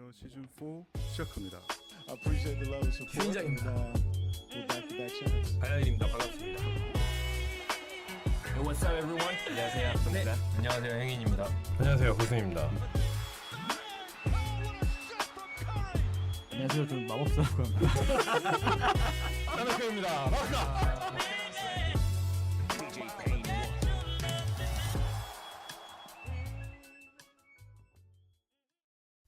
배우네요 시즌 4 시작합니다. I appreciate the love and support. 주인장입니다. We're back to back chance. 하연입니다. 반갑습니다. What's up, everyone? 안녕하세요. 박성입니다. 안녕하세요. 행인입니다. 안녕하세요, 호승입니다. 안녕하세요. 저는 마법사라고 합니다. 안녕하십니까. 반갑습니다.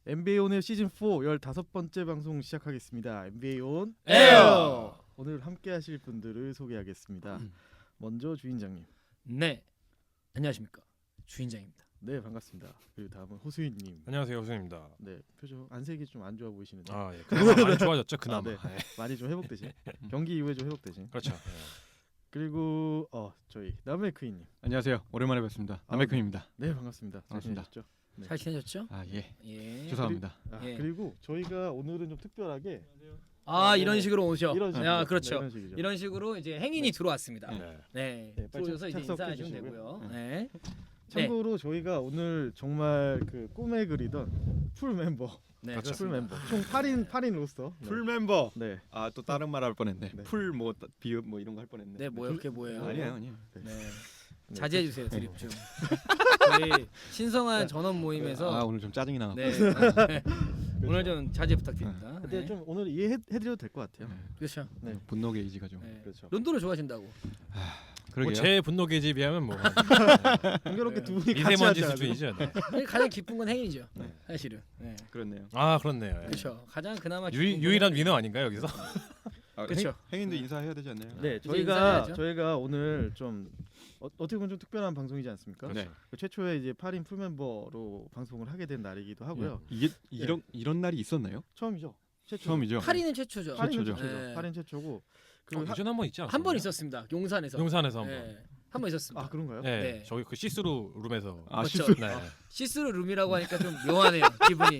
NBA 온의 시즌 4 15번째 방송 시작하겠습니다. NBA 온 에어. 오늘 함께 하실 분들을 소개하겠습니다. 먼저 주인장님. 네, 안녕하십니까. 주인장입니다. 네, 반갑습니다. 그리고 다음은 호수인 님. 안녕하세요, 호승입니다. 네, 표정 안색이 좀 안 좋아 보이시는데. 아, 예. 그나마 많이 좋아졌죠, 그나마. 네. 많이 좀 회복되신. 경기 이후에 좀 회복되신. 그렇죠. 그리고 저희 남해크인 님. 안녕하세요. 오랜만에 뵙습니다. 남해크입니다. 네, 반갑습니다. 잘 반갑습니다. 지내셨죠? 네. 잘 지내셨죠? 아 예. 예. 죄송합니다. 예. 그리고 저희가 오늘은 좀 특별하게 이런 식으로 오죠. 이런 식으로. 아, 그렇죠. 네, 이런 식이죠. 이런 식으로 이제 행인이 들어왔습니다. 네. 네. 네, 빨리 들어오셔서 이제 착석해 인사하시면 주시고요. 되고요. 네. 참고로 저희가 오늘 정말 그 꿈에 그리던 풀 멤버, 네. 그렇죠. 풀 멤버, 총 8인 로스터. 네. 풀 멤버. 네. 아 또 다른 말 할 뻔했네. 네. 풀 뭐 비읍 뭐 이런 거 할 뻔했네. 네, 뭐 이렇게 뭐예요? 아니에요, 아니에요. 네. 네. 자제해 주세요, 드립 좀. 저희 신성한 전원 모임에서 아 오늘 좀 짜증이 나. 네. 오늘 좀 자제 부탁드립니다. 근데 네. 좀 오늘 이해해드려도 될 것 같아요. 그렇죠. 네. 분노 게이지가 좀. 네. 그렇죠. 론도를 좋아하신다고. 그러게요. 제 분노 게이지에 비하면 뭐 공교롭게 네. 두 분이 같이 미세먼지 하지 수준이죠. 네. 가장 기쁜 건 행인이죠. 네. 사실은. 네. 그렇네요. 아, 그렇네요. 예. 그렇죠. 가장 그나마 기쁜 건- 유일한 위너 아닌가요, 여기서? 아, 그쵸. 행인도 인사해야 되지 않나요? 네, 이제 저희가 인사해야죠. 오늘 좀 어떻게 보면 좀 특별한 방송이지 않습니까? 네. 그 최초에 이제 8인 풀 멤버로 방송을 하게 된 날이기도 하고요. 이게 이런 날이 있었나요? 처음이죠. 최초. 처음이죠. 8위는 최초죠. 8인은 최초죠. 최초죠. 네. 8인 최초고. 그리고 예전에 한번 있지 않았어요? 한 번 있었습니다. 용산에서. 용산에서 한 번. 네. 한 번 있었습니다. 아 그런가요? 네. 네. 저기 그 시스루 룸에서. 아 그렇죠. 실수. 네. 시스루 룸이라고 하니까 좀 묘하네요. 기분이.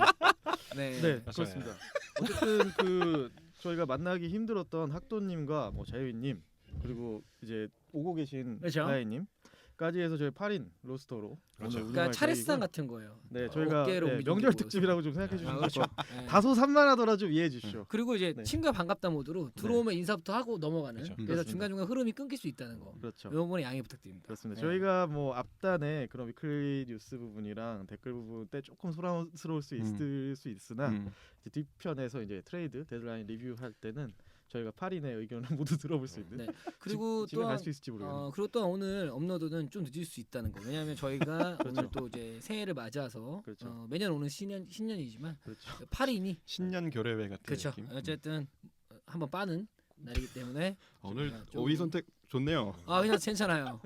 네. 네, 맞아요. 그렇습니다. 어쨌든 그 저희가 만나기 힘들었던 학도님과 뭐 자유인님 그리고 이제 오고 계신 그렇죠. 다혜님까지 해서 저희 8인 로스터로 그렇죠. 오늘 그러니까 운영할 차례상 계획이고요. 같은 거예요. 네, 저희가 어깨로 네, 옮기고 명절 특집이라고 좀 생각해 주시면 그렇죠. 좋을 것 같아요. 네. 다소 산만하더라 좀 이해해 주십시오. 그리고 이제 네. 친구가 반갑다 모드로 들어오면 인사부터 하고 넘어가는. 그렇죠. 그래서 그렇습니다. 중간중간 흐름이 끊길 수 있다는 거. 그렇죠. 이번에 양해 부탁드립니다. 그렇습니다. 네. 저희가 뭐 앞단에 그런 위클리 뉴스 부분이랑 댓글 부분 때 조금 소란스러울 수 있을 수 있으나 이제 뒤편에서 이제 트레이드 데드라인 리뷰할 때는 저희가 8인의 의견을 모두 들어볼 수 있는. 네. 그리고 집에 또한 갈 수 있을지 모르겠네요. 그리고 또한 오늘 업로드는 좀 늦을 수 있다는 거. 왜냐하면 저희가 오늘 또 이제 새해를 맞아서 그렇죠. 매년 오는 신년이지만 그렇죠. 8인이 신년 교례회 같은 그렇죠. 느낌. 어쨌든 한번 빠는 날이기 때문에 오늘 좀- 오이 선택 좋네요. 괜찮아요.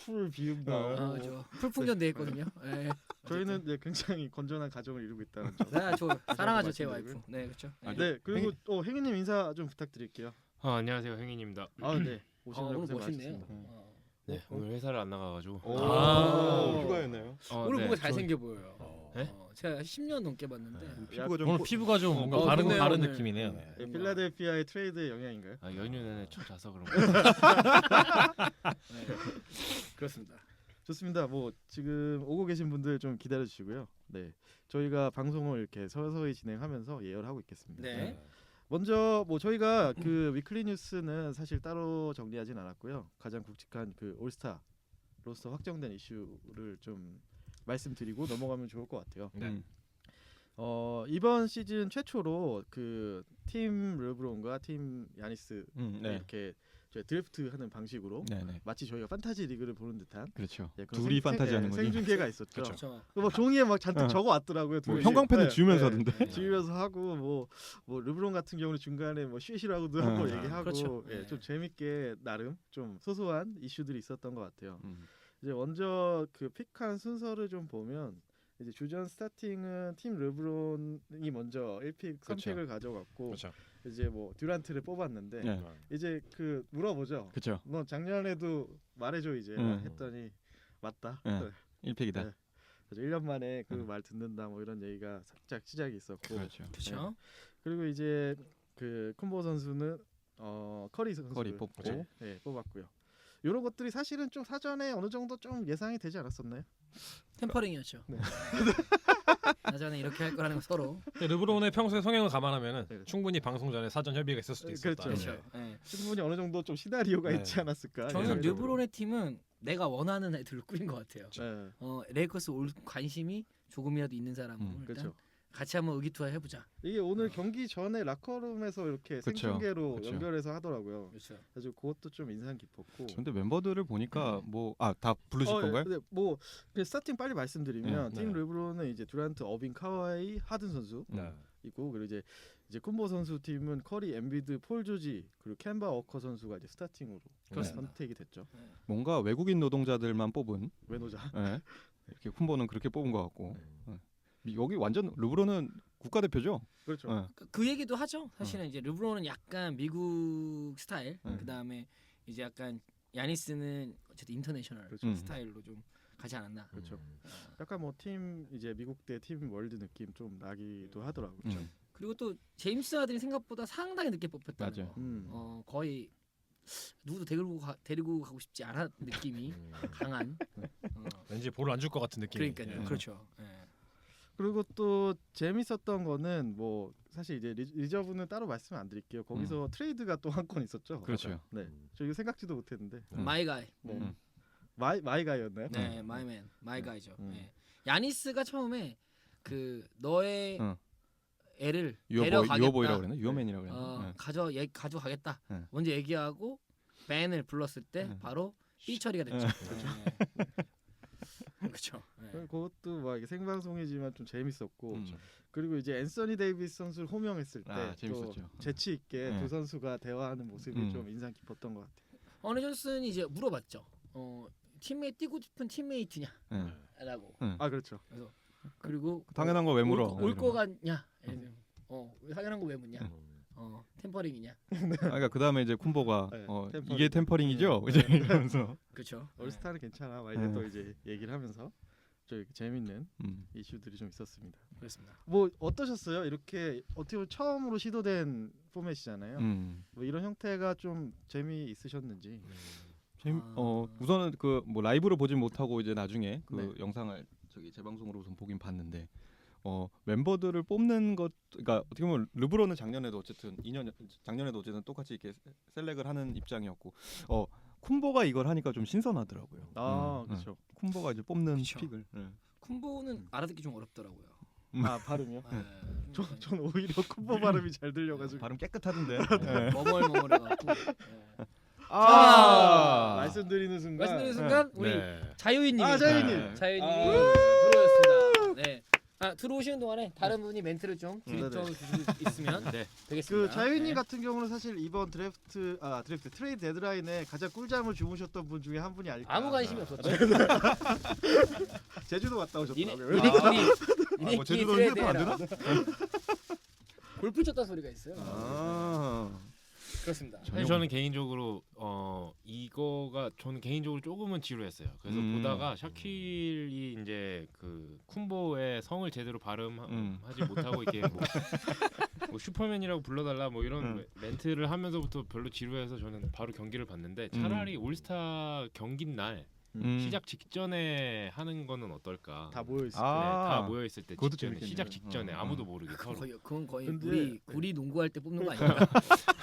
풀 비읍 나오고 저 풀풍전 돼 있거든요. 네. 저희는 이제 굉장히 건전한 가정을 이루고 있다는 점. 저 사랑하죠 제 말씀드리고요. 와이프. 네 그렇죠. 아, 네, 그리고 행인님 인사 좀 부탁드릴게요. 안녕하세요. 행인입니다. 네. 오시느라 오늘 고생 멋있네요. 많으셨습니다. 네, 오늘 회사를 안 나가가지고. 휴가였나요? 오늘 네. 보고 잘생겨 보여요. 네? 제가 10년 넘게 봤는데 피부가 좀 오늘 피부가 좀 뭔가 다른 좋네요, 다른 오늘. 느낌이네요. 네. 네, 필라델피아의 트레이드의 영향인가요? 연휴 내내 좀 자서 그런 거. 네. 그렇습니다. 좋습니다. 뭐 지금 오고 계신 분들 좀 기다려 주시고요. 네, 저희가 방송을 이렇게 서서히 진행하면서 예열하고 있겠습니다. 네. 먼저 뭐 저희가 그 위클리 뉴스는 사실 따로 정리하진 않았고요. 가장 굵직한 그 올스타 로스터 확정된 이슈를 좀 말씀드리고 넘어가면 좋을 것 같아요. 네. 이번 시즌 최초로 그 팀 르브론과 팀 야니스 네. 이렇게 저희 드래프트하는 방식으로 네네. 마치 저희가 판타지 리그를 보는 듯한 그렇죠. 그런 둘이 판타지하는 거지. 생중계가 있었죠. 그렇죠. 뭐 종이에 막 잔뜩 적어 왔더라고요. 뭐 형광펜을 지우면서 하던데. 지우면서 하고 뭐 르브론 같은 경우는 중간에 뭐 쉿이라고도 하고 얘기하고 그렇죠. 예, 네. 좀 재밌게 나름 좀 소소한 이슈들이 있었던 것 같아요. 음. 이제 먼저 그 픽한 순서를 좀 보면 이제 주전 스타팅은 팀 르브론이 먼저 1픽 그렇죠. 선택을 가져갔고 그렇죠. 이제 뭐 듀란트를 뽑았는데 네. 이제 그 물어보죠. 그렇죠. 너 작년에도 말해줘 이제 했더니 맞다. 네. 1픽이다. 네. 그래서 1년 만에 그 음. 말 듣는다 뭐 이런 얘기가 살짝 시작이 있었고 그렇죠. 그렇죠. 그리고 이제 그 콤보 선수는 커리 선수를 커리 뽑고. 네, 뽑았고요. 이런 것들이 사실은 좀 사전에 어느 정도 좀 예상이 되지 않았었나요? 템퍼링이었죠. 네. 나전에 이렇게 할 거라는 거 서로. 르브론의 평소의 성향을 감안하면은 네. 충분히 방송 전에 사전 협의가 있을 수도 있었다. 그렇죠. 그렇죠. 예. 충분히 어느 정도 좀 시나리오가 네. 있지 않았을까. 저는 예상적으로. 르브론의 팀은 내가 원하는 애들을 꾸린 것 같아요. 네. 레이커스 올 관심이 조금이라도 있는 사람으로 일단 그렇죠. 같이 한번 의기투합 해보자. 이게 오늘 경기 전에 라커룸에서 이렇게 그쵸. 생중계로 그쵸. 연결해서 하더라고요. 그렇죠. 그래서 그것도 좀 인상 깊었고. 근데 멤버들을 보니까 뭐 다 부르실 건가요? 근데 뭐 그냥 스타팅 빨리 말씀드리면 네. 팀 네. 르브론은 이제 듀란트, 어빙, 카와이, 하든 선수 네. 있고 그리고 이제 쿤보 선수 팀은 커리, 엠비드, 폴 조지 그리고 캔바 워커 선수가 이제 스타팅으로 그렇습니다. 선택이 됐죠. 뭔가 외국인 노동자들만 뽑은 외노자. 예. 이렇게 쿤보는 그렇게 뽑은 것 같고 예. 여기 완전 르브론은 국가대표죠. 그렇죠. 예. 그 얘기도 하죠. 사실은 이제 르브론은 약간 미국 스타일, 그 다음에 이제 약간 야니스는 어쨌든 인터내셔널 그렇죠. 스타일로 좀 가지 않았나. 그렇죠. 약간 뭐 팀 이제 미국 대 팀 월드 느낌 좀 나기도 하더라고요. 그리고 또 제임스 하든이 생각보다 상당히 늦게 뽑혔다는 맞아요. 거. 거의 누구도 데리고 가고 싶지 않은 느낌이 강한. 왠지 볼을 안 줄 것 같은 느낌. 그러니까요. 그렇죠. 예. 그리고 또 재밌었던 거는 뭐 사실 이제 리저브는 따로 말씀 안 드릴게요. 거기서 트레이드가 또 한 건 있었죠. 그렇죠. 네, 저 이거 생각지도 못했는데 마이 가이. 네. 음. 마이가이였나요? 네, 마이맨, 마이 가이죠. 음. 예. 야니스가 처음에 그 너의 애를 유어보이라고 데려가겠다. 그랬나? 유어맨이라고 그랬나? 가져가겠다. 네. 먼저 얘기하고 벤을 불렀을 때 네. 바로 삐 처리가 됐죠. 그렇죠. 그것도 막 이게 생방송이지만 좀 재밌었고 음. 그리고 이제 앤서니 데이비스 선수를 호명했을 때 아, 또 재밌었죠. 재치 있게 네. 두 선수가 대화하는 모습이 좀 인상 깊었던 것 같아요. 어느 존슨이 이제 물어봤죠. 팀메이트 뛰고 싶은 팀메이트냐라고. 예. 아 그렇죠. 그리고 당연한 거 왜 물어? 올거 같냐? 당연한 거 왜 묻냐? 템퍼링이냐? 그러니까 그 다음에 이제 쿤보가 네, 템퍼링. 이게 템퍼링이죠. 이제 이러면서 그렇죠. 올스타는 괜찮아. 막 이제 네. 또 이제 얘기를 하면서 좀 이렇게 재밌는 음. 이슈들이 좀 있었습니다. 그렇습니다. 뭐 어떠셨어요? 이렇게 어떻게 보면 처음으로 시도된 포맷이잖아요. 뭐 이런 형태가 좀 재미 있으셨는지. 우선은 그 뭐 라이브로 보진 못하고 이제 나중에 그 네. 영상을 저기 재방송으로 우선 보긴 봤는데 멤버들을 뽑는 것 그러니까 어떻게 보면 르브론은 작년에도 어쨌든 똑같이 이렇게 셀렉을 하는 입장이었고 쿤보가 이걸 하니까 좀 신선하더라고요. 그렇죠. 쿤보가 이제 뽑는 그쵸. 픽을. 쿤보는 알아듣기 좀 어렵더라고요. 아 발음이요? 예. 전 오히려 쿤보 발음이 잘 들려가지고. 발음 깨끗하던데. 머멀머멀해갖고. 말씀드리는 순간. 말씀드리는 순간 우리 자유인님이 자유인님. 자유인님이 들어오셨습니다. 네. 들어오시는 동안에 다른 분이 멘트를 좀 드립점 주시고 있으면 되겠습니다. 그 자유인님 네. 같은 경우는 사실 이번 드래프트 트레이드 데드라인에 가장 꿀잠을 주무셨던 분 중에 한 분이 아닐까. 아무 관심이 없었죠. 제주도 갔다 오셨더라고요. 니네끼리 제주도 트레이드 휴대폰 안 해라. 골프 쳤다 소리가 있어요. 그렇습니다. 사실 저는 개인적으로 이거가 저는 개인적으로 조금은 지루했어요. 그래서 보다가 샤킬이 이제 그 쿤보의 성을 제대로 발음하지 못하고 이렇게 뭐 슈퍼맨이라고 불러달라 뭐 이런 멘트를 하면서부터 별로 지루해서 저는 바로 경기를 봤는데 차라리 올스타 경기 날 시작 직전에 하는 거는 어떨까? 다 모여 있을 다 모여 있을 때 그것도 직전에 재밌겠네요. 시작 직전에 아무도 모르게 서로. 그건 거의 근데- 우리 농구할 때 뽑는 거 아닌가?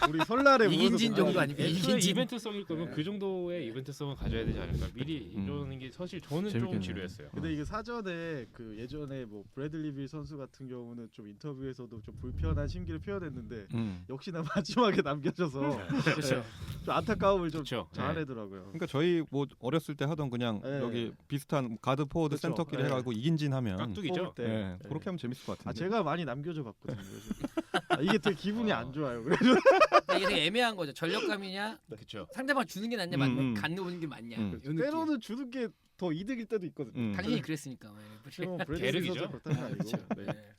우리 설날에 이긴진 모여서 정도 아닙니까? 애초에 이긴진. 이벤트성일 거면 그 정도의 이벤트성을 가져야 되지 않을까? 미리 이러는 게 사실 저는 좀 재밌겠네. 지루했어요. 근데 이게 사전에 그 예전에 뭐 브래들리 빌 선수 같은 경우는 좀 인터뷰에서도 좀 불편한 심기를 표현했는데 역시나 마지막에 남겨져서 그렇죠. 좀 안타까움을 좀 그렇죠. 자아내더라고요. 그러니까 저희 뭐 어렸을 때 하던 그냥 네. 여기 비슷한 가드 포워드 그쵸. 센터끼리 네. 해가지고 이긴진 하면 깍두기죠. 뽑을 때. 네, 그렇게 하면 재밌을 것 같은데. 제가 많이 남겨줘 봤거든요. 이게 되게 기분이 안 좋아요. 그래서 이게 되게 애매한 거죠. 전력감이냐, 그렇죠. 상대방 주는 게 낫냐, 갖는 오는 게 맞냐. 요 느낌. 때로는 주는 게 더 이득일 때도 있거든요. 당신이 그랬으니까. 뭐 브래들리 계륵이죠. 선수 그렇다는 건 아니고. 네. 네.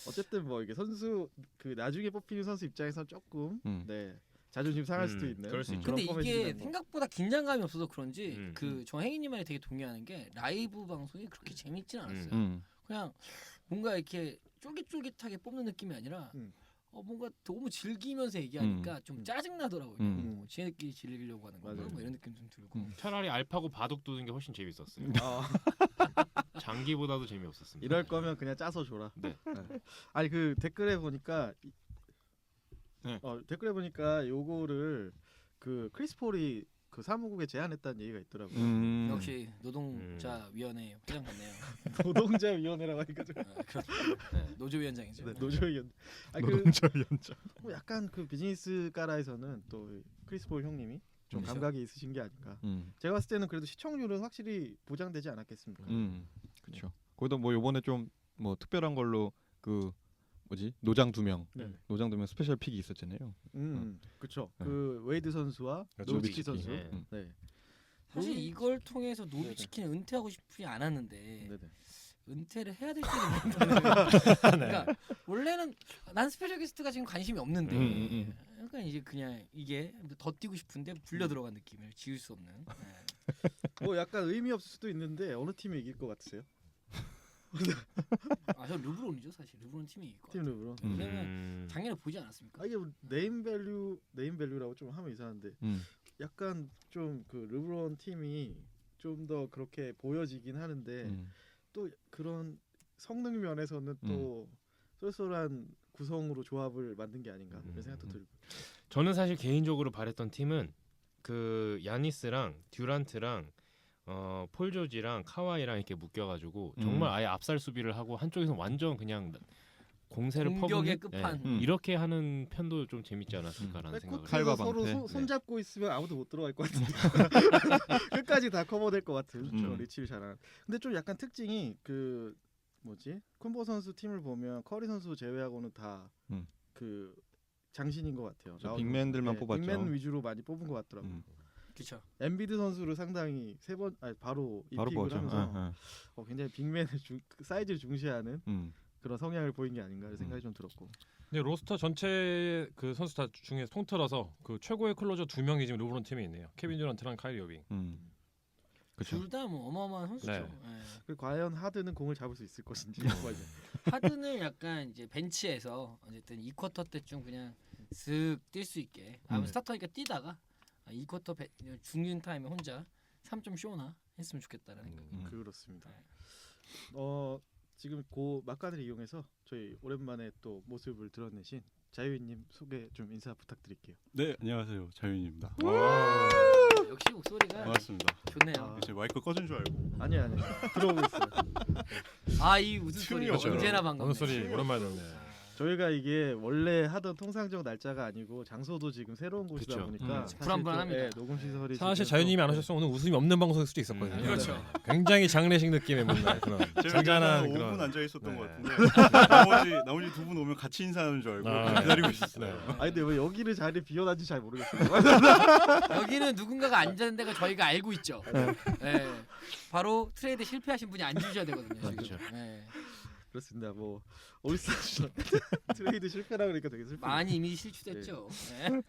어쨌든 뭐 이게 선수 그 나중에 뽑히는 선수 입장에서 조금 네 자존심 상할 수도 있는. 그럴 수 있죠. 근데 그런 이게 포맷이긴 뭐. 생각보다 긴장감이 없어서 그런지 음. 저 행인님 말이 되게 동의하는 게 라이브 방송이 그렇게 재밌진 않았어요. 음. 그냥 뭔가 이렇게 쫄깃쫄깃하게 뽑는 느낌이 아니라 뭔가 너무 즐기면서 얘기하니까 좀 짜증 나더라고요. 뭐 지네끼리 즐기려고 하는 건가 맞아요. 뭐 이런 느낌 좀 들고. 차라리 알파고 바둑 두는 게 훨씬 재밌었어요. 아, 장기보다도 재미없었습니다. 이럴 거면 그냥 짜서 줘라. 네. 아니 그 댓글에 보니까 네. 댓글에 보니까 요거를 그 크리스 폴이 그 사무국에 제안했다는 얘기가 있더라고요. 역시 노동자위원회 회장 같네요. 노동자위원회라고 하니까 좀 노조위원장이죠. 네, 노조위원. 아니 노동자위원장. 뭐 약간 그 비즈니스 가라에서는 또 크리스 폴 형님이 좀 그렇죠. 감각이 있으신 게 아닌가. 제가 봤을 때는 그래도 시청률은 확실히 보장되지 않았겠습니까? 그렇죠. 거기다 뭐 요번에 좀 뭐 특별한 걸로 그 뭐지 노장 2명, 네. 노장 2명 스페셜 픽이 있었잖아요. 그렇죠. 네. 그 웨이드 선수와 그렇죠. 노비치 선수. 네. 네. 사실 이걸 통해서 노비치키는 은퇴하고 싶지 않았는데 네네. 은퇴를 해야 될 때는 있는데 그러니까 원래는 난 스페셜 게스트가 지금 관심이 없는데 그러니까 이제 그냥 이게 더 뛰고 싶은데 불려 들어간 느낌을 지울 수 없는. 뭐 약간 의미 없을 수도 있는데 어느 팀이 이길 것 같으세요? 저 르브론이죠 사실. 르브론 팀이 이길 것 팀 같아요. 르브론. 왜냐면 작년에 보지 않았습니까? 이게 네임 밸류라고 좀 하면 이상한데 약간 좀 그 르브론 팀이 좀 더 그렇게 보여지긴 하는데 또 그런 성능 면에서는 또 쏠쏠한 구성으로 조합을 만든 게 아닌가 이런 생각도 들고. 저는 사실 개인적으로 바랬던 팀은 그 야니스랑 듀란트랑 폴 조지랑 카와이랑 이렇게 묶여가지고 정말 아예 압살 수비를 하고 한쪽에서 완전 그냥 공세를 공격의 퍼부는 끝판. 이렇게 하는 편도 좀 재밌지 않았을까라는 생각을. 백코트가 칼과 서로 방패. 손 잡고 있으면 아무도 못 들어갈 것 같은데 끝까지 다 커버될 것 같은 리치를 잘하는. 근데 좀 약간 특징이 그 뭐지 쿤보 선수 팀을 보면 커리 선수 제외하고는 다 그 장신인 것 같아요. 저 빅맨들만 뽑았죠. 빅맨 위주로 많이 뽑은 것 같더라고요. 그렇죠. 엔비드 선수를 상당히 바로 바로 입픽을 보죠. 하면서 굉장히 빅맨의 사이즈를 중시하는 그런 성향을 보인 게 아닌가 생각이 좀 들었고. 근데 로스터 전체 그 선수 다 중에 통틀어서 그 최고의 클로저 2명이 지금 르브론 팀에 있네요. 케빈 듀란트랑 카이리 어빙. 그렇죠. 둘 다 뭐 어마어마한 선수죠. 네. 예. 그 과연 하드는 공을 잡을 수 있을 것인지. 하든을 약간 이제 벤치에서 어쨌든 2쿼터 때쯤 그냥 슥 뛸 수 있게 스타터니까 뛰다가 2쿼터 중륜 타임에 혼자 3점 쇼나 했으면 좋겠다라는 그렇습니다. 지금 고 막간을 이용해서 저희 오랜만에 또 모습을 드러내신 자유인님 소개 좀 인사 부탁드릴게요. 네, 안녕하세요. 자윤입니다. 역시 목소리가 반갑습니다. 좋네요. 제 마이크 꺼진 줄 알고. 아니요. 들어오고 있어요. 이 웃음소리 춤이 언제나 반갑네. 어느 소리 오랜만에 듣네. 저희가 이게 원래 하던 통상적 날짜가 아니고 장소도 지금 새로운 곳이다 그쵸. 보니까 사실 불안불안합니다. 녹음 시설이 사실 지금 자유님이 안 오셨으면 오늘 웃음이 없는 방송일 수도 있었거든요. 그렇죠. 네. 굉장히 장례식 느낌의 뭔가 그런 제가 잔잔한 5분 그런. 앉아 있었던 네. 것 같은데 나머지 두 분 오면 같이 인사하는 줄 알고 기다리고 있었어요. 네. 아니 근데 왜 여기를 자리 비워놨는지 잘 모르겠어요. 여기는 누군가가 앉는 데가 저희가 알고 있죠. 네. 바로 트레이드 실패하신 분이 앉으셔야 되거든요. 지금. 네. 그렇습니다. 뭐 올스타 트레이드 실패라 그러니까 되게 슬프네요. 많이 이미 실추됐죠. 네.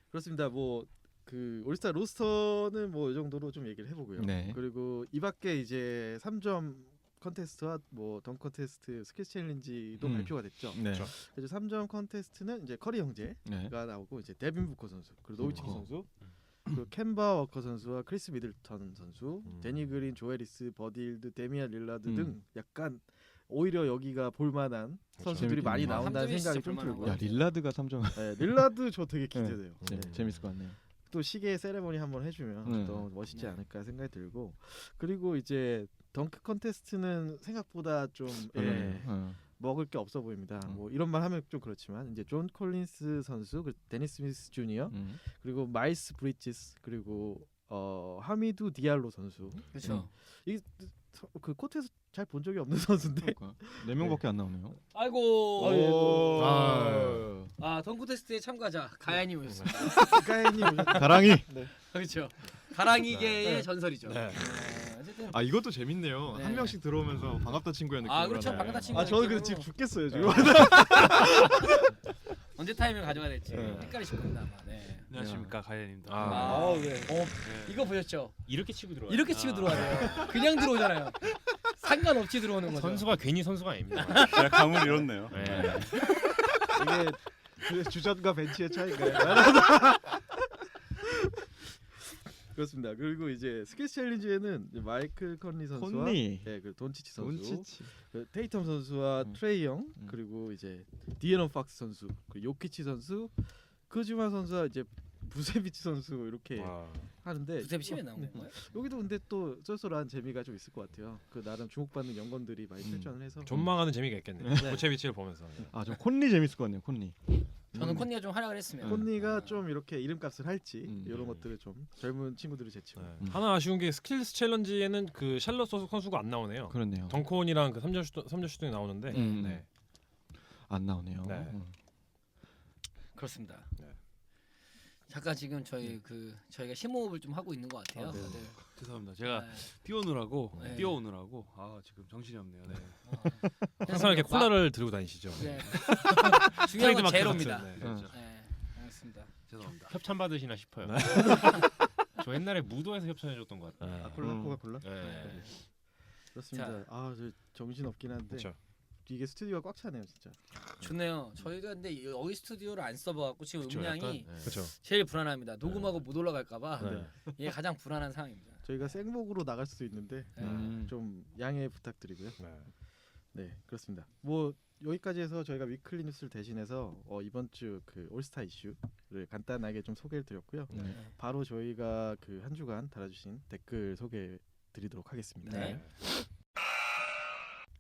그렇습니다. 뭐 그 올스타 로스터는 뭐 이 정도로 좀 얘기를 해보고요. 네. 그리고 이 밖에 이제 3점 컨테스트와 뭐 덩 컨테스트, 스킬 챌린지도 발표가 됐죠. 네. 그래서 3점 컨테스트는 이제 커리 형제가 네. 나오고 이제 데빈 부커 선수, 그리고 노비치키 선수, 그리고 켐바 워커 선수와 크리스 미들턴 선수, 데니 그린, 조에리스, 버딜드, 데미안 릴라드 등 약간 오히려 여기가 볼만한 선수들이 재밌겠네요. 많이 나온다는 삼점이 생각이 진짜 좀 볼만한 들고. 것 야 릴라드가 3점. 네, 릴라드 저 되게 기대돼요. 네. 재밌을 것 같네요. 또 시계 세레머니 한번 해주면 또 멋있지 않을까 생각이 들고, 그리고 이제 덩크 컨테스트는 생각보다 좀 먹을 게 없어 보입니다. 뭐 이런 말 하면 좀 그렇지만 이제 존 콜린스 선수, 데니스 스미스 주니어, 그리고 마일스 브리지스, 그리고 하미두 디알로 선수. 그렇죠. 그 코트에서 잘 본 적이 없는 선수인데 4명밖에 안 나오네요. 아이고. 아. 덩크 테스트의 참가자 가야님 오셨습니다. 가인님 가랑이. 그렇죠. 가랑이계의 전설이죠. 네. 어쨌든 아 이것도 재밌네요. 네. 한 명씩 들어오면서 반갑다 친구야 느낌으로. 그렇죠. 하네. 반갑다 친구. 저는 근데 지금 죽겠어요 지금. 언제 타임을 가져가야 될지 헷갈리실 겁니다. 아마. 네. 안녕하십니까 가연입니다. 네. 이거 보셨죠? 이렇게 치고 들어와요. 이렇게 치고 들어와요. 그냥 들어오잖아요. 상관없이 들어오는 거죠. 선수가 괜히 선수가 아닙니다. 제가 감을 잃었네요. 네. 이게 그 주전과 벤치의 차이인가요? 그렇습니다. 그리고 이제 스킬스 챌린지에는 이제 마이클 컨리 선수와 콘니. 그 돈치치 선수, 돈치치. 그 테이텀 선수와 트레이 영, 음. 그리고 이제 디에런 팍스 선수, 그리고 요키치 선수, 크즈마 선수와 이제 부세비치 선수 이렇게 와. 하는데 부세비치 왜 나온 건가요? 여기도 근데 또 쏠쏠한 재미가 좀 있을 것 같아요. 그 나름 주목받는 연건들이 많이 출전을 해서 존망하는 재미가 있겠네요. 네. 부채비치를 보면서. 저 콘니 재밌을 것 같네요. 콘니. 저는 콘니가 좀 활약을 했으면. 콘니가 좀 이렇게 이름값을 할지 이런 음. 것들을 좀 젊은 친구들이 제치고 네. 하나 아쉬운 게 스킬스 챌린지에는 그 샬럿 선수가 안 나오네요. 그렇네요. 덩콘이랑 그 3점 슈팅이 나오는데 네. 안 나오네요. 네. 그렇습니다. 네. 잠깐 지금 저희가 심호흡을 좀 하고 있는 것 같아요. 네. 다들. 죄송합니다. 제가 네. 뛰어오느라고 네. 뛰어오느라고 지금 정신이 없네요. 네. 항상 이렇게 콜라를 들고 다니시죠. 네. 중요한 건 트레이드마크 제로입니다. 같은, 네. 그렇죠. 네, 알겠습니다. 죄송합니다. 협찬 받으시나 싶어요. 저 옛날에 무도에서 협찬해줬던 것 같아요. 콜라 코카콜라 네. 그렇습니다. 저 정신 없긴 한데 그렇죠. 이게 스튜디오가 꽉 차네요 진짜. 좋네요. 저희가 근데 여기 스튜디오를 안 써봐갖고 지금 그쵸, 음량이 네. 그렇죠. 제일 불안합니다. 녹음하고 못 올라갈까봐 네. 이게 가장 불안한 상황입니다. 저희가 생목으로 나갈 수도 있는데 좀 양해 부탁드리고요. 네. 네 그렇습니다. 뭐 여기까지 해서 저희가 위클리 뉴스를 대신해서 이번 주 그 올스타 이슈를 간단하게 좀 소개를 드렸고요. 네. 바로 저희가 그 한 주간 달아주신 댓글 소개해 드리도록 하겠습니다. 네.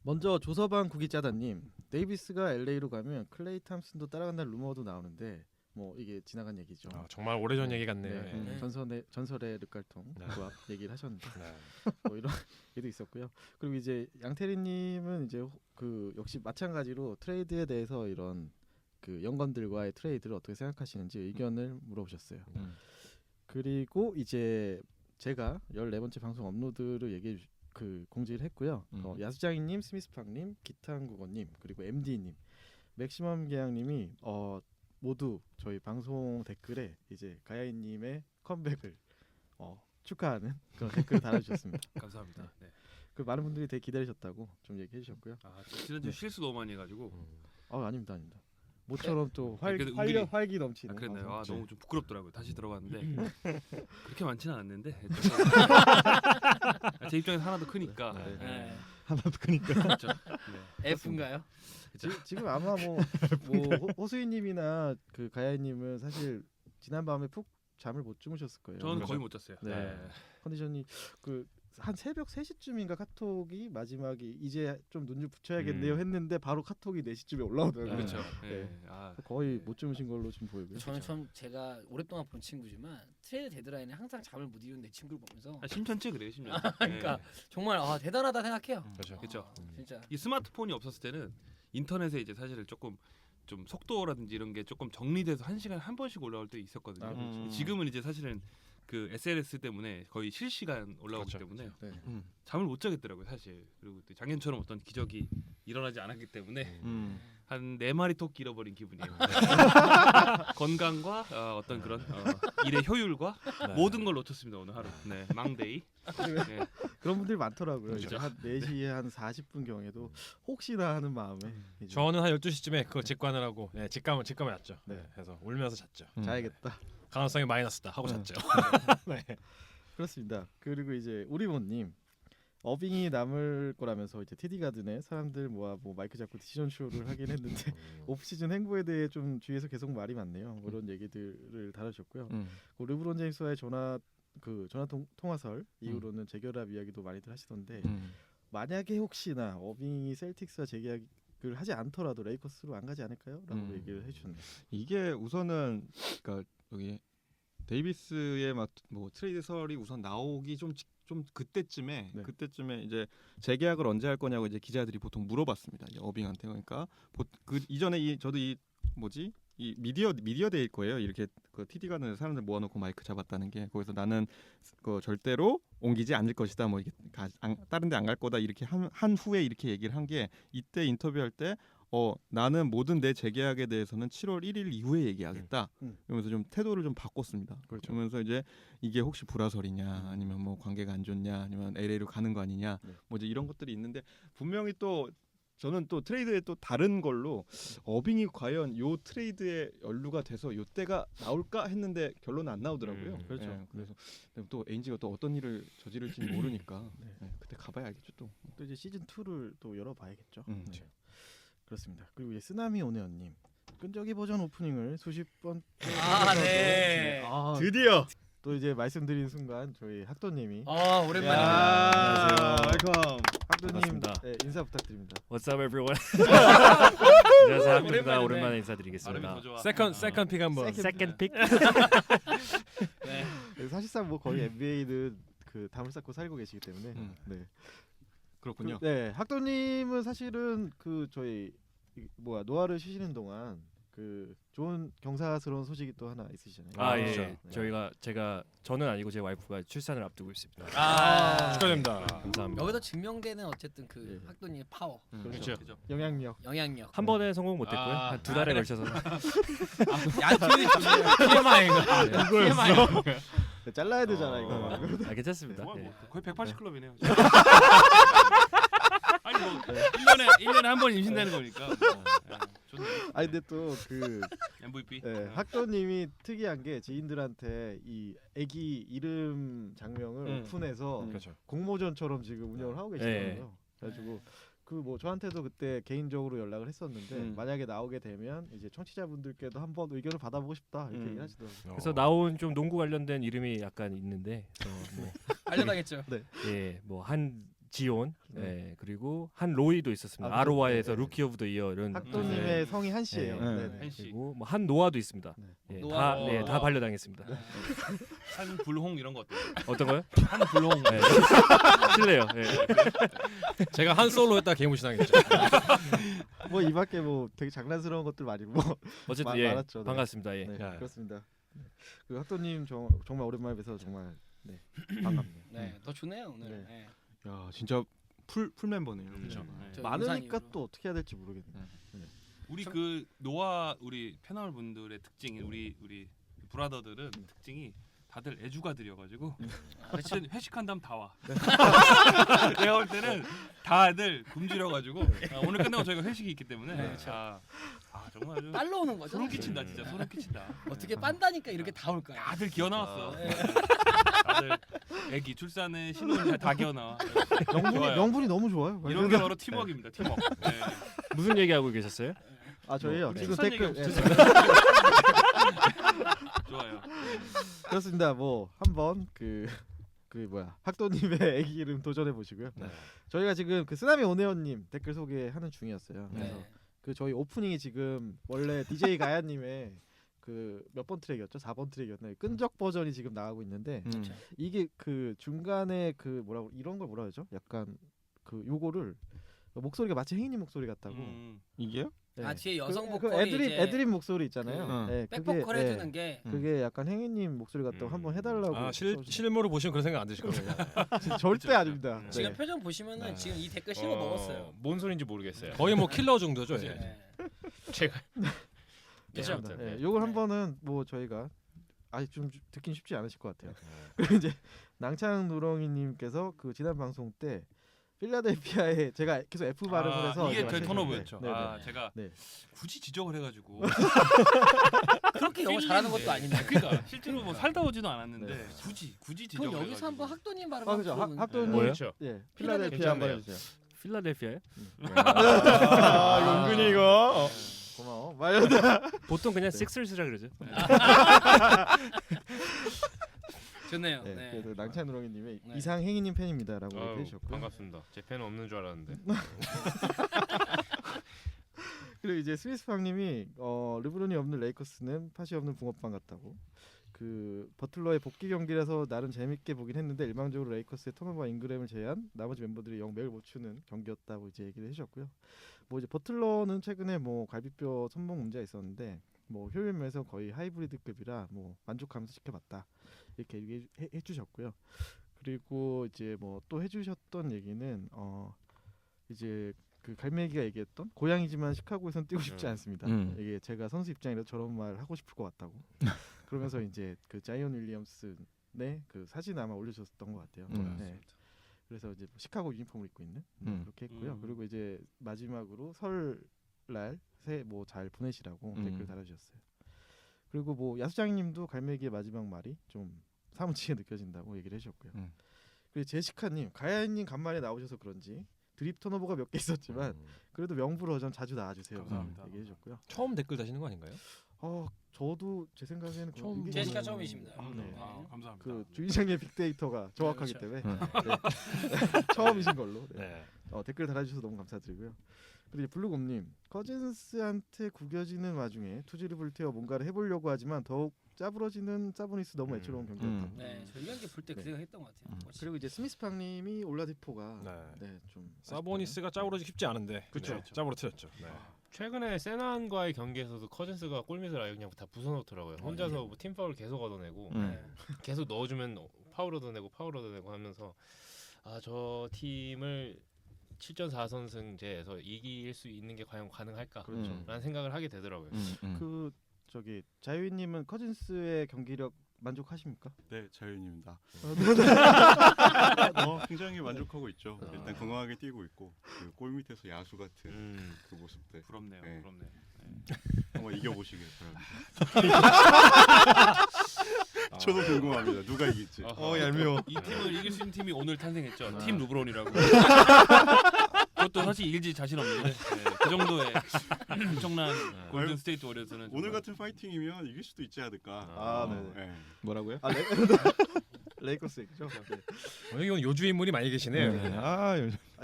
먼저 조서방 구기짜다님, 데이비스가 LA로 가면 클레이 탐슨도 따라간다는 루머도 나오는데 뭐 이게 지나간 얘기죠. 정말 오래전 얘기 같네요. 네, 네. 전설의 르깔통 네. 조합 얘기를 하셨는데 네. 뭐 이런 얘기도 있었고요. 그리고 이제 양태리님은 이제 그 역시 마찬가지로 트레이드에 대해서 이런 그 연건들과의 트레이드를 어떻게 생각하시는지 의견을 물어보셨어요. 그리고 이제 제가 14번째 방송 업로드를 공지를 했고요. 야수장이님, 스미스팡님, 기타한국어님, 그리고 MD님, 맥시멈 계양님이 모두 저희 방송 댓글에 이제 가야이님의 컴백을 축하하는 그런 댓글을 달아주셨습니다. 감사합니다. 네. 그 많은 분들이 되게 기다리셨다고 좀 얘기해 주셨고요. 지난주 실수 너무 많이 해가지고. 아닙니다. 모처럼 또 그래도 은근히- 활기 넘치는. 그랬나요? 방송. 너무 좀 부끄럽더라고요. 다시 들어봤는데 그렇게 많지는 않았는데 제 입장에서 하나도 크니까. 네. 네. 하나도 크니까. 그렇죠. 네. F인가요? 지금 아마 뭐 호수이님이나 그 가야이님은 사실 지난 밤에 푹 잠을 못 주무셨을 거예요. 저는 그렇죠. 거의 못 잤어요. 네. 컨디션이 그 한 새벽 3시쯤인가 카톡이 마지막이 이제 좀 눈 좀 붙여야겠네요 했는데 바로 카톡이 4시쯤에 올라오더라고요. 그렇죠. 네. 네. 거의 못 주무신 걸로 지금 보이고요. 저는 좀 제가 오랫동안 본 친구지만 트레이드 데드라인에 항상 잠을 못 이루는 내 친구를 보면서 심천치 그래요, 심천. 그러니까 정말 대단하다 생각해요. 그렇죠. 그렇죠. 진짜. 이 스마트폰이 없었을 때는 인터넷에 이제 사실 조금 좀 속도라든지 이런 게 조금 정리돼서 1시간에 한 번씩 올라올 때 있었거든요. 그렇죠. 지금은 이제 사실은 그 SNS 때문에 거의 실시간 올라오기 그렇죠. 때문에 네. 잠을 못 자겠더라고요, 사실. 그리고 또 작년처럼 어떤 기적이 일어나지 않았기 때문에 한 4마리 토끼 잃어버린 기분이에요. 건강과 어떤 그런 일의 효율과 모든 걸 놓쳤습니다, 오늘 하루. 네, 망데이. 네. 그런 분들이 많더라고요. 그렇죠. 이제 한 4시에 한 40분 경에도 혹시나 하는 마음에 이제 저는 한 12시쯤에 그거 직관을 하고 직감을 왔죠. 네. 네. 그래서 울면서 잤죠. 자야겠다. 가능성이 마이너스다 하고 잤죠. 네. 그렇습니다. 그리고 이제 우리모님 어빙이 남을 거라면서 이제 테디 가든에 사람들 모아 뭐 마이크 잡고 디시전 쇼를 하긴 했는데 오프 시즌 행보에 대해 좀 주위에서 계속 말이 많네요. 뭐 이런 얘기들을 다뤄주셨고요. 그 르브론 제임스와의 전화 통화설 이후로는 재결합 이야기도 많이들 하시던데 만약에 혹시나 어빙이 셀틱스와 재계약을 하지 않더라도 레이커스로 안 가지 않을까요?라고 얘기를 해주셨네요. 이게 우선은 그러니까 여기 데이비스의 뭐 트레이드설이 우선 나오기 좀 그때쯤에 네. 이제 재계약을 언제 할 거냐고 이제 기자들이 보통 물어봤습니다. 이제 어빙한테. 그러니까 그 이전에 저도 이 미디어 데이일 거예요. 이렇게 그 TD 가는 사람들 모아놓고 마이크 잡았다는 게 거기서 나는 그 절대로 옮기지 않을 것이다. 뭐 이게 다른 데 안 갈 거다. 이렇게 한 후에 이렇게 얘기를 한 게 이때 인터뷰할 때 나는 모든 내 재계약에 대해서는 7월 1일 이후에 얘기하겠다. 그러면서 좀 태도를 좀 바꿨습니다. 그렇죠. 그러면서 이제 이게 혹시 불화설이냐, 아니면 뭐 관계가 안 좋냐, 아니면 LA로 가는 거 아니냐, 뭐 이제 이런 것들이 있는데 분명히 또 저는 또 트레이드에 또 다른 걸로 어빙이 과연 요 트레이드에 연루가 돼서 요 때가 나올까 했는데 결론은 안 나오더라고요. 그렇죠. 예, 그래서 또 에인지가 또 어떤 일을 저지를지 모르니까 예, 그때 가봐야 알겠죠 또. 또 이제 시즌 2를 또 열어봐야겠죠. 음. 네. 그렇습니다. 그리고 이제 쓰나미 오네언님 끈적이 버전 오프닝을 수십 번 네. 드디어 또 이제 말씀드린 순간 저희 학도님이 오랜만입니다. 안녕하세요. 웰컴. 학도님 반갑습니다. 네, 인사 부탁드립니다. What's up, everyone? 안녕하세요, 학교입니다. 오랜만이네. 오랜만에 발음이 인사드리겠습니다. 더 좋아. 세컨 픽 한번. Second pick. 네, 사실상 뭐 거의 NBA는 그 담을 쌓고 살고 계시기 때문에 네. 그렇군요. 네, 학도님은 사실은 그 저희 노아를 쉬시는 동안 그 좋은 경사스러운 소식이 또 하나 있으시잖아요. 아, 예. 그렇죠. 네. 저는 아니고 제 와이프가 출산을 앞두고 있습니다. 축하드립니다. 감사합니다. 여기서 증명되는 어쨌든 그 네. 학도님의 파워, 그렇죠. 영향력. 영향력. 한 번에 성공 못했고요. 아. 한 2달에 걸쳐서. 야, TMI가. 네, 잘라야 되잖아 이거. 아, 괜찮습니다. 뭐야, 예. 뭐 거의 180 클럽이네요. 아니 뭐 1년에 한 번 임신되는 거니까. 좋네. 아니 근데 또 그 MVP. 학도님이 특이한 게 지인들한테 이 아기 이름 장명을 오픈해서 그렇죠. 공모전처럼 지금 운영을 하고 계시더라고요. 그래가지고 그 뭐 저한테도 그때 개인적으로 연락을 했었는데 만약에 나오게 되면 이제 청취자분들께도 한번 의견을 받아보고 싶다 이렇게 얘기하시더라고요. 그래서 나온 좀 농구 관련된 이름이 약간 있는데 뭐, 알려당했죠. 예, 뭐 한지온, 예, 그리고 한 로이도 있었습니다. 아, 아로와에서 네. 루키 오브 더 이어 이런. 학도님의 성이 한 씨예요. 네. 네. 한씨. 그리고 뭐 한 노아도 있습니다. 예, 노아. 다 반려당했습니다. 한 불홍 이런 거 어때요? 어떤 거요? 한 불홍. 네. 실례요. 예. 제가 한 솔로 했다 개무신당했죠. 뭐 이밖에 뭐 되게 장난스러운 것들 많이 뭐 어쨌든 예, 많았죠. 네. 반갑습니다. 예. 네, 야. 그렇습니다. 네. 그 학도님 정말 오랜만에 뵈서 정말 네, 반갑네요. 네, 더 좋네요 오늘. 네. 네. 야 진짜 풀 멤버네요. 그렇죠. 저 많으니까 인상 또 어떻게 해야 될지 모르겠네요. 우리 그 노아 우리 패널 분들의 특징이 우리 브라더들은 특징이 다들 애주가들이어가지고 회식한 다음 다 와. 내가 볼 때는 다들 굶주려가지고 오늘 끝나고 저희가 회식이 있기 때문에 정말 아주 빨로 오는 거죠. 소름 끼친다 진짜 소름 끼친다. 어떻게 빤다니까 이렇게 다 올까요? 다들 기어 나왔어. 다들 애기 출산에 신혼 다 기어 나와. 좋아요. 명분이 너무 좋아요. 이런 게 바로 팀워크입니다. 팀워크. 네. 무슨 얘기하고 계셨어요? 아 저희요. 우리 지금 출산 댓글 얘기 좋아요. 그렇습니다. 뭐 한번 그 학도님의 애기 이름 도전해 보시고요. 저희가 지금 그 쓰나미 오네온님 댓글 소개하는 중이었어요. 그래서 네. 그 저희 오프닝이 지금 원래 DJ 가야님의 그 몇 번 트랙이었죠? 4번 트랙이었나요? 끈적 버전이 지금 나가고 있는데 이게 그 중간에 그 뭐라고 이런 걸 뭐라 그러죠? 약간 그 요거를 목소리가 마치 혜인님 목소리 같다고. 이게요? 네. 아 뒤에 여성 그 보컬이 애드립 목소리 있잖아요. 네, 백보컬 그게, 해주는 게 그게 약간 혜인님 목소리 같다고 한번 해달라고. 아 실물을 보시면 그런 생각 안 드실 거예요. 절대 아닙니다. 지금 네. 표정 보시면은 지금 이 댓글 씹어 먹었어요. 뭔 소리인지 모르겠어요. 거의 뭐 킬러 정도죠. 예. 네. 제가 그렇죠. 네, 요걸 한번은 뭐 저희가 아직 좀 듣긴 쉽지 않으실 것 같아요. 그리고 이제 낭창 누렁이님께서 그 지난 방송 때 필라델피아에 제가 계속 F 발음을 해서 이게 이제 제 말씀드렸는데, 턴오버였죠. 네, 네. 제가 네. 굳이 지적을 해가지고 그렇게 영어 잘하는 것도 아닌데. 그러니까 실제로 뭐 살다 오지도 않았는데 굳이 그럼 지적을 여기서 해가지고. 한번 학도님 발음 아 그죠. 한번 학도님 뭐예요? 예, 필라델피아 한번 괜찮네요. 해주세요. 필라델피아요? 아 은근히 이거 고마워. 말려다. 보통 그냥 식스스라 그러죠. 좋네요. 네, 네. 그래서 낭창 누렁이님의 네. 이상행이님 팬입니다라고 아유, 해주셨고요. 반갑습니다. 제 팬은 없는 줄 알았는데. 그리고 이제 스미스팡님이 르브론이 없는 레이커스는 팥이 없는 붕어빵 같다고. 그 버틀러의 복귀 경기라서 나름 재밌게 보긴 했는데 일방적으로 레이커스의 토너바 잉그램을 제외한 나머지 멤버들이 영 매일 못 추는 경기였다고 이제 얘기를 해주셨고요. 뭐 이제 버틀러는 최근에 뭐 갈비뼈 손목 문제가 있었는데 뭐 효율 면에서 거의 하이브리드급이라 뭐 만족하면서 지켜봤다 이렇게 해주셨고요. 그리고 이제 뭐 또 해주셨던 얘기는 이제 그 갈매기가 얘기했던 고양이지만 시카고에선 뛰고 싶지 않습니다. 이게 제가 선수 입장이라서 저런 말 하고 싶을 것 같다고. 그러면서 이제 그 자이언 윌리엄슨의 그 사진 아마 올려줬던 것 같아요. 네. 그래서 이제 시카고 유니폼을 입고 있는 그렇게 했고요. 그리고 이제 마지막으로 설날 새해 뭐 잘 보내시라고 댓글 달아주셨어요. 그리고 뭐 야수장님도 갈매기의 마지막 말이 좀 사무치게 느껴진다고 얘기를 해주셨고요. 그리고 제시카님, 가야님 간만에 나오셔서 그런지 드립 턴오버가 몇 개 있었지만 그래도 명불허 좀 자주 나와주세요. 감사합니다. 얘기해줬고요. 처음 댓글 다시는 거 아닌가요? 저도 제 생각에는 처음 이게 제시카 좀- 처음이십니다. 네. 감사합니다. 그 주인장의 빅데이터가 정확하기 그렇죠. 때문에 처음이신 걸로 네. 댓글 달아주셔서 너무 감사드리고요. 그리고 블루곰님, 커즌스한테 구겨지는 와중에 투지를 불태워 뭔가를 해보려고 하지만 더욱 짜부러지는 사보니스 너무 애처로운 경기였다. 네, 저희 경기 볼 때 그 네. 생각했던 것 같아요. 그리고 이제 스미스팡님이 올라디포가 네. 좀 사보니스가 짜부러지기 쉽지 않은데 그쵸. 네, 짜부러뜨렸죠. 네. 최근에 세난과의 경기에서도 커즌스가 골밑을 아예 그냥 다 부숴놓더라고요. 혼자서 뭐 팀 파울 계속 얻어내고 계속 넣어주면 파울 얻어내고 파울 얻어내고 하면서 아 저 팀을 7전 4선승제에서 이길 수 있는 게 과연 가능할까? 그렇죠. 라는 생각을 하게 되더라고요. 그 저기 자유인님은 커즌스의 경기력 만족하십니까? 네, 자유인입니다. 굉장히 만족하고 있죠. 일단 건강하게 뛰고 있고 그 골 밑에서 야수 같은 그 모습들 부럽네요. 네. 부럽네. 한번 이겨보시길 바랍니다. 저도 궁금합니다. 누가 이길지. 얄미워. 이 팀을 이길 수 있는 팀이 오늘 탄생했죠. 팀 루브론이라고. 그것도 사실 이길지 자신 없는데 그 정도의 엄청난 골든 스테이트 워리어스는 오늘 정말 같은 파이팅이면 이길 수도 있지 않을까. 네네. 뭐라고요? 레이커스 얘기죠. 네. 이건 요주 인물이 많이 계시네요.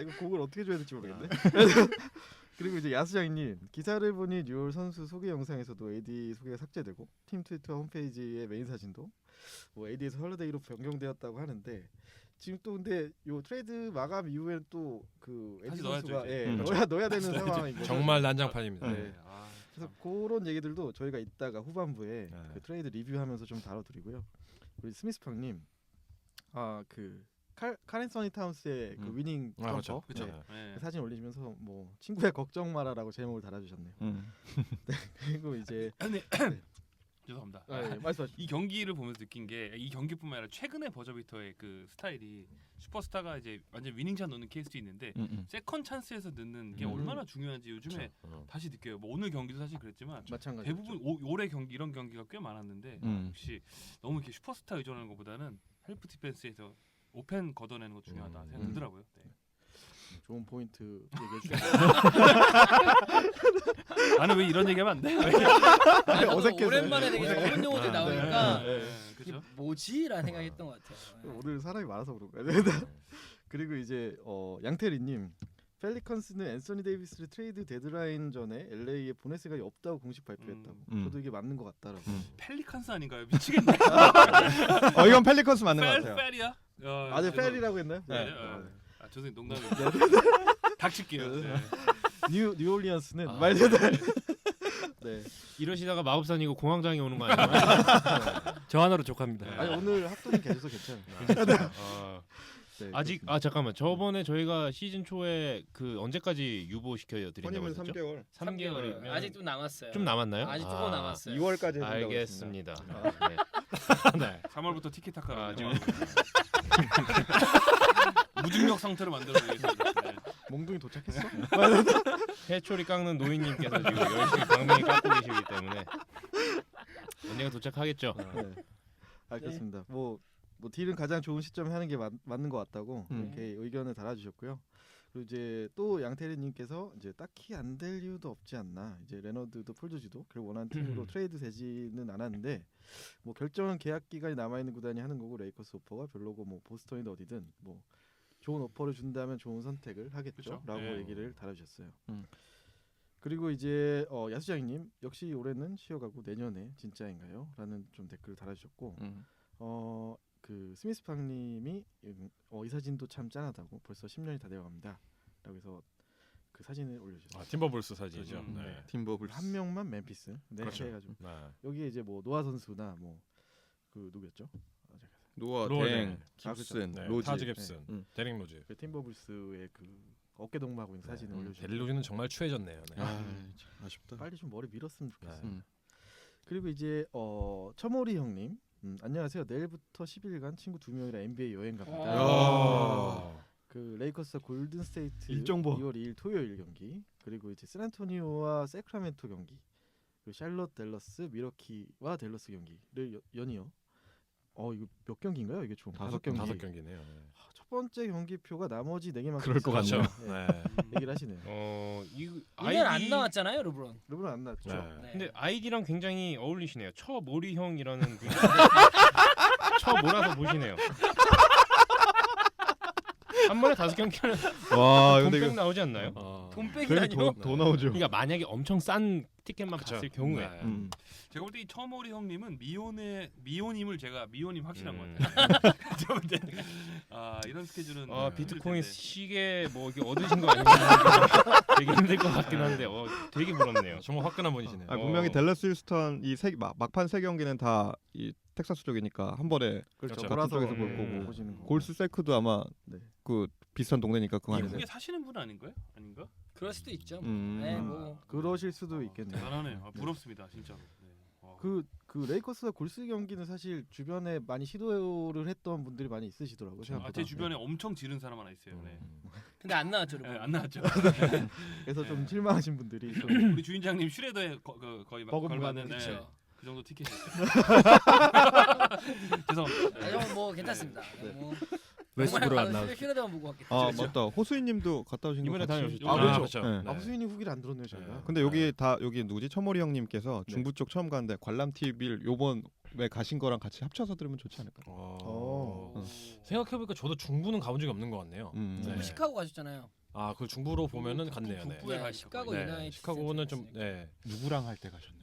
이거 곡을 어떻게 줘야 될지 모르겠네. 그리고 이제 야수장님, 기사를 보니 뉴올 선수 소개 영상에서도 AD 소개가 삭제되고 팀 트위터 홈페이지의 메인 사진도 뭐 AD에서 헐리데이로 변경되었다고 하는데 지금 또 근데 요 트레이드 마감 이후에는 또 그 AD 다시 넣어야죠, 선수가 이제. 넣어야 되는 상황인 거죠. 정말 난장판입니다. 네. 그래서 그런 얘기들도 저희가 이따가 후반부에 그 트레이드 리뷰하면서 좀 다뤄드리고요. 우리 스미스팡님, 그 카렌서니 타운스의 그 위닝 점퍼 그렇죠. 그렇죠. 네. 네. 그 사진 올리시면서 뭐 친구야 걱정 마라라고 제목을 달아주셨네요. 네, 그리고 이제 죄송합니다. 말씀하시죠. 이 경기를 보면서 느낀 게 이 경기뿐만 아니라 최근의 버저비터의 그 스타일이 슈퍼스타가 이제 완전 위닝샷 넣는 케이스도 있는데 세컨 찬스에서 넣는 게 얼마나 중요한지 요즘에 다시 느껴요. 뭐 오늘 경기도 사실 그랬지만 마찬가지. 대부분 올해 경기 이런 경기가 꽤 많았는데 역시 너무 이렇게 슈퍼스타 의존하는 것보다는 헬프 디펜스에서 오펜 걷어내는 거 중요하다 생각 들더라고요. 네. 좋은 포인트 얘기해 주세요. 나는 왜 이런 얘기하면 안 돼? 어색해서. 오랜만에 되게 전문 용어들 나오니까 그죠? 이게 뭐지라는 생각했던 것 같아요. 오늘 사람이 많아서 그런 거예요. 그리고 이제 양태리님, 펠리컨스는 앤서니 데이비스를 트레이드 데드라인 전에 LA에 보낼 생각이 없다고 공식 발표했다고. 저도 이게 맞는 것 같다라고. 펠리칸스 아닌가요? 미치겠네. 이건 펠리컨스 맞는 것 같아요. 펠이야? 아직 펠이라고 했나요? 네. 죄송해요. 농담이에요. 닥칠게요. 네. 뉴올리언스는 아. 말대로 네. 이러시다가 마법사님이고 공황장애 오는 거 아니에요? 저 하나로 족합니다. 아니 오늘 학도는 계셔서 괜찮아요. 네, 아직 그렇습니다. 잠깐만 저번에 저희가 시즌 초에 그 언제까지 유보 시켜 드린다고 허니문 했었죠? 3개월. 3개월이면 아직 좀 남았어요. 좀 남았나요? 아직 조금 남았어요. 2월까지 알겠습니다. 네. 네. 3월부터 티켓타카로 아, 지금 무중력 상태로 만들어드리겠습니다. 네. 몽둥이 도착했어? 해초리 깎는 노인님께서 지금 열심히 방맹이 깎고 계시기 때문에 언젠가 도착하겠죠. 네. 알겠습니다. 뭐 딜은 가장 좋은 시점에 하는 게 맞는 것 같다고 이렇게 의견을 달아주셨고요. 그리고 이제 또 양태리님께서 이제 딱히 안 될 이유도 없지 않나. 이제 레너드도 폴조지도 그리고 원하는 팀으로 트레이드 되지는 않았는데 뭐 결정은 계약 기간이 남아 있는 구단이 하는 거고 레이커스 오퍼가 별로고 뭐 보스턴이든 어디든 뭐 좋은 오퍼를 준다면 좋은 선택을 하겠죠라고 그쵸? 얘기를 달아주셨어요. 그리고 이제 야수장님 역시 올해는 쉬어가고 내년에 진짜인가요? 라는 좀 댓글을 달아주셨고 그 스미스팡님이 이 사진도 참 짠하다고 벌써 10년이 다 되어갑니다. 라고 해서 그 사진을 올려주셨어요. 팀버블스 사진이죠. 네. 팀버블 한 명만 멤피스 네, 그렇죠. 해가지고 네. 여기에 이제 뭐 노아 선수나 뭐 그 누구였죠? 노아, 로제, 댕, 깁슨, 네, 로지. 타즈 깁슨, 네. 데릭 로즈. 그 팀버블스의 그 어깨 동무하고 있는 사진을 올려주셨어요. 데릭 로즈는 정말 추해졌네요. 네. 참 아쉽다. 빨리 좀 머리 밀었으면 좋겠어요. 네. 그리고 이제 처모리 형님 안녕하세요. 내일부터 10일간 친구 2명이랑 NBA 여행 갑니다. 야. 그 레이커스 골든 스테이트 일정 봐. 2월 2일 토요일 경기, 그리고 이제 샌안토니오와 세크라멘토 경기, 그리고 샬럿 댈러스 미러키와 댈러스 경기를 연이어. 이거 몇 경기인가요? 이게 총 5경기. 5경기네요. 네. 첫 번째 경기표가 나머지 4개만 그럴 것 그렇죠. 같네요. 네. 얘기를 하시네요. 이거 1년 안 나왔잖아요, 르브론. 르브론 안 나왔죠. 네. 네. 근데 아이디랑 굉장히 어울리시네요. 처모리 형이라는 분이 처모라서 보시네요. 한 번에 5경기는 와 근데 돈백 이거 나오지 않나요? 돈백이라뇨? 더 나오죠. 그러니까 만약에 엄청 싼 티켓만 그쵸. 봤을 경우에 네. 제가 볼 때 이 처모리 형님은 미혼임을 제가 미혼임 확실한 것 음. 같아요. 제가 볼 때 이런 스케줄은 비트코인 힘들 텐데. 시계 뭐 이게 얻으신 거 아닌가 되게 힘들 것 같긴 한데 되게 부럽네요. 정말 화끈한 분이시네요. 분명히 댈러스 휴스턴 이 막판 3경기는 다 이 텍사스 쪽이니까 한 번에 그렇죠. 그렇죠. 돌아서 쪽에서 볼 거고. 보시는 거. 골스 세크도 아마 네. 그 비슷한 동네니까 그 안에. 미국에 사시는 분 아닌가요? 아닌가? 그럴 수도 있죠. 음. 네, 뭐 그러실 수도 있겠네요. 대단하네요. 부럽습니다, 진짜로. 네. 그 레이커스와 골스 경기는 사실 주변에 많이 시도를 했던 분들이 많이 있으시더라고요. 생각보다. 제 주변에 엄청 지른 사람 하나 있어요. 네. 근데 안 나왔죠, 네, 르브론. 안 나왔죠. 그래서 좀 실망하신 분들이 좀 우리 주인장님 슈레더에 거의 막 버금가는, 걸맞는 그렇죠. 그 정도 티켓이었어요. 죄송합니다. 형 뭐 괜찮습니다. 뭐 웨스브룩 안 나오죠. 휴대폰 보고 왔겠다. 아 맞다. 호수인님도 갔다 오신 거 이번에 같이. 다녀오셨죠. 그렇죠. 네. 아 무수인이 후기를 안 들었네요 저희가. 네. 근데 여기 누구지? 처머리 형님께서 중부 쪽 처음 갔는데 관람 TV를 요번에 가신 거랑 같이 합쳐서 들으면 좋지 않을까? 생각해보니까 저도 중부는 가본 적이 없는 것 같네요. 중부 시카고 가셨잖아요. 그 중부로 보면은 갔네요. 네. 북부에 네, 가시죠. 시카고 거의. 유나이티드 시카고는 좀 센터 누구랑 할 때 가셨나요?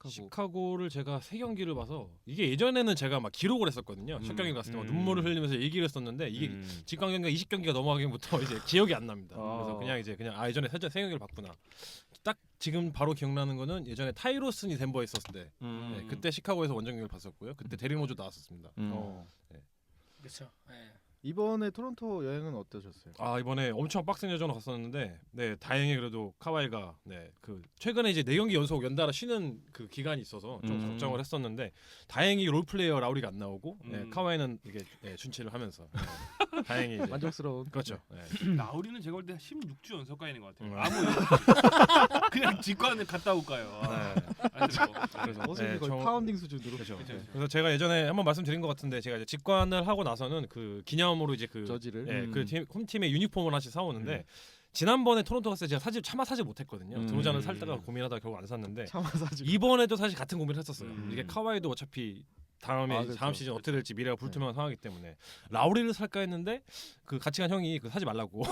시카고를 제가 3경기를 봐서 이게 예전에는 제가 막 기록을 했었거든요. 첫 경기 갔을 때 막 눈물을 흘리면서 얘기를 했었는데 이게 직관 경기가 20경기가 넘어가기부터 이제 기억이 안 납니다. 그래서 그냥 예전에 3경기를 봤구나. 딱 지금 바로 기억나는 거는 예전에 타이로슨이 덴버에 있었을 때 네, 그때 시카고에서 원정 경기를 봤었고요. 그때 데릭 로즈 나왔었습니다. 그렇죠. 네. 이번에 토론토 여행은 어떠셨어요? 이번에 엄청 빡센 여정으로 갔었는데 다행히 그래도 카와이가 그 최근에 이제 4경기 연속 연달아 쉬는 그 기간이 있어서 좀 걱정을 했었는데 다행히 롤플레이어 라우리가 안 나오고 카와이는 이게 준치를 하면서 다행히 이제 만족스러운. 그렇죠. 라우리는 제가 볼 때 16주 연속 가 있는 것 같아요. 아무 그냥 직관을 갔다 올까요? 그래서 호수인이 거의 파운딩 수준으로. 그렇죠. 그래서 제가 예전에 한번 말씀드린 것 같은데 제가 이제 직관을 하고 나서는 그 기념으로 이제 그 저지를. 그 홈팀의 유니폼을 하나씩 사오는데 지난번에 토론토 갔을 때 제가 차마 사지 못했거든요. 들어오자는 살다가 고민하다가 결국 안 샀는데 참아사지. 이번에도 사실 같은 고민을 했었어요. 음. 이게 카와이도 어차피 다음 그렇죠. 시즌 어떻게 될지 미래가 불투명한 상황이기 때문에 라우리를 살까 했는데 그 같이 간 형이 사지 말라고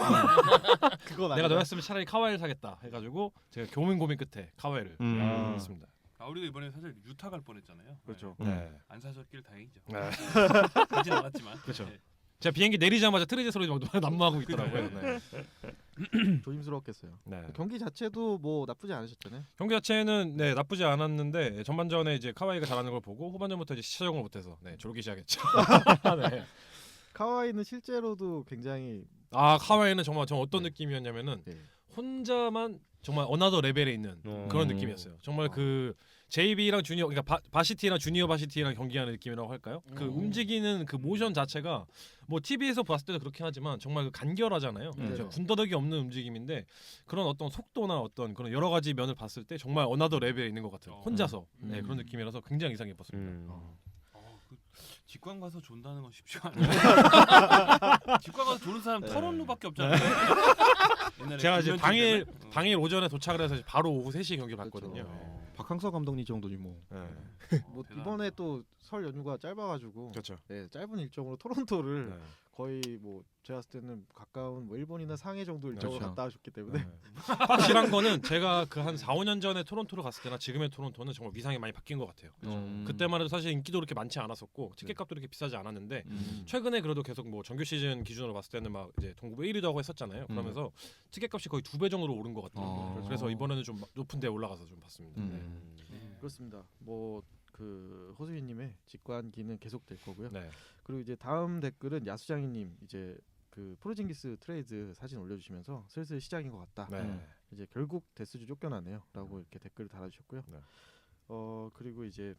그건 내가 너였으면 차라리 카와이를 사겠다 해가지고 제가 고민 끝에 카와이를 했습니다. 라우리가 이번에 사실 유타 갈 뻔했잖아요. 그렇죠. 네. 안 사셨길 다행이죠. 네. 가진 않았지만. 그렇죠. 네. 제가 비행기 내리자마자 트레이드 소리 막 난무하고 있더라고요. 네. 조심스러웠겠어요. 네. 경기 자체도 뭐 나쁘지 않으셨잖아요. 경기 자체는 나쁘지 않았는데 전반전에 이제 카와이가 잘하는 걸 보고 후반전부터 이제 시차적응을 못해서 졸기 시작했죠. 네. 카와이는 실제로도 굉장히 카와이는 정말 어떤 느낌이었냐면은 혼자만 정말 어나더 레벨에 있는 그런 느낌이었어요. 정말 그 JB랑 주니어 그러니까 바시티랑 주니어 바시티랑 경기하는 느낌이라고 할까요? 그 움직이는 그 모션 자체가 뭐 TV에서 봤을 때도 그렇긴 하지만 정말 그 간결하잖아요. 군더더기 없는 움직임인데 그런 어떤 속도나 어떤 그런 여러 가지 면을 봤을 때 정말 어나더 레벨에 있는 것 같아요. 혼자서 그런 느낌이라서 굉장히 인상 깊었습니다. 직관 가서 존다는 건 쉽지가 않아요. 직관 가서 조는 사람 터론루밖에 없잖아요. 제가 이제 당일 오전에 도착을 해서 바로 오후 3시에 경기를 봤거든요. 박항서 감독님 정도니 뭐. 뭐 이번에 또 설 연휴가 짧아가지고 그렇죠. 짧은 일정으로 토론토를 거의 뭐 제가 봤을 때는 가까운 뭐 일본이나 상해 정도 일정으로 그렇죠. 갔다 오셨기 때문에 확실한 거는 제가 그 한 4, 5년 전에 토론토를 갔을 때나 지금의 토론토는 정말 위상이 많이 바뀐 것 같아요. 그때만 해도 사실 인기도 그렇게 많지 않았었고 티켓값도 그렇게 비싸지 않았는데 최근에 그래도 계속 뭐 정규 시즌 기준으로 봤을 때는 막 이제 동부부 1위도 하고 했었잖아요. 그러면서 티켓값이 거의 2배 정도로 오른 것 같더라고요. 그래서 이번에는 좀 높은 데 올라가서 좀 봤습니다. 그렇습니다. 뭐 그 호수희님의 직관기는 계속될 거고요. 네. 그리고 이제 다음 댓글은 야수장이님 이제 그 포르징기스 트레이드 사진 올려주시면서 슬슬 시작인 것 같다. 이제 결국 데스주 쫓겨나네요라고 이렇게 댓글을 달아주셨고요. 그리고 이제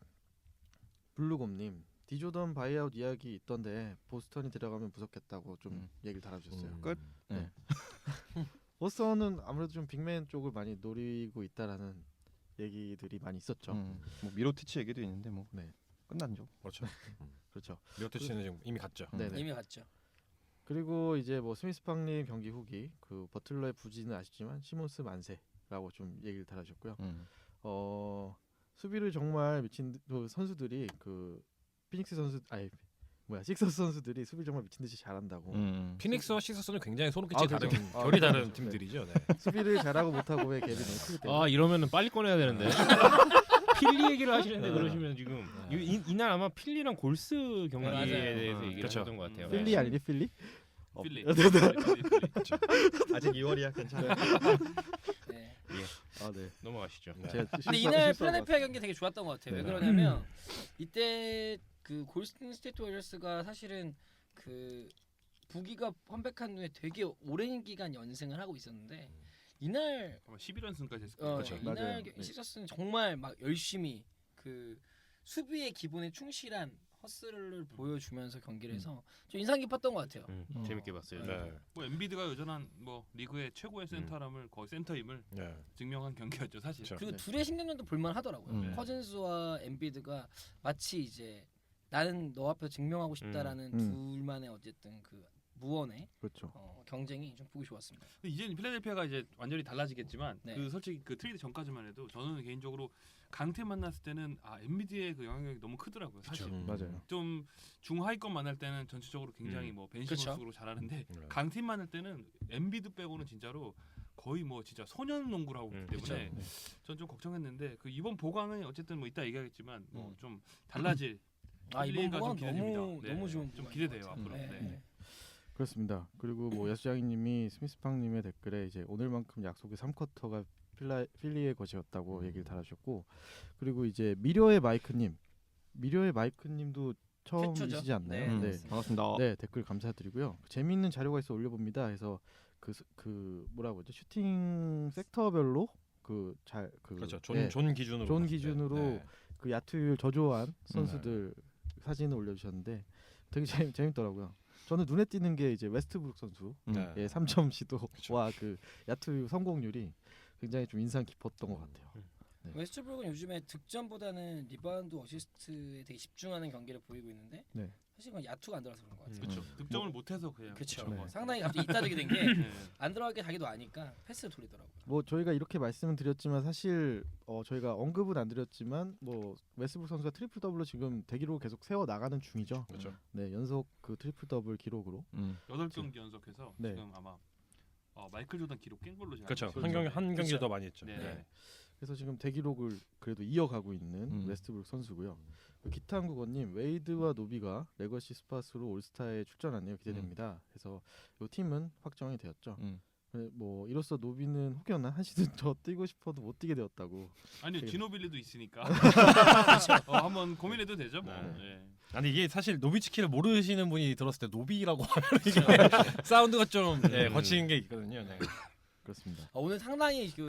블루곰님 디조던 바이아웃 이야기 있던데 보스턴이 들어가면 무섭겠다고 좀 얘기를 달아주셨어요. 끝. 네. 보스턴은 아무래도 좀 빅맨 쪽을 많이 노리고 있다라는 얘기들이 많이 있었죠. 뭐 미로티치 얘기도 있는데 뭐 네. 끝났죠. 그렇죠. 그렇죠. 미로티치는 지금 이미 갔죠. 네네. 이미 갔죠. 그리고 이제 뭐 스미스 팡님 경기 후기 그 버틀러의 부진은 아시지만 시몬스 만세라고 좀 얘기를 달아주셨고요. 수비를 정말 미친 그 선수들이 그 피닉스 선수 식서스 선수들이 수비 정말 미친 듯이 잘한다고. 피닉스와 식서스는 굉장히 소름 끼칠 그렇죠. 다른 아, 결이 그렇죠. 다른 팀들이죠. 네. 수비를 잘하고 못하고의 갭이 너무 크기 때문에. 아 이러면은 빨리 꺼내야 되는데. 필리 얘기를 하시는데 그러시면 지금 이날 아마 필리랑 골스 경기에 맞아요. 대해서 얘기를 그렇죠. 하셨던 것 같아요. 필리 아니니 필리? 필리. 아직 2월이야 괜찮아. 네. 아 네. 넘어가시죠. 제가 근데 이날 필라델피아 경기 되게 좋았던 것 같아요. 왜 네. 그러냐면 이때 그 골든 스테이트 워리어스가 사실은 그 부기가 컴백한 후에 되게 오랜 기간 연승을 하고 있었는데 이날 아마 11연승까지 했을 거예요. 그렇죠. 이날 맞아요. 네. 시저스는 정말 막 열심히 그 수비의 기본에 충실한 허슬을 보여주면서 경기를 해서 좀 인상 깊었던 것 같아요. 재밌게 봤어요. 네. 뭐 엔비드가 여전한 뭐 리그의 최고의 센터람을 거의 센터임을 네. 증명한 경기였죠 사실. 그렇죠. 그리고 둘의 신경전도 볼만하더라고요. 커즌스와 엠비드가 마치 이제 나는 너 앞에서 증명하고 싶다라는 둘만의 어쨌든 그 무언의 그렇죠. 경쟁이 좀 보기 좋았습니다. 근데 이제는 필라델피아가 이제 완전히 달라지겠지만 네. 그 솔직히 그 트레이드 전까지만 해도 저는 개인적으로 강팀 만났을 때는 엔비드의 그 영향력이 너무 크더라고요. 사실 맞아요. 좀 중하위권 만날 때는 전체적으로 굉장히 뭐 벤시모스로 잘하는데 강팀 만날 때는 엔비드 빼고는 진짜로 거의 뭐 진짜 소년 농구를 하고 있기 때문에 전 좀 걱정했는데 그 이번 보강은 어쨌든 뭐 이따 얘기하겠지만 뭐 좀 달라질 이번 필리가 좀 보강 기대됩니다. 너무 좋은 좀 보강인 기대돼요 것 같아요. 앞으로. 네. 네. 그렇습니다. 그리고 뭐 야수장님이 스미스팡님의 댓글에 이제 오늘만큼 약속의 3쿼터가 필리의 것이었다고 얘기를 달아주셨고, 그리고 이제 미려의 마이크님도 처음이시지 않나요? 네. 반갑습니다. 네, 댓글 감사드리고요. 재미있는 자료가 있어 올려봅니다. 해서 그 뭐라고 하죠? 슈팅 섹터별로 그렇죠. 네, 존 기준으로 존 봤을 때. 기준으로 네. 그 야투율 저조한 선수들 사진을 올려주셨는데 되게 재밌더라고요. 저는 눈에 띄는 게 이제 웨스트브룩 선수의 3점 시도와 그 야투 성공률이 굉장히 좀 인상 깊었던 것 같아요. 네. 웨스트브룩은 요즘에 득점보다는 리바운드 어시스트에 되게 집중하는 경기를 보이고 있는데 네. 사실 그건 야투가 안 들어서 그런 것 같아요. 그렇죠. 득점을 못해서 그냥 그렇죠. 그런 것 같아요. 상당히 갑자기 이따적이 된 게 네. 안 들어가게 자기도 아니까 패스를 돌리더라고요. 뭐 저희가 이렇게 말씀을 드렸지만 사실 저희가 언급은 안 드렸지만 뭐 웨스트브룩 선수가 트리플 더블로 지금 대기록을 계속 세워 나가는 중이죠. 그렇죠. 네, 연속 그 트리플 더블 기록으로. 8경기 연속해서 네. 지금 아마 마이클 조던 기록 깬 걸로 제가 그렇죠. 알고 한 있어요. 경기 더 많이 했죠. 네. 네. 그래서 지금 대기록을 그래도 이어가고 있는 웨스트브룩 선수고요. 기타한국어님 웨이드와 노비가 레거시 스팟으로 올스타에 출전하네요. 기대됩니다. 그래서 이 팀은 확정이 되었죠. 뭐 이로써 노비는 혹여나 한 시즌 더 뛰고 싶어도 못 뛰게 되었다고. 아니요 되게- 지노빌리도 있으니까 한번 고민해도 되죠. 뭐. 네. 아니 이게 사실 노비츠키를 모르시는 분이 들었을 때 노비라고 하면 이게 사운드가 좀 거친 게 있거든요. 네. 그렇습니다. 오늘 상당히 그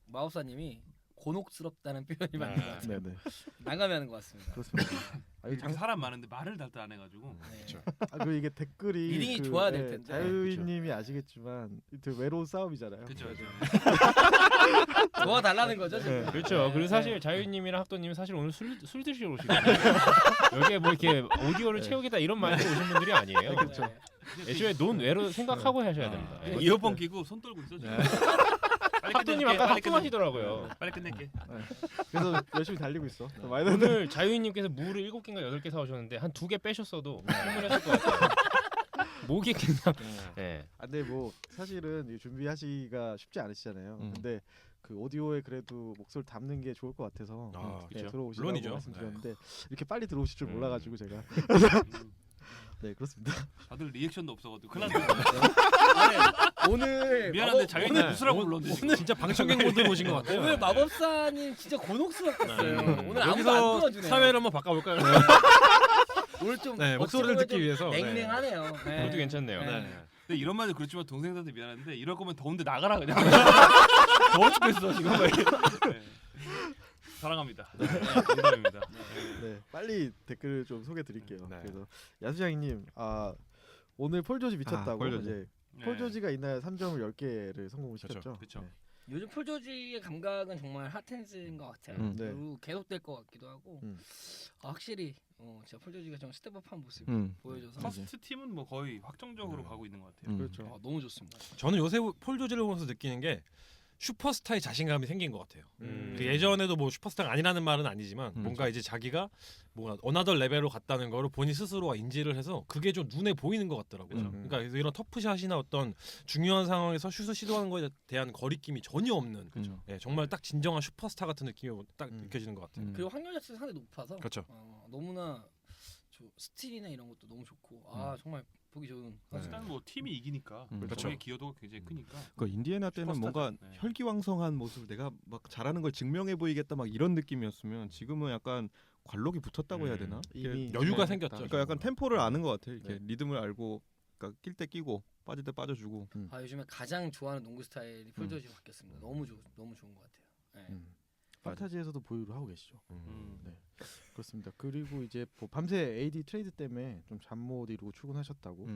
마법사님이 곤혹스럽다는 표현이 맞는 것 같아요. 네네. 난감해하는 것 같습니다. 그렇습니다. 이렇게 사람 많은데 말을 달도 안 해가지고 네. 그 이게 댓글이 리딩이 좋아야 될 텐데. 자유인님이 아시겠지만 그 외로운 싸움이잖아요. 그렇죠. 도와달라는 거죠 지금. 그렇죠. 그리고 사실 자유님이랑 합도님이 사실 오늘 술 드시러 오시거든요. 여기에 뭐 이렇게 오디오를 채우겠다 이런 마인드로 오신 분들이 아니에요. 그렇죠. 애초에 논외로 생각하고 하셔야 됩니다. 뭐 이어폰 끼고 손 떨고 있어 지금. 합도님 아까 합동하시더라고요. 빨리 끝낼게. 그래서 열심히 달리고 있어. 오늘 자유인님께서 물을 7개인가 8개 사오셨는데 한 2개 빼셨어도 충분했을 것 같아요. 목이 그냥 네. 근데 뭐 사실은 준비하시기가 쉽지 않으시잖아요. 근데 그 오디오에 그래도 목소리 담는 게 좋을 것 같아서 그렇죠. 들어오시라고 물론이죠. 말씀드렸는데 이렇게 빨리 들어오실 줄 몰라가지고 제가 네 그렇습니다. 다들 리액션도 없어가지고 큰일 났네. 오늘 미안한데 자유인이 웃으라고 불렀는데 지금. 진짜 방청객 모드로 오신 것 같아요. 오늘 마법사님 진짜 곤혹스럽겠어요. 오늘 아무도 안 여기서 끊어주네. 사회를 한번 바꿔볼까요? 오늘 좀 목소리를 어찌 보면 듣기 좀 위해서 냉랭하네요. 네. 그것도 괜찮네요. 네. 근데 이런 말도 그렇지만 동생들한테 미안한데 이럴 거면 더운데 나가라 그냥. 더워 죽겠어 지금. 네. 사랑합니다. 농담입니다. 네, 빨리 댓글 좀 소개드릴게요. 네. 그래서 야수장님, 오늘 폴 조지 미쳤다고. 폴 조지. 이제 폴 조지가 이날 3점을 10개를 성공을 시켰죠. 그쵸. 네. 요즘 폴 조지의 감각은 정말 핫핸즈인 것 같아요. 네. 그리고 계속될 것 같기도 하고 확실히 진짜 폴 조지가 좀 스텝업한 모습 보여줘서 퍼스트 팀은 뭐 거의 확정적으로 가고 있는 것 같아요. 그렇죠. 너무 좋습니다. 저는 요새 폴 조지를 보면서 느끼는 게 슈퍼스타의 자신감이 생긴 것 같아요. 음. 그 예전에도 뭐 슈퍼스타가 아니라는 말은 아니지만 뭔가 이제 자기가 뭐 어나더 레벨로 갔다는 거를 본인 스스로가 인지를 해서 그게 좀 눈에 보이는 것 같더라고요. 그러니까 이런 터프샷이나 어떤 중요한 상황에서 슛을 시도하는 것에 대한 거리낌이 전혀 없는 예, 정말 딱 진정한 슈퍼스타 같은 느낌이 딱 느껴지는 것 같아요. 그리고 확률 자체가 상당히 높아서 그렇죠. 너무나 스틸이나 이런 것도 너무 좋고 정말 보기 좋은 일단 뭐 팀이 이기니까 그렇죠. 저의 기여도가 굉장히 크니까. 그 인디애나 때는 뭔가 슈퍼스타죠. 네. 혈기왕성한 모습을 내가 막 잘하는 걸 증명해 보이겠다 막 이런 느낌이었으면 지금은 약간 관록이 붙었다고 해야 되나? 이미 여유가 네. 생겼죠. 그러니까 약간 템포를 아는 것 같아요. 이렇게 네. 리듬을 알고, 그러니까 낄 때 끼고 빠질 때 빠져주고. 요즘에 가장 좋아하는 농구 스타일이 폴 조지가 바뀌었습니다. 너무 좋은 것 같아요. 네. 판타지에서도 보유를 하고 계시죠. 음. 네, 그렇습니다. 그리고 이제 뭐 밤새 AD 트레이드 때문에 좀 잠 못 이루고 출근하셨다고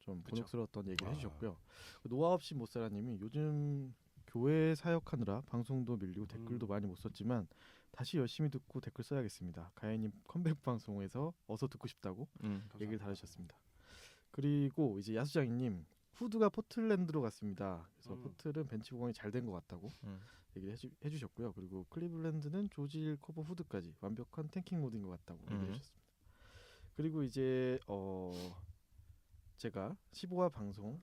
좀 곤혹스러웠던 얘기를 해주셨고요. 노아 없이 못살아님이 요즘 교회 사역하느라 방송도 밀리고 댓글도 많이 못 썼지만 다시 열심히 듣고 댓글 써야겠습니다. 가연님 컴백 방송에서 어서 듣고 싶다고 얘기를 달아주셨습니다. 그리고 이제 야수장님 후드가 포틀랜드로 갔습니다. 그래서 포틀은 벤치 보강이 잘 된 것 같다고 얘기를 해주셨고요. 그리고 클리블랜드는 조지 커버 후드까지 완벽한 탱킹 모드인 것 같다고 얘기해 주셨습니다. 그리고 이제 제가 15화 방송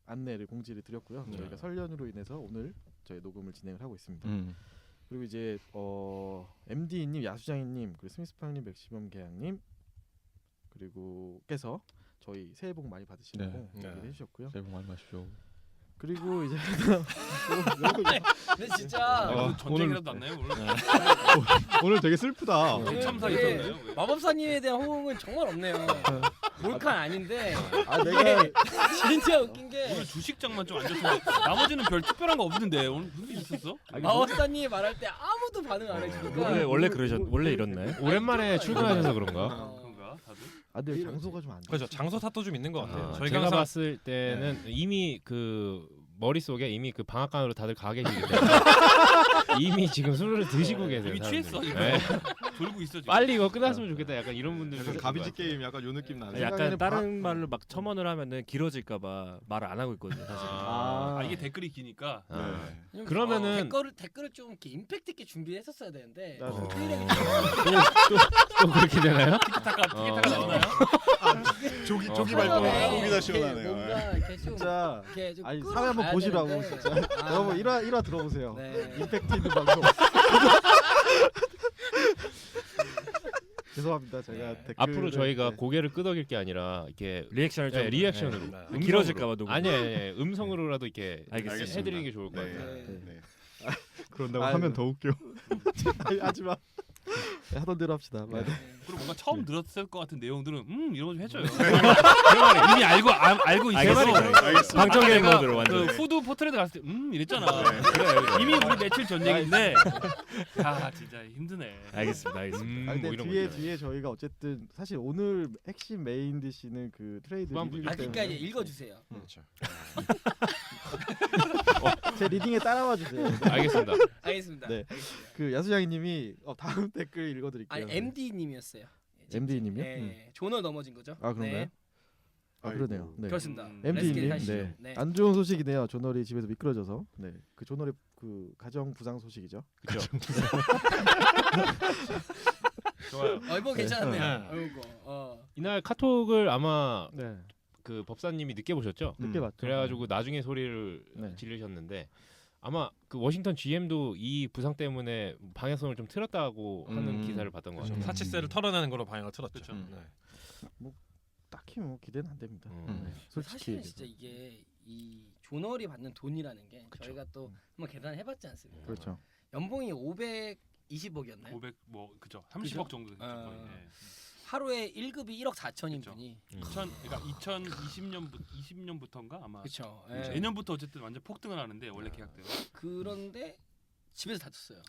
안내를 공지를 드렸고요. 저희가 설 연휴로 인해서 오늘 저희 녹음을 진행을 하고 있습니다. 그리고 이제 MD님, 야수장님, 그리고 스미스팡님, 맥시멈 계양님 그리고 께서 저희 새해 복 많이 받으시라고 얘기를 해주셨고요. 새해 복 많이 받으십시오. 그리고 이제 근데 진짜 전쟁이라도 났나요 오늘? 오늘 되게 슬프다. 참사 이게 있었나요? 마법사님에 대한 호응은 정말 없네요. 몰카는 아닌데 내가 진짜 웃긴 게 오늘 주식장만 좀 안 좋던데 나머지는 별 특별한 거 없는데 오늘 무슨 일 있었어? 마법사님이 말할 때 아무도 반응 안 해주니까 원래 이렇나요? 오랜만에 출근하셔서 그런가? 그런가 다들? 근데 장소가 좀 안 좋아. 그렇죠. 장소 탓도 좀 있는 것 같아요. 저희가 제가 항상 봤을 때는 이미 그 머릿속에 이미 그 방앗간으로 다들 가 계시기 때문에 이미 지금 술을 드시고 계세요. 이미 사람들이. 취했어 이거. 네. 돌고 있어 지금. 빨리 이거 끝났으면 좋겠다. 약간 이런 분들 약간 가비지 게임 약간 요 느낌 나네. 약간 다른 말로 막 첨언을 하면은 길어질까봐 말을 안 하고 있거든요. 사실. 이게 댓글이 기니까. 그러면은 댓글을 좀 이렇게 임팩트 있게 준비했었어야 되는데 맞아요. 또 그렇게 되나요? 티켓타가 나오나요? 조기 처음에 발동이다 이렇게 시원하네요. 뭔가 이렇게 좀 진짜 이렇게 좀 아니 끌어가야 사회 한번 보시라고 되는데. 진짜. 여러분 1화 들어보세요. 네. 임팩트 있는 방송. 죄송합니다. 제가 댓글 앞으로 저희가 고개를 끄덕일 게 아니라 이렇게 리액션을 좀 리액션으로 네. 길어질까봐 녹음. 아니 음성으로라도 이렇게 알겠습니다. 해드리는 게 좋을 것 같아요. 네. 그런다고 아유. 하면 더 웃겨. 하지 마. 하던 대로 합시다. 맞아. 그리고 뭔가 처음 들었을 것 같은 내용들은 이런 거 좀 해줘요. 이미 알고 알겠습니다. 방청 게임 모드로 그 완전. 후드 포트레드 갔을 때 이랬잖아. 이미 우리 며칠 전 얘기인데 진짜 힘드네. 알겠습니다. 아니, 뭐 근데 이런 뒤에 거죠. 뒤에 저희가 어쨌든 사실 오늘 핵심 메인 디시는 그 트레이드 후반부. 리뷰이기 그러니까 때문에 이제 읽어주세요. 그렇죠. 제 리딩에 따라와 주세요. 알겠습니다. 알겠습니다. 네. 알겠습니다. 그 야수장님이 다음 댓글 읽어드릴게요. 아니 MD님이었어요. MD님이요? 네, 존을 넘어진 거죠. 아 그런가요? 네, 아 그러네요. 네. 그렇습니다. MD님, 하시죠. 네. 네. 안 좋은 소식이네요. 조널이 집에서 미끄러져서, 네, 그 조널의 그 가정 부상 소식이죠. 그렇죠. 좋아요. 이거 괜찮네요. 네. 이날 카톡을 아마 네, 그 법사님이 늦게 보셨죠? 늦게 봤죠. 그래가지고 나중에 소리를 네. 지르셨는데 아마 그 워싱턴 GM도 이 부상 때문에 방향성을 좀 틀었다고 하는 기사를 봤던 것 같아요. 사치세를 털어내는 걸로 방향을 틀었죠. 그렇죠. 네. 딱히 뭐 기대는 안 됩니다. 음. 솔직히 사실은 얘기해서. 진짜 이게 이 조널이 받는 돈이라는 게 그쵸. 저희가 또 한번 계산해봤지 않습니까? 그렇죠. 연봉이 520억이었나요? 500 뭐 그죠. 30억 정도 됐죠. 거의. 예. 하루에 1급이 1억 4천인 그쵸. 분이 2020년부터인가 아마. 그렇죠. 내년부터 어쨌든 완전 폭등을 하는데 원래 계약대로. 그런데 집에서 다쳤어요.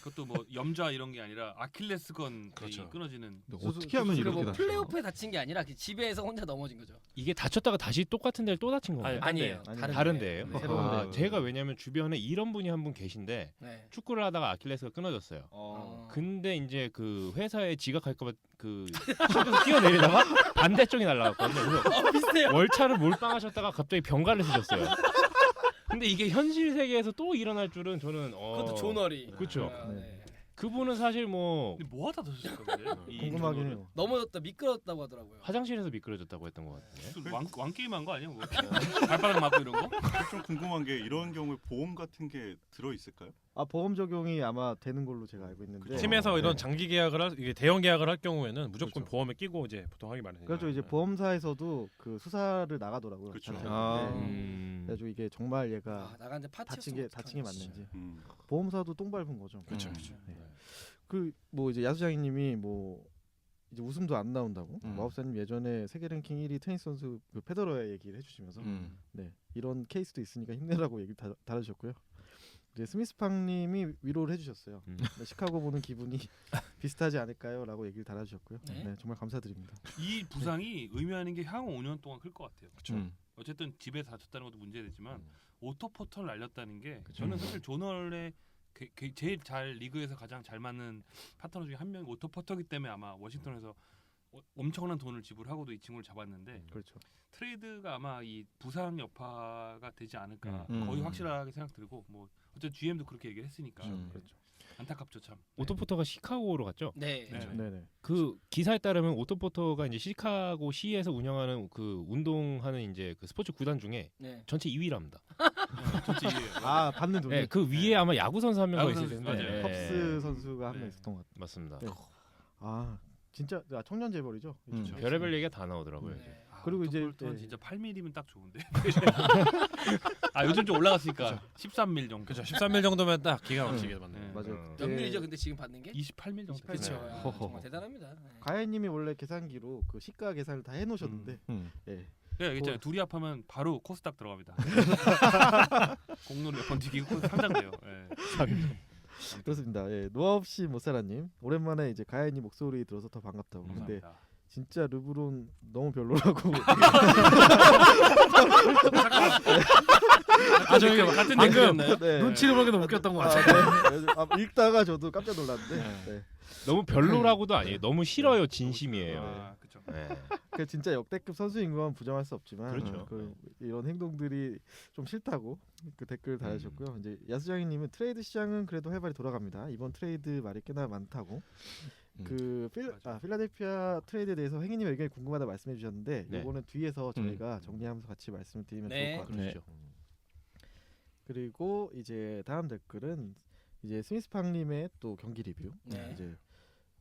그것도 뭐 염좌 이런 게 아니라 아킬레스건이 그렇죠. 끊어지는. 어떻게 하면 그리고 이렇게 뭐 다쳐? 플레이오프에 다친 게 아니라 그 집에서 혼자 넘어진 거죠. 이게 다쳤다가 다시 똑같은 데를 또 다친 건가요? 아니에요. 다른 데예요? 네. 새로운 아, 데. 제가 왜냐면 주변에 이런 분이 한 분 계신데 네. 축구를 하다가 아킬레스가 끊어졌어요. 근데 이제 그 회사에 지각할까봐 그 집에서 뛰어내리다가 반대쪽이 날라갔거든요. 그래서 비슷해요. 월차를 몰빵하셨다가 갑자기 병가를 쓰셨어요. 근데 이게 현실 세계에서 또 일어날 줄은 저는 그것도 조너리. 그쵸. 네. 그분은 사실 뭐 근데 뭐 하다 드셨을 건데? 궁금하긴 해요. 넘어졌다 미끄러졌다고 하더라고요. 화장실에서 미끄러졌다고 했던 것 같은데. 왕 게임한 거 아니야? 뭐 발바닥 맞고 이런 거? 좀 궁금한 게 이런 경우에 보험 같은 게 들어 있을까요? 아 보험 적용이 아마 되는 걸로 제가 알고 있는데 팀에서 이런 네. 장기 계약을 이게 대형 계약을 할 경우에는 무조건 그렇죠. 보험에 끼고 이제 보통 하기 마련이에요. 그렇죠. 이제 보험사에서도 그 수사를 나가더라고요. 그렇죠. 자체로. 아. 네. 그래가지고 이게 정말 얘가 나간데 파티 다친 게 맞는지 음. 보험사도 똥 밟은 거죠. 그렇죠. 네. 그 뭐 이제 야수장님이 뭐 이제 웃음도 안 나온다고 음. 마법사님 예전에 세계 랭킹 1위 테니스 선수 그 페더러의 얘기를 해주시면서 네 이런 케이스도 있으니까 힘내라고 얘기 달아주셨고요. 이제 스미스팡님이 위로를 해주셨어요. 네, 시카고 보는 기분이 비슷하지 않을까요?라고 얘기를 달아주셨고요. 네. 네, 정말 감사드립니다. 이 부상이 의미하는 게 향후 5년 동안 클 것 같아요. 그렇죠. 어쨌든 집에서 다쳤다는 것도 문제되지만 오토포터를 날렸다는 게 그쵸. 저는 사실 조널의 제일 잘 리그에서 가장 잘 맞는 파트너 중에 한 명이 오토포터기 때문에 아마 워싱턴에서 엄청난 돈을 지불하고도 이 친구를 잡았는데 그렇죠. 트레이드가 아마 이 부상 여파가 되지 않을까 음. 거의 확실하게 생각 들고 뭐 어쨌든 GM도 그렇게 얘기를 했으니까 그렇죠. 안타깝죠 참. 오토포터가 시카고로 갔죠. 네. 네. 네네. 그 기사에 따르면 오토포터가 이제 시카고 시에서 운영하는 그 운동하는 이제 그 스포츠 구단 중에 네. 전체 2위랍니다. 전체 이해요. 아 받는 돈이 네, 그 위에 아마 야구 선수 한 명가 야구 있을 선수, 텐데. 맞아요. 컵스 선수가 한 명 네. 있었던 것 같아요. 맞습니다. 네. 아 진짜 청년 재벌이죠. 그렇죠. 별의별 얘기가 다 나오더라고요. 네. 그리고 이제 오토포터는 네. 진짜 8mm면 딱 좋은데. 아 요즘 좀 올라갔으니까 13mm 정도. 그렇죠. 13일 정도면 딱 기가 막히게 맞네. 네. 맞아요. 몇 밀리죠? 근데 지금 받는 게? 28mm 정도. 28. 그렇죠. 네. 야, 정말 대단합니다. 네. 가야님이 원래 계산기로 그 시가 계산을 다 해놓으셨는데 예. 네, 있잖아요. 둘이 합하면 바로 코스닥 들어갑니다. 공로를 몇 번 튀기고 상장돼요. 네. 그렇습니다. 예. 노아 없이 못살아님 오랜만에 이제 가야님 목소리 들어서 더 반갑다고. 근데 감사합니다. 진짜 르브론 너무 별로라고. 아 저희 같은 얘기였나요? 네. 눈치를 보기도 웃겼던 것 아, 같아요. 네. 아, 읽다가 저도 깜짝 놀랐는데. 네. 너무 별로라고도 아니에요. 너무 싫어요. 진심이에요. 아, 그렇죠. 네. 그 진짜 역대급 선수인 건 부정할 수 없지만 그렇죠. 이런 행동들이 좀 싫다고 그 댓글 달아주셨고요. 이제 야수장님은 트레이드 시장은 그래도 활발히 돌아갑니다. 이번 트레이드 말이 꽤나 많다고. 그 필라델피아 트레이드에 대해서 행인님의 의견이 궁금하다 말씀해 주셨는데 네. 이거는 뒤에서 저희가 정리하면서 같이 말씀을 드리면 네. 좋을 것 같아요. 그렇죠. 그리고 이제 다음 댓글은 이제 스미스팡님의 또 경기 리뷰. 네. 이제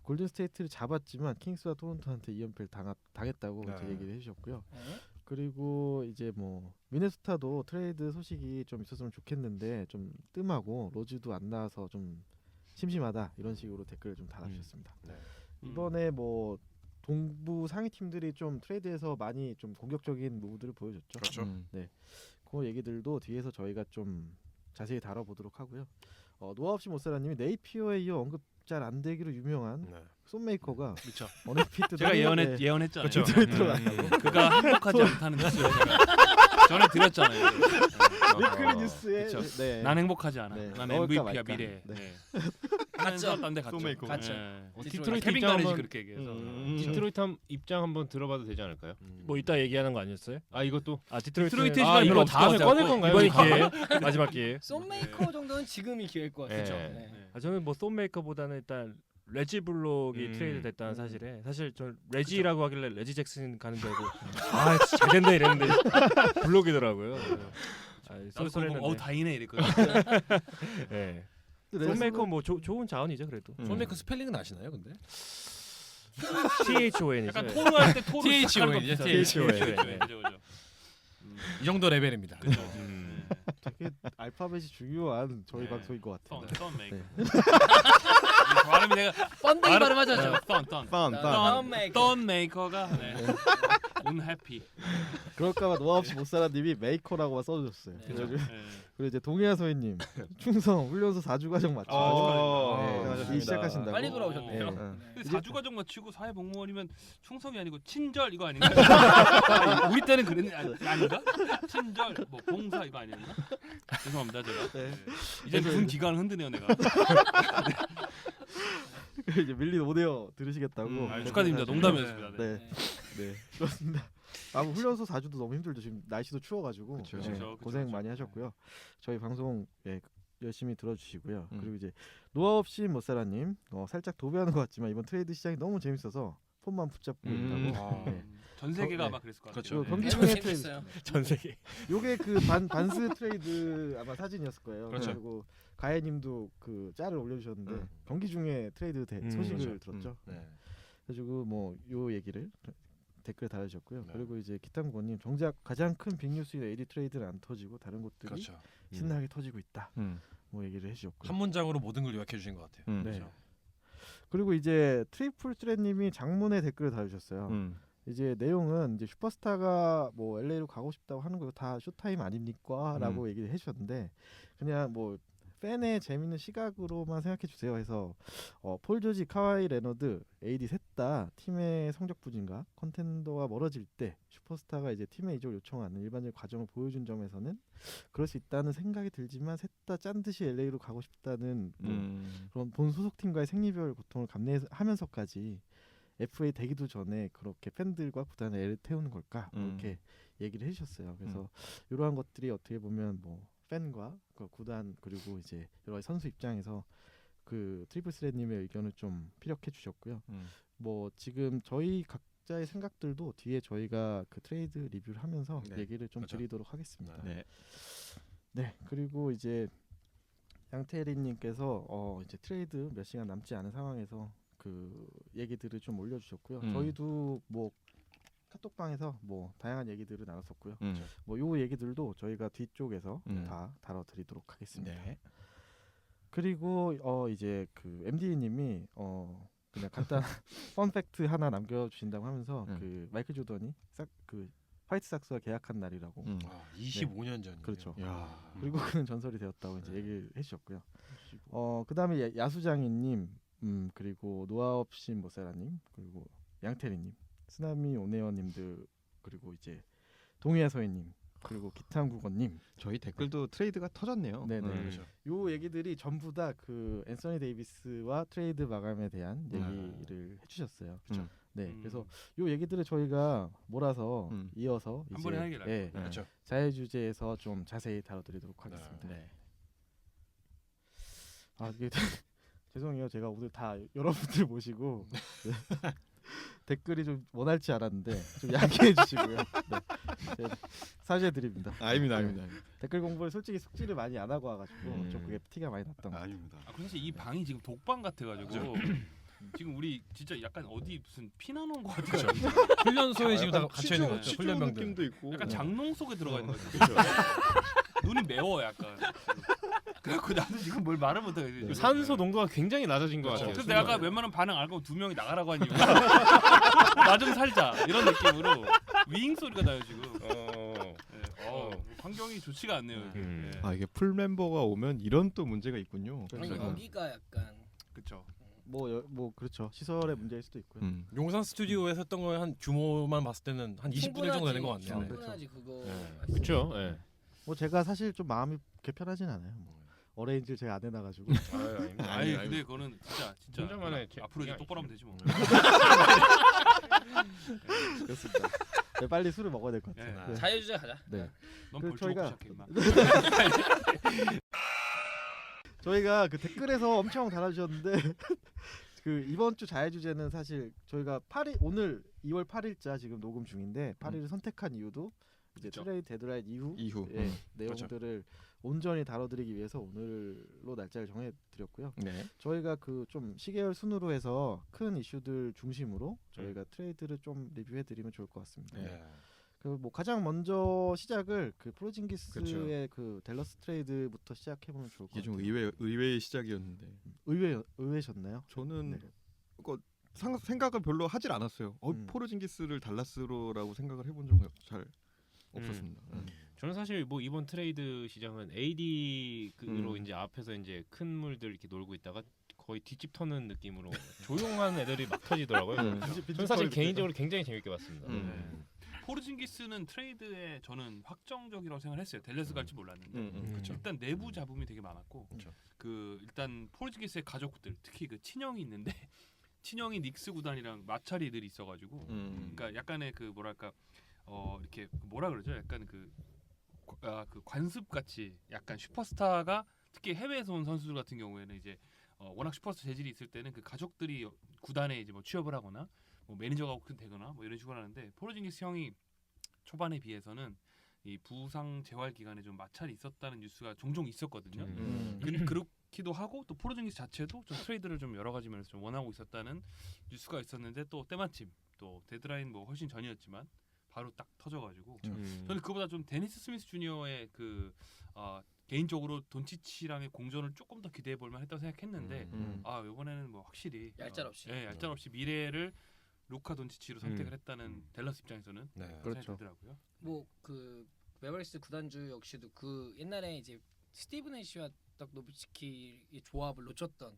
골든 스테이트를 잡았지만 킹스와 토론토한테 2연패를 당했다고 이제 얘기를 해주셨고요. 네. 그리고 이제 뭐 미네소타도 트레이드 소식이 좀 있었으면 좋겠는데 좀 뜸하고 로즈도 안 나와서 좀 심심하다 이런 식으로 댓글을 좀 달아주셨습니다. 이번에 뭐 동부 상위 팀들이 좀 트레이드에서 많이 좀 공격적인 무브들을 보여줬죠. 그렇죠. 네, 그 얘기들도 뒤에서 저희가 좀 자세히 다뤄보도록 하고요. 노아 없이 못살아님이 네이피어에 이어 언급 잘 안 되기로 유명한 네. 손메이커가 그렇죠. 어느 피트 제가 예언했잖아요. 그렇죠. 그가 행복하지 않다는 뉴스를 제가 전에 드렸잖아요. 리클 뉴스에 그쵸. 네. 난 행복하지 않아. 네, 난 넣을까 MVP야 말까. 미래. 네. 네. 하면서 딴데 갔죠. 소메이커. 갔죠. 디트로이트 케빈 입장 가레지 한번 그렇게 얘기해서. 디트로이트 입장 한번 들어봐도 되지 않을까요? 뭐 이따 얘기하는 거 아니었어요? 아 이것도 아 디트로이트 시간이 별로 이거 없을 다음에 것 꺼낼 같고. 건가요? 이번이 이거? 기회 마지막 기회. 썸메이커 정도는 지금이 기회일 것 같아요. 네. 네. 아 저는 뭐 썸메이커보다는 일단 레지 블록이 트레이드 됐다는 사실에 사실 저 레지라고 하길래 레지 잭슨 가는 줄 알고 아 잘 된다 이랬는데 블록이더라고요. 쏠쏠했는데. 다이네 이랬거든. 네. 레슬- 썸메이커 뭐 좋은 자원이죠 그래도. 손메이커 스펠링은 아시나요, 근데? THON이죠. 약간 토로할 때 토로 THON, THON. 그죠. 이 정도 레벨입니다. 되게 알파벳이 중요한 저희 방송인 것 같아요. 썸메이커. 네. 발음이 내가 펀딩 발음하죠. 던 메이커가 unhappy. 그럴까봐 노아 없이 못 살아님이 메이커라고만 써주셨어요. 네. 그래가지고 네. 그리고 이제 동해아 소희님 충성 훈련소 4주 과정 맞죠? 이 시작하신다고. 빨리 돌아오셨네요. 네. 4주 과정 마치고 사회 복무원이면 충성이 아니고 친절 이거 아닌가? 우리 때는 그랬는 아닌가? 친절 뭐 봉사 이거 아니었나? 죄송합니다 제가. 네. 이제 군 기관을 흔드네요 내가. 이제 밀린 오데오 들으시겠다고. 축하드립니다. 농담이었습니다. 네. 네. 그렇습니다. 훈련소 4주도 너무 힘들죠. 지금 날씨도 추워가지고 그쵸. 네, 그쵸, 고생 그쵸. 많이 하셨고요. 저희 방송 열심히 들어주시고요. 그리고 이제 노아 없이 못살아님 살짝 도배하는 것 같지만 이번 트레이드 시장이 너무 재밌어서 폰만 붙잡고 있다고. 네. 전 세계가 네. 아마 그랬을 것 그렇죠. 같아요. 경기 네. 중에 재밌어요. 전 세계. 요게 그 반스 트레이드 아마 사진이었을 거예요. 그렇죠. 그리고 가해님도 그 짤을 올려주셨는데 경기 중에 트레이드 소식을 그렇죠. 들었죠. 네. 그래가지고 뭐 요 얘기를 댓글에 달아주셨고요. 네. 그리고 이제 기탐구님 정작 가장 큰 빅뉴스인 AD 트레이드는 안 터지고 다른 곳들이 그렇죠. 신나게 터지고 있다. 뭐 얘기를 해주셨고요. 한 문장으로 모든 걸 요약해 주신 것 같아요. 네. 그리고 이제 트리플 스레님이 장문의 댓글을 달아주셨어요. 이제 내용은 이제 슈퍼스타가 뭐 LA로 가고 싶다고 하는 거 다 쇼타임 아닙니까?라고 얘기를 해주셨는데 그냥 뭐 팬의 재밌는 시각으로만 생각해 주세요 해서 폴 조지, 카와이 레너드, AD 셋 다 팀의 성적 부진과 컨텐더와 멀어질 때 슈퍼스타가 이제 팀의 이적을 요청하는 일반적인 과정을 보여준 점에서는 그럴 수 있다는 생각이 들지만 셋 다 짠 듯이 LA로 가고 싶다는 뭐 그런 본 소속팀과의 생리별 고통을 감내하면서까지 FA 되기도 전에 그렇게 팬들과 구단을 애를 태우는 걸까 이렇게 얘기를 해주셨어요. 그래서 이러한 것들이 어떻게 보면 뭐 팬과 그 구단 그리고 이제 여러 가지 선수 입장에서 그 트리플 스레님의 의견을 좀 피력해 주셨고요. 뭐 지금 저희 각자의 생각들도 뒤에 저희가 그 트레이드 리뷰를 하면서 얘기를 좀 그렇죠. 드리도록 하겠습니다. 네. 네, 그리고 이제 양태리님께서 이제 트레이드 몇 시간 남지 않은 상황에서 그 얘기들을 좀 올려주셨고요. 저희도 뭐 카톡방에서 뭐 다양한 얘기들을 나눴었고요. 뭐 요 얘기들도 저희가 뒤쪽에서 다 다뤄드리도록 하겠습니다. 네. 그리고 이제 그 MD님이 그냥 간단 펀 팩트 하나 남겨주신다고 하면서 그 마이클 조던이 그 화이트삭스와 계약한 날이라고. 25년 전이에요. 그렇죠. 야. 그리고 그는 전설이 되었다고 이제 얘기를 해주셨고요. 그다음에 야수장이님, 그리고 노아업신 모세라님, 그리고 양태리님, 쓰나미 오네어님들, 그리고 이제 동해아 서해님, 그리고 기탐국어님. 저희 댓글도 트레이드가 터졌네요. 네네. 그렇죠. 요 얘기들이 전부 다 그 앤서니 데이비스와 트레이드 마감에 대한 얘기를 해주셨어요. 그렇죠. 네, 그래서 요 얘기들을 저희가 몰아서 이어서 한 이제 번에 하는 게 나을 것 그렇죠. 자해 주제에서 좀 자세히 다뤄드리도록 하겠습니다. 네. 이게 죄송해요. 제가 오늘 다 여러분들 모시고 댓글이 좀 원활치 않았는데 좀 양해해 주시고요. 네. 사죄드립니다. 아닙니다. 댓글 공부를 솔직히 숙지를 많이 안 하고 와가지고 좀 그게 티가 많이 났던 것 같아요. 아닙니다. 그래서 사실 이 방이 지금 독방 같아가지고 지금 우리 진짜 약간 어디 무슨 피난 온 것 같아요. 훈련소에 지금 다 갇혀 있는 거죠. 취조 훈련병들. 느낌도 있고. 약간 장롱 속에 들어가 있는 거죠. 눈이 매워 약간. 그래갖고 나도 지금 뭘 말을 못하겠어요. 산소 농도가 굉장히 낮아진 것 같아요. 그래서 내가 아까 웬만하면 반응 안 하고 두 명이 나가라고 한 이유가 나 좀 살자 이런 느낌으로 윙 소리가 나요 지금. 환경이 좋지가 않네요. 여기. 이게 풀 멤버가 오면 이런 또 문제가 있군요. 아니, 여기가 약간 그렇죠. 뭐 그렇죠. 시설의 문제일 수도 있고요. 용산 스튜디오에서 했던 거의 한 규모만 봤을 때는 한 20분의 정도 되는 것 같네요. 충분하지 그거. 그렇죠. 예. 뭐 제가 사실 좀 마음이 개편하진 않아요. 뭐. 어레인지를 제가 안 해놔가지고. 아니 근데 그거는 진짜 혼자만의 앞으로 이제 똑바로 하면 되지 뭐. 그렇습니다. 네, 빨리 술을 먹어야 될 것 같아요. 네. 자유주제 가자. 네. 넌 그 벌써 저희가- 시작해 임마. 저희가 그 댓글에서 엄청 달아주셨는데 그 이번 주 자해 주제는 사실 저희가 오늘 2월 8일자 지금 녹음 중인데 8일을 선택한 이유도 이제 그쵸. 트레이드 데드라인 이후 이후. 내용들을 온전히 다뤄드리기 위해서 오늘로 날짜를 정해드렸고요. 네. 저희가 그 좀 시계열 순으로 해서 큰 이슈들 중심으로 저희가 트레이드를 좀 리뷰해드리면 좋을 것 같습니다. 네. 그 뭐 가장 먼저 시작을 그 포르징기스의 그 댈러스 트레이드부터 시작해 보면 좋을 것 이게 같아요. 좀 의외의 시작이었는데 의외셨나요? 저는 네. 생각을 별로 하질 않았어요. 음. 포르징기스를 달라스로라고 생각을 해본 적은 잘 없었습니다. 저는 사실 뭐 이번 트레이드 시장은 AD로 이제 앞에서 이제 큰 물들 이렇게 놀고 있다가 거의 뒷집 터는 느낌으로 조용한 애들이 막 터지더라고요. 저는 사실 개인적으로 굉장히 재밌게 봤습니다. 포르징기스는 트레이드에 저는 확정적이라고 생각했어요. 댈러스 갈지 몰랐는데 일단 내부 잡음이 되게 많았고 그 일단 포르징기스의 가족들 특히 그 친형이 있는데 친형이 닉스 구단이랑 마찰이 있어가지고 그러니까 약간의 그 뭐랄까 이렇게 뭐라 그러죠? 약간 그 관습 같이 약간 슈퍼스타가 특히 해외에서 온 선수들 같은 경우에는 이제 워낙 슈퍼스타 재질이 있을 때는 그 가족들이 구단에 이제 뭐 취업을 하거나 뭐 매니저가 되거나 뭐 이런 식으로 하는데 포르징기스 형이 초반에 비해서는 이 부상 재활 기간에 좀 마찰이 있었다는 뉴스가 종종 있었거든요. 근데 그렇기도 하고 또 포르징기스 자체도 좀 트레이드를 좀 여러 가지 면에서 좀 원하고 있었다는 뉴스가 있었는데 또 때마침 또 데드라인 뭐 훨씬 전이었지만 바로 딱 터져가지고 저는 그보다 좀 데니스 스미스 주니어의 그 개인적으로 돈치치랑의 공전을 조금 더 기대해 볼 만했다고 생각했는데 이번에는 뭐 확실히 얄짤없이 얄짤없이 미래를 루카 돈치치로 선택을 했다는 댈러스 입장에서는 그렇죠. 들더라고요. 뭐 그 메버릭스 구단주 역시도 그 옛날에 이제 스티브 내시와 딱 노비츠키의 조합을 놓쳤던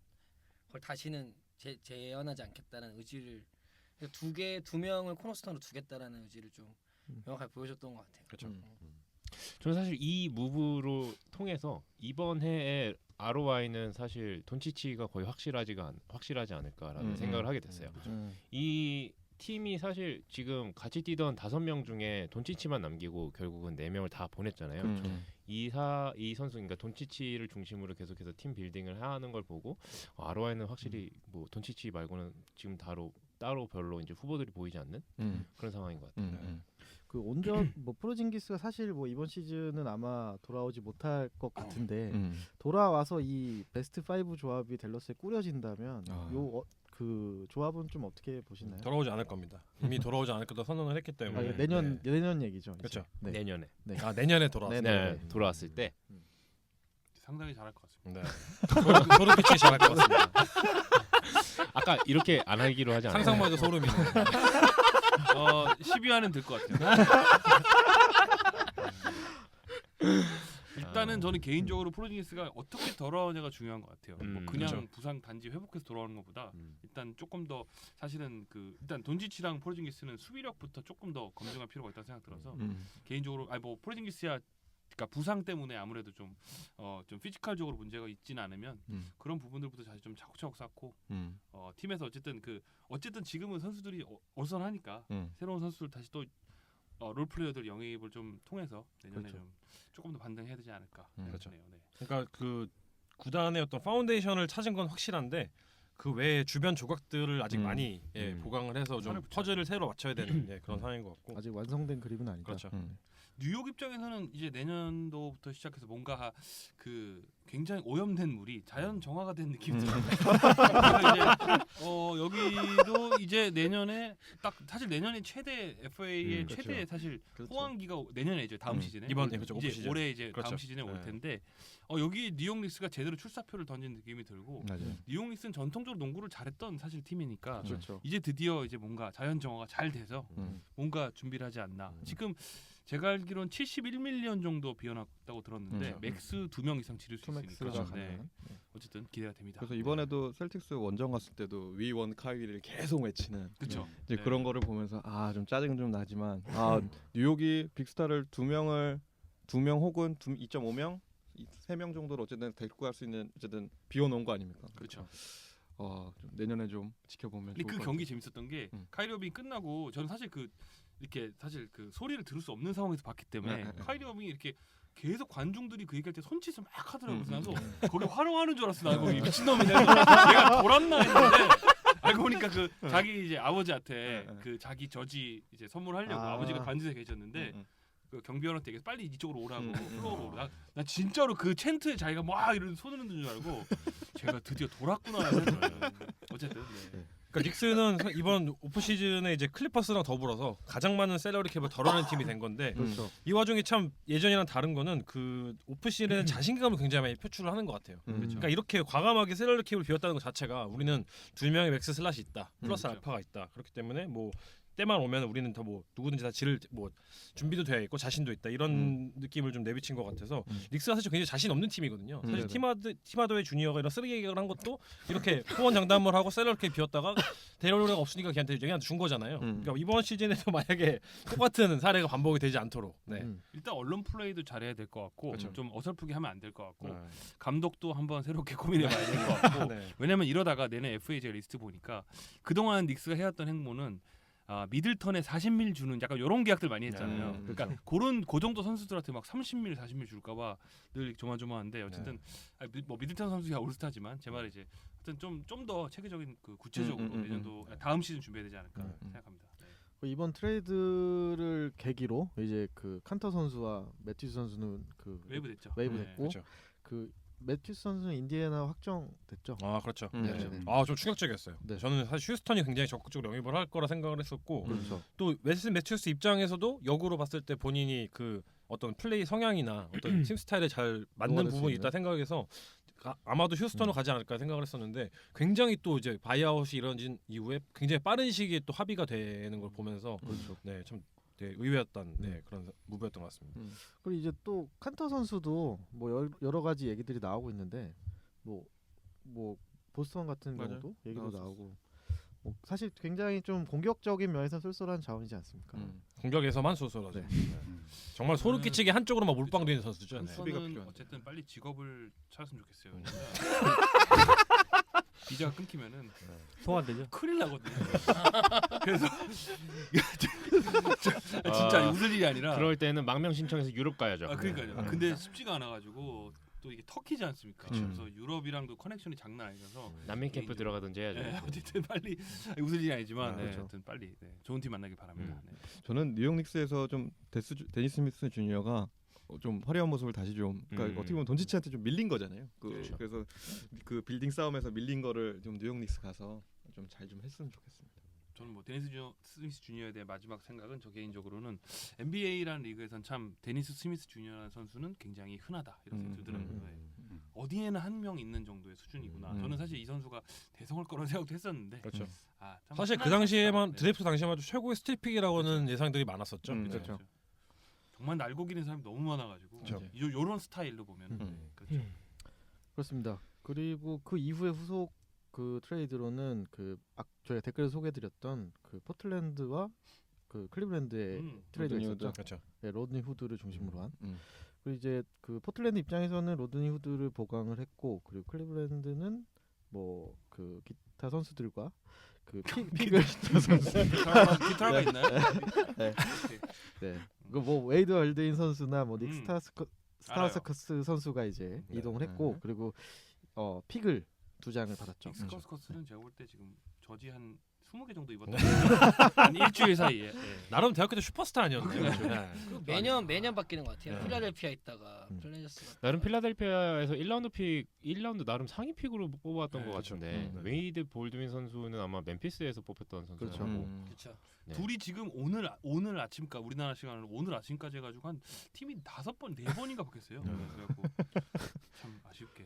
걸 다시는 재현하지 않겠다는 의지를 두 명을 코너스톤으로 두겠다라는 의지를 좀 명확하게 보여줬던 것 같아요. 그렇죠. 저는 사실 이 무브로 통해서 이번 해에 ROI는 사실 돈치치가 거의 확실하지 않을까라는 생각을 하게 됐어요. 이 팀이 사실 지금 같이 뛰던 5명 중에 돈치치만 남기고 결국은 4명을 다 보냈잖아요. 이 선수 그러니까 돈치치를 중심으로 계속해서 팀 빌딩을 하는 걸 보고 ROI는 확실히 뭐 돈치치 말고는 지금 따로 별로 이제 후보들이 보이지 않는 그런 상황인 것 같아요. 그 온전 뭐 포르징기스가 사실 뭐 이번 시즌은 아마 돌아오지 못할 것 같은데 돌아와서 이 베스트 5 조합이 댈러스에 꾸려진다면 그 조합은 좀 어떻게 보시나요? 돌아오지 않을 겁니다. 이미 돌아오지 않을 거다 선언을 했기 때문에 내년 얘기죠. 그렇죠. 네. 내년에. 네. 내년에 돌아왔어요. 네, 돌아왔을 때. 상당히 잘할 것 같습니다. 네. 소름 끼치기 잘할 것 같습니다. 아까 이렇게 안 하기로 하지 않았어요? 상상만 해도 소름이네. 12화는 될 것 같아요. 일단은 저는 개인적으로 포르징기스가 어떻게 돌아오냐가 중요한 것 같아요. 뭐 그냥 그렇죠. 부상 단지 회복해서 돌아오는 것보다 일단 조금 더 사실은 일단 돈치치랑 포르징기스는 수비력부터 조금 더 검증할 필요가 있다고 생각 들어서 개인적으로 뭐 포르징기스야 그러니까 부상 때문에 아무래도 좀 피지컬적으로 문제가 있지는 않으면 그런 부분들부터 다시 좀 차곡차곡 쌓고 팀에서 어쨌든 지금은 선수들이 어선하니까 새로운 선수들 다시 또 롤플레이어들 영입을 좀 통해서 내년에 그렇죠. 좀 조금 더 반등해야 되지 않을까 그렇죠. 생각해요. 네. 그러니까 그 구단의 어떤 파운데이션을 찾은 건 확실한데 그 외에 주변 조각들을 아직 많이 보강을 해서 좀 퍼즐을 새로 맞춰야 되는 그런 상황인 것 같고 아직 완성된 그림은 아니다. 그렇죠. 뉴욕 입장에서는 이제 내년도부터 시작해서 뭔가 굉장히 오염된 물이 자연 정화가 된 느낌이 들어요. 여기도 이제 내년에 딱 사실 내년이 최대 FA의 그렇죠. 최대 사실 그렇죠. 호황기가 내년에 다음 시즌에 그렇죠. 오프 이제 시즌. 올해 이제 그렇죠. 다음 시즌에 올 네. 텐데 여기 뉴욕 닉스가 제대로 출사표를 던진 느낌이 들고 맞아요. 뉴욕 닉스는 전통적으로 농구를 잘했던 사실 팀이니까 그렇죠. 이제 드디어 이제 뭔가 자연 정화가 잘 돼서 뭔가 준비를 하지 않나. 지금 제가 알기로는 71밀리언 정도 비워놨다고 들었는데 맥스 2명 이상 지를 수 있으니까 투맥스가 네. 가능한. 어쨌든 기대가 됩니다. 그래서 이번에도 셀틱스 원정 갔을 때도 위원 카이리를 계속 외치는 그렇죠. 이제 그런 거를 보면서 좀 짜증 좀 나지만 뉴욕이 빅스타를 2명 혹은 2.5명 3명 정도로 어쨌든 데리고 갈 수 있는 어쨌든 비워놓은 거 아닙니까? 그렇죠. 좀 내년에 좀 지켜보면 근데 좋을 그 것 경기 같아요. 재밌었던 게 카이리 어빙이 끝나고 저는 사실 이렇게 사실 소리를 들을 수 없는 상황에서 봤기 때문에 카이리 어빙이 이렇게 계속 관중들이 그 얘기할 때 손짓을 막 하더라고요. 그래서 나도 거기 활용하는 줄 알았어. 나 미친놈이 내가 돌았나 했는데 알고 보니까 자기 이제 아버지한테 자기 저지 이제 선물하려고 아버지가 반지에 계셨는데 그 경비원한테 얘기해서 빨리 이쪽으로 오라고 플로어로 오라. 나 진짜로 그 챈트에 자기가 막 이런 손을 흔드는 줄 알고 제가 드디어 돌았구나. 어쨌든 그러니까 닉스는 이번 오프 시즌에 이제 클리퍼스랑 더불어서 가장 많은 셀러리 캡을 덜어낸 팀이 된 건데 그렇죠. 이 와중에 참 예전이랑 다른 거는 그 오프 시즌에는 자신감을 굉장히 많이 표출을 하는 것 같아요. 그러니까 이렇게 과감하게 셀러리 캡을 비웠다는 것 자체가 우리는 2명의 맥스 슬롯이 있다, 플러스 그렇죠. 알파가 있다. 그렇기 때문에 뭐 때만 오면 우리는 더 뭐 누구든지 다 지를 뭐 준비도 되어 있고 자신도 있다 이런 느낌을 좀 내비친 것 같아서 닉스가 사실 굉장히 자신 없는 팀이거든요. 사실 팀하드의 주니어가 이런 쓰레기 얘기를 한 것도 이렇게 후원 장담을 하고 셀러리 비웠다가 데려올 애가 없으니까 걔한테 준 거잖아요. 그러니까 이번 시즌에도 만약에 똑같은 사례가 반복이 되지 않도록 일단 언론 플레이도 잘해야 될 것 같고 그렇죠. 좀 어설프게 하면 안 될 것 같고 네. 감독도 한번 새롭게 고민해봐야 될 것 같고 네. 왜냐면 이러다가 내년 FA 리스트 보니까 그동안 닉스가 해왔던 행보는 미들턴에 40밀 주는 약간 이런 계약들 많이 했잖아요. 그러니까 그 정도 선수들한테 막 30밀, 40밀 줄까봐 늘 조마조마한데 어쨌든 뭐 미들턴 선수가 올스타지만 제 말이 이제 하여튼 좀 더 체계적인 그 구체적으로 내년도 다음 시즌 준비해야 되지 않을까 생각합니다. 네. 이번 트레이드를 계기로 이제 그 칸터 선수와 매튜스 선수는 그 웨이브 됐죠. 웨이브 네. 됐고 그렇죠. 그 매튜스 선수는 인디애나 확정됐죠. 아 그렇죠. 네. 좀 충격적이었어요. 네. 저는 사실 휴스턴이 굉장히 적극적으로 영입을 할 거라 생각을 했었고 그렇죠. 또 웨슬리 매튜스 입장에서도 역으로 봤을 때 본인이 그 어떤 플레이 성향이나 어떤 팀 스타일에 잘 맞는 녹아들 수 부분이 있는? 있다 생각해서 아마도 휴스턴으로 가지 않을까 생각을 했었는데 굉장히 또 이제 바이아웃이 이루어진 이후에 굉장히 빠른 시기에 또 합의가 되는 걸 보면서 그렇죠. 참 되게 의외였던 그런 무브였던 것 같습니다. 그리고 이제 또 칸터 선수도 뭐 여러 가지 얘기들이 나오고 있는데 뭐 보스턴 같은 맞아요. 경우도 얘기도 나왔었어. 나오고 뭐 사실 굉장히 좀 공격적인 면에서 쏠쏠한 자원이지 않습니까? 공격에서만 쏘쏘하죠. 네. 정말 소름 끼치게 한쪽으로만 몰빵되는 선수죠. 네. 수비가 저는 필요한데. 어쨌든 빨리 직업을 찾았으면 좋겠어요. 비자가 끊기면은 소환되죠. 큰일 나거든요. 그래서 진짜 웃을 일이 아니라 그럴 때는 망명 신청해서 유럽 가야죠. 그러니까요. 근데 쉽지가 않아가지고 또 이게 터키지 않습니까? 그래서 유럽이랑도 커넥션이 장난 아니라서 난민 캠프 들어가든지 해야죠. 네, 어쨌든 빨리 웃을 일이 아니지만 그렇죠. 어쨌든 빨리 좋은 팀 만나길 바랍니다. 네. 저는 뉴욕 닉스에서 좀 데니스 스미스 주니어가 좀 화려한 모습을 다시 좀 그러니까 어떻게 보면 돈치치한테 좀 밀린 거잖아요. 그렇죠. 그래서 그 빌딩 싸움에서 밀린 거를 좀 뉴욕 닉스 가서 좀 잘 좀 했으면 좋겠습니다. 저는 뭐 데니스 스미스 주니어에 대한 마지막 생각은 저 개인적으로는 NBA라는 리그에선 참 데니스 스미스 주니어라는 선수는 굉장히 흔하다 이런 생각이 들더라고요. 네. 어디에나 한 명 있는 정도의 수준이구나. 저는 사실 이 선수가 대성할 거라고 생각도 했었는데 그렇죠. 참 사실 그 흔한 당시에만 선수다. 네. 드래프트 당시에만 최고의 스틸픽이라고는 예상들이 많았었죠. 네, 그렇죠. 정말 날고 기는 사람이 너무 많아가지고 그렇죠. 요런 스타일로 보면 그렇죠. 그렇습니다. 그리고 그 이후에 후속 그 트레이드로는 저희가 댓글에 소개해드렸던 그 포틀랜드와 그 클리블랜드의 트레이드가 로드니 있었죠. 그렇죠. 네, 로드니 후드를 중심으로 한. 음. 그리고 이제 그 포틀랜드 입장에서는 로드니 후드를 보강을 했고 그리고 클리블랜드는 뭐 그 기타 선수들과 그 픽을 기타가 있나요? 네. 그뭐 웨이드 얼드인 선수나 뭐 닉 알아요. 스타스커스 선수가 이제 이동을 했고 그리고 픽을 2장을 받았죠. 닉스커스는 제가 볼 때 지금 저지 한 20개 정도 입었다. 한 일주일 사이에. 나름 대학교 때 슈퍼스타 아니었나요? 매년 바뀌는 것 같아요. 네. 필라델피아 있다가 플레이저스가 나름 필라델피아에서 1라운드 나름 상위 픽으로 뽑았던 네, 것 그렇죠. 같은데 웨이드 볼드윈 선수는 아마 멤피스에서 뽑혔던 선수고 그렇죠. 그렇죠. 네. 둘이 지금 오늘 아침까지 우리나라 시간으로 오늘 아침까지 해가지고 한 팀이 5번 4번인가 바뀌었어요. 그래갖고 참 아쉽게.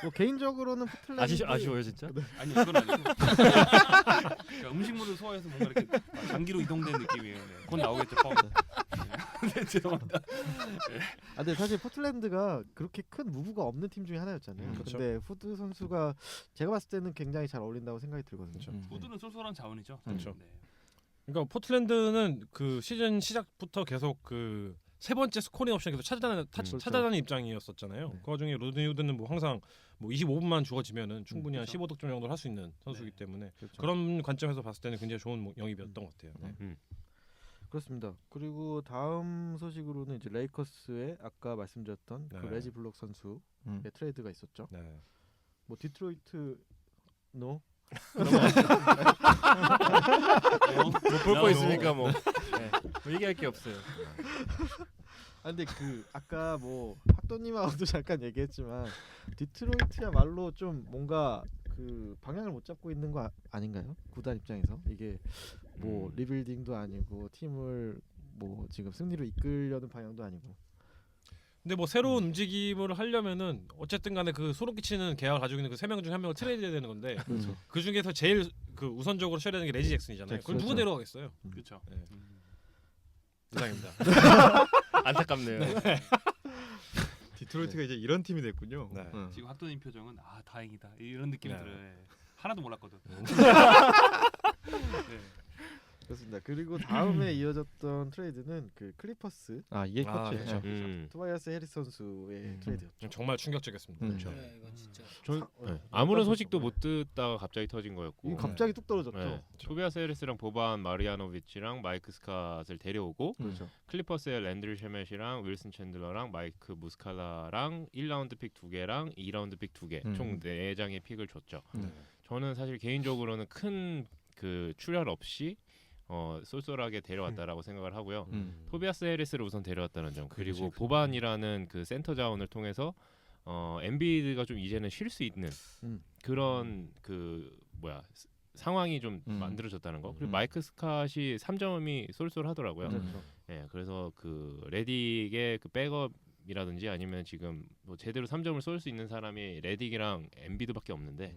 뭐 개인적으로는 포틀랜드 아쉬워요 진짜. 아니 그건 아니고 그러니까 음식물을 소화해서 뭔가 이렇게 장기로 이동된 느낌이에요. 네. 곧 나오겠죠. 네, 죄송합니다. 근데 사실 포틀랜드가 그렇게 큰 무브가 없는 팀 중에 하나였잖아요. 그렇죠. 근데 후드 선수가 제가 봤을 때는 굉장히 잘 어울린다고 생각이 들거든요. 후드는 쏠쏠한 자원이죠. 그렇죠. 네. 그러니까 포틀랜드는 그 시즌 시작부터 계속 그 세 번째 스코링 옵션 계속 찾아다니는 입장이었었잖아요. 네. 그 와중에 로드니 후드는 뭐 항상 뭐 25분만 주어지면은 충분히 한 그렇죠. 15득점 정도를 할 수 있는 선수이기 때문에 그렇죠. 그런 관점에서 봤을 때는 굉장히 좋은 영입이었던 것 같아요. 네. 그렇습니다. 그리고 다음 소식으로는 이제 레이커스의 아까 말씀드렸던 그 네. 레지 블록 선수의 트레이드가 있었죠. 네. 뭐 디트로이트 노 볼 거 있으니까 뭐 얘기할 게 없어요. 근데 그 아까 뭐 학도님하고도 잠깐 얘기했지만 디트로이트야말로 좀 뭔가 그 방향을 못 잡고 있는 거 아닌가요? 구단 입장에서 이게 뭐 리빌딩도 아니고 팀을 뭐 지금 승리로 이끌려는 방향도 아니고. 근데 뭐 새로운 움직임을 하려면은 어쨌든 간에 그 소름 끼치는 계약을 가지고 있는 그 3명 중 1명을 트레이드해야 되는 건데 그 중에서 제일 그 우선적으로 쳐야 되는 게 레지 잭슨이잖아요. 그걸 누가 데려가겠어요? 그렇죠. 네. 이상입니다. 안타깝네요. 디트로이트가 이제 이런 팀이 됐군요. 네. 지금 학도님 표정은 아 다행이다 이런 느낌이 네. 들어요. 예. 하나도 몰랐거든. 네. 그렇습니다. 그리고 다음에 이어졌던 트레이드는 그 클리퍼스 이게 컸지. 그렇죠. 토바야스 해리스 선수의 트레이드였죠. 정말 충격적이었습니다. 그렇죠. 네, 이거 진짜. 아무런 소식도 못 듣다가 갑자기 터진 거였고. 이게 갑자기 뚝 떨어졌죠. 네. 토비아스 해리스랑 보반 마리아노비치랑 마이크 스캇을 데려오고 그렇죠. 클리퍼스의 랜들 셰멧이랑 윌슨 챈들러랑 마이크 무스칼라랑 1라운드 픽 2개랑 2라운드 픽 2개 총 4장의 픽을 줬죠. 저는 사실 개인적으로는 큰 그 출혈 없이 쏠쏠하게 데려왔다라고 생각을 하고요. 토비아스 해리스를 우선 데려왔다는 점 그리고 보반이라는 그 센터 자원을 통해서 엔비드가 좀 이제는 쉴 수 있는 그런 그 상황이 좀 만들어졌다는 거. 그리고 마이크 스캇이 3점이 쏠쏠하더라고요. 네, 그래서 그 레딕의 그 백업이라든지 아니면 지금 뭐 제대로 3점을 쏠 수 있는 사람이 레딕이랑 엔비드밖에 없는데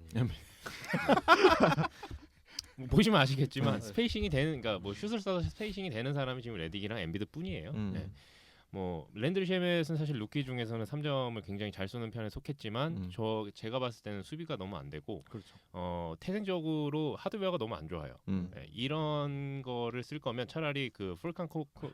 보시면 아시겠지만 스페이싱이 되는, 그러니까 뭐 슛을 쏴서 스페이싱이 되는 사람이 지금 레딕이랑 엔비드뿐이에요. 네. 뭐 랜들 셰멧은 사실 루키 중에서는 3점을 굉장히 잘 쏘는 편에 속했지만 제가 봤을 때는 수비가 너무 안 되고 태생적으로 하드웨어가 너무 안 좋아요. 네, 이런 거를 쓸 거면 차라리 그 풀칸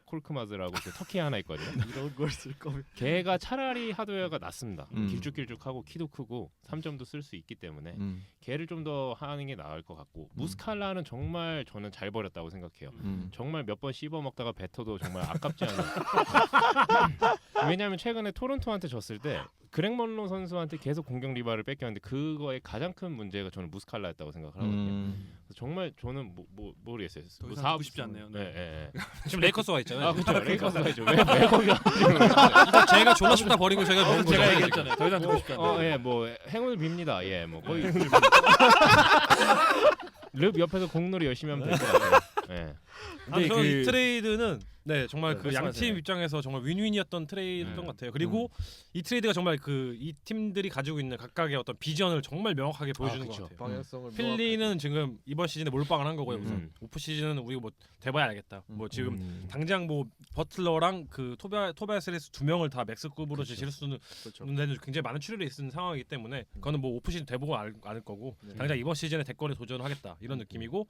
콜크마즈라고 그 터키 하나 있거든요. 이런 걸 쓸 거면 걔가 차라리 하드웨어가 낫습니다. 길쭉길쭉하고 키도 크고 3점도 쓸 수 있기 때문에 걔를 좀 더 하는 게 나을 것 같고 무스칼라는 정말 저는 잘 버렸다고 생각해요. 정말 몇 번 씹어 먹다가 뱉어도 정말 아깝지 않은 왜냐하면 최근에 토론토한테 졌을 때 그렉 먼로 선수한테 계속 공격 리바를 뺏겼는데 그거의 가장 큰 문제가 저는 무스칼라였다고 생각을 하거든요. 그래서 정말 저는 모르겠어요. 더 이상 듣고 싶지 않네요. 네. 지금 레이커스가 있잖아요. 그렇죠. 레이커스가 있죠. 왜 거기가? 제가 졸라 쏟다 버리고 제가 제가 얘기했잖아요. 더 이상 듣고 싶지 않네요. 예, 뭐 행운을 빕니다. 예, 뭐 거의 릅 옆에서 공놀이 열심히 하면 될 것 같아요. 예. 근데 그- 이 트레이드는 네 정말 그 말씀하세요. 양팀 입장에서 정말 윈윈이었던 트레이드였던 것 같아요. 그리고 이 트레이드가 정말 그 이 팀들이 가지고 있는 각각의 어떤 비전을 정말 명확하게 보여주는 것 그쵸. 같아요. 방향성을 필리는 지금 이번 시즌에 몰빵을 한 거고요. 우선 오프 시즌은 우리가 뭐 돼봐야 알겠다. 뭐 지금 당장 뭐 버틀러랑 그 토비아스 해리스 2명을 다 맥스급으로 지실 수는 데는 굉장히 많은 출혈이 있는 상황이기 때문에 그거는 뭐 오프 시즌 돼보고 않을 거고 당장 이번 시즌에 대권에 도전을 하겠다 이런 느낌이고.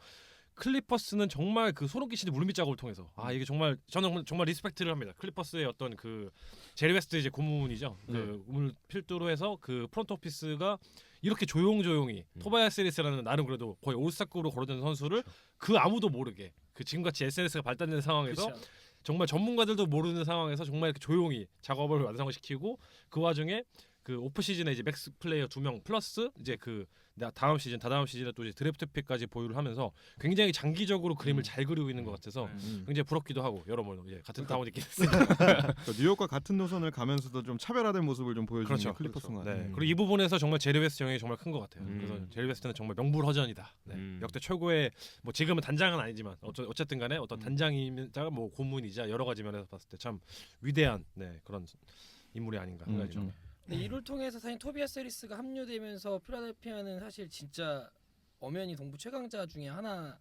클리퍼스는 정말 그 소름 끼치는 물밑 작업을 통해서 이게 정말 저는 정말 리스펙트를 합니다. 클리퍼스의 어떤 그 제리 웨스트 이제 고문이죠. 그 고문을 필두로 해서 그 프론트 오피스가 이렇게 조용조용히 토바야스 해리스라는 나름 그래도 거의 올스타급으로 거론되는 선수를 그 아무도 모르게 그 지금같이 SNS가 발달된 상황에서 그쵸. 정말 전문가들도 모르는 상황에서 정말 이렇게 조용히 작업을 완성을 시키고 그 와중에 그 오프 시즌에 이제 맥스 플레이어 2명 플러스 이제 그 다다음 시즌에 또 이제 드래프트 픽까지 보유를 하면서 굉장히 장기적으로 그림을 잘 그리고 있는 것 같아서 굉장히 부럽기도 하고 여러모로 같은 타운이 있긴 했습니다. 뉴욕과 같은 노선을 가면서도 좀 차별화된 모습을 좀 보여주는 그렇죠. 게 클리퍼스인 것 네. 같아요. 그리고 이 부분에서 정말 제리 웨스트 영향이 정말 큰 것 같아요. 그래서 제리 웨스트는 정말 명불허전이다. 네. 역대 최고의 뭐 지금은 단장은 아니지만 어쨌든 간에 어떤 단장이자 뭐 고문이자 여러 가지 면에서 봤을 때 참 위대한 그런 인물이 아닌가 생각이 듭니다. 근데 이를 통해서 사실 토비아스 해리스가 합류되면서 필라델피아는 사실 진짜 엄연히 동부 최강자 중에 하나로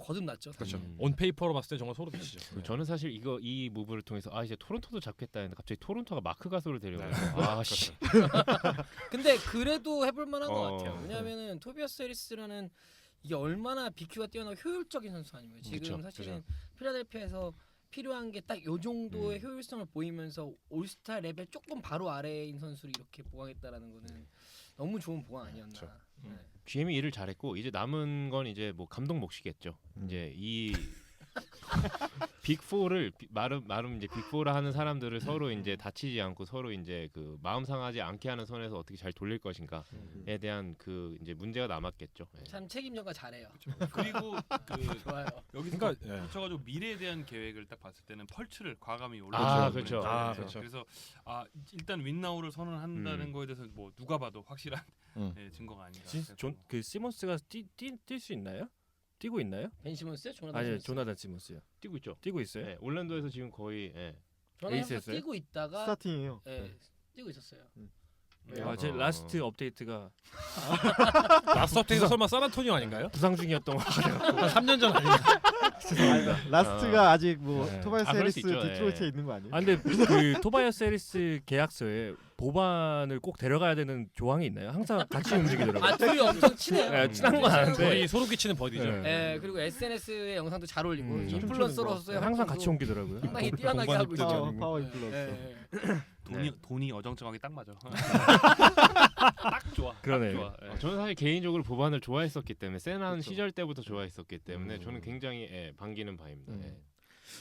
거듭났죠. 사실. 그렇죠. 온 페이퍼로 봤을 때 정말 소름 끼치죠. 저는 사실 이 무브를 통해서 이제 토론토도 잡겠다 했는데 갑자기 토론토가 마크 가솔을 데려가서 씨. 근데 그래도 해볼 만한 것 어, 같아요. 왜냐하면은 토비아스 해리스라는 이게 얼마나 BQ가 뛰어나고 효율적인 선수 아니에요. 지금 그쵸, 사실은 필라델피아에서 필요한 게 딱 요 정도의 효율성을 보이면서 올스타 레벨 조금 바로 아래인 선수를 이렇게 보강했다라는 거는 너무 좋은 보강 아니었나. 네. GM이 일을 잘했고 이제 남은 건 이제 뭐 감독 몫이겠죠. 이제 이 빅4를 나름 이제 빅4를 하는 사람들을 서로 이제 다치지 않고 서로 이제 그 마음 상하지 않게 하는 선에서 어떻게 잘 돌릴 것인가에 대한 그 이제 문제가 남았겠죠. 예. 참 책임져가 잘해요. 그리고 그 좋아요. 여기서 그러니까, 예. 붙여가지고 미래에 대한 계획을 딱 봤을 때는 펄츠를 과감히 아, 올려주는 그렇죠. 분이죠. 아, 네. 그렇죠. 그래서 일단 윈나우를 선언한다는 거에 대해서 뭐 누가 봐도 확실한 증거가 아닌가. 그 시몬스가 뛸 수 있나요? 뛰고 있나요? 벤 시몬스요? 조나단 아니요, 시몬스? 조나단 시몬스요. 뛰고 있죠. 뛰고 있어요? 예, 올랜도에서 지금 거의 조나단 에이스 시몬스 했어요? 뛰고 있다가 스타팅이에요. 예, 뛰고 있었어요. 제 라스트 업데이트가 라스트 업데이트 설마 산안토니오 아닌가요? 부상 중이었던 거 같아요. 3년 전 아닌가? 라스트가 아직 뭐 네. 토바이스 아, 그럴 해리스 수 있죠. 디트로이트에 예. 있는 거 아니에요? 아 근데 그 토바이어스 해리스 계약서에 보반을 꼭 데려가야 되는 조항이 있나요? 항상 같이 움직이더라고요. 아 둘이 엄청 친해요. 네, 친한 건 아는데 거의 소름 끼치는 버디죠. 네. 예, 그리고 SNS에 영상도 잘 올리고 춤추는 인플루언서로서의 항상 활동도 같이 옮기더라고요. 상당히 뛰어나게 하고 있죠. 파워 인플루언서. 예, 돈이 어정쩡하게 딱 맞아. 딱 좋아. 그러네요. 딱 좋아. 예. 저는 사실 개인적으로 보반을 좋아했었기 때문에 세난 그쵸. 시절 때부터 좋아했었기 때문에 저는 굉장히 반기는 바입니다. 예.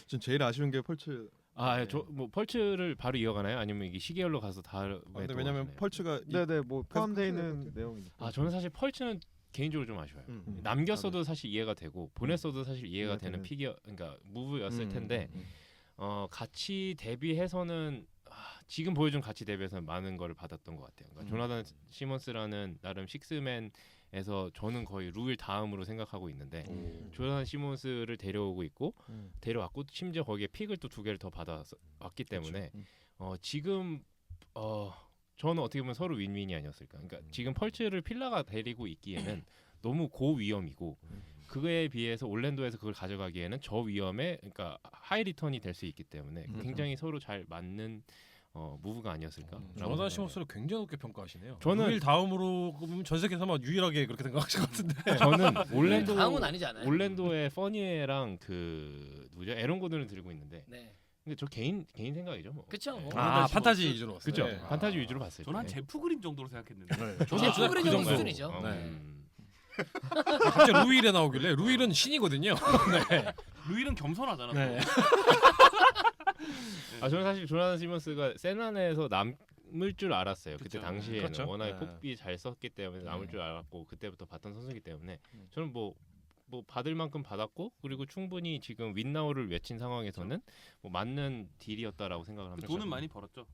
전 제일 아쉬운 게 펄츠. 아, 뭐 펄츠를 바로 이어가나요? 아니면 이게 시계열로 가서 다음에 근데 또 왜냐면 가시나요? 펄츠가 네네 뭐 포함되어 있는 내용이니까. 아, 저는 사실 펄츠는 개인적으로 좀 아쉬워요. 남겼어도 사실 이해가 되고 보냈어도 사실 이해가 되는 피겨, 그러니까 무브였을 텐데 같이 데뷔해서는 지금 보여준 같이 대비해서 많은 걸 받았던 것 같아요. 그러니까 조나단 시몬스라는 나름 식스맨에서 저는 거의 루일 다음으로 생각하고 있는데 조나단 시몬스를 데려오고 있고 데려왔고 심지어 거기에 픽을 또 2개를 더 받아왔기 때문에 지금 저는 어떻게 보면 서로 윈윈이 아니었을까. 그러니까 지금 펄츠를 필라가 데리고 있기에는 너무 고위험이고 그거에 비해서 올랜도에서 그걸 가져가기에는 저위험에 그러니까 하이 리턴이 될 수 있기 때문에 굉장히 서로 잘 맞는 무브가 아니었을까. 조나단 시몬스를 굉장히 높게 평가하시네요. 저는- 루일 다음으로 그러면 전 세계에서만 유일하게 그렇게 생각하실 것 같은데. 저는 올랜도 다음은 아니지 않아요? 올랜도의 퍼니에랑 그 누구죠? 에런 고든을 들고 있는데 네, 근데 저 개인 생각이죠 뭐. 그렇죠. 뭐. 아 판타지 위주로 봤어요. 그죠? 네. 판타지 위주로 봤을 때. 저는 한 제프 그린 정도로 생각했는데. 저도 제프 그린 정도 정도. 수준이죠. 네. 갑자기 루일에 나오길래 루일은 신이거든요. 네. 루일은 겸손하잖아. 네. 저는 사실 조나단 시몬스가 세난에서 남을 줄 알았어요. 그때 그쵸. 당시에는 그렇죠. 워낙에 네. 폭비 잘 썼기 때문에 남을 줄 알았고 그때부터 봤던 선수이기 때문에 저는 뭐 받을 만큼 받았고 그리고 충분히 지금 윈나우를 외친 상황에서는 뭐 맞는 딜이었다라고 생각을 합니다. 돈은 많이 벌었죠.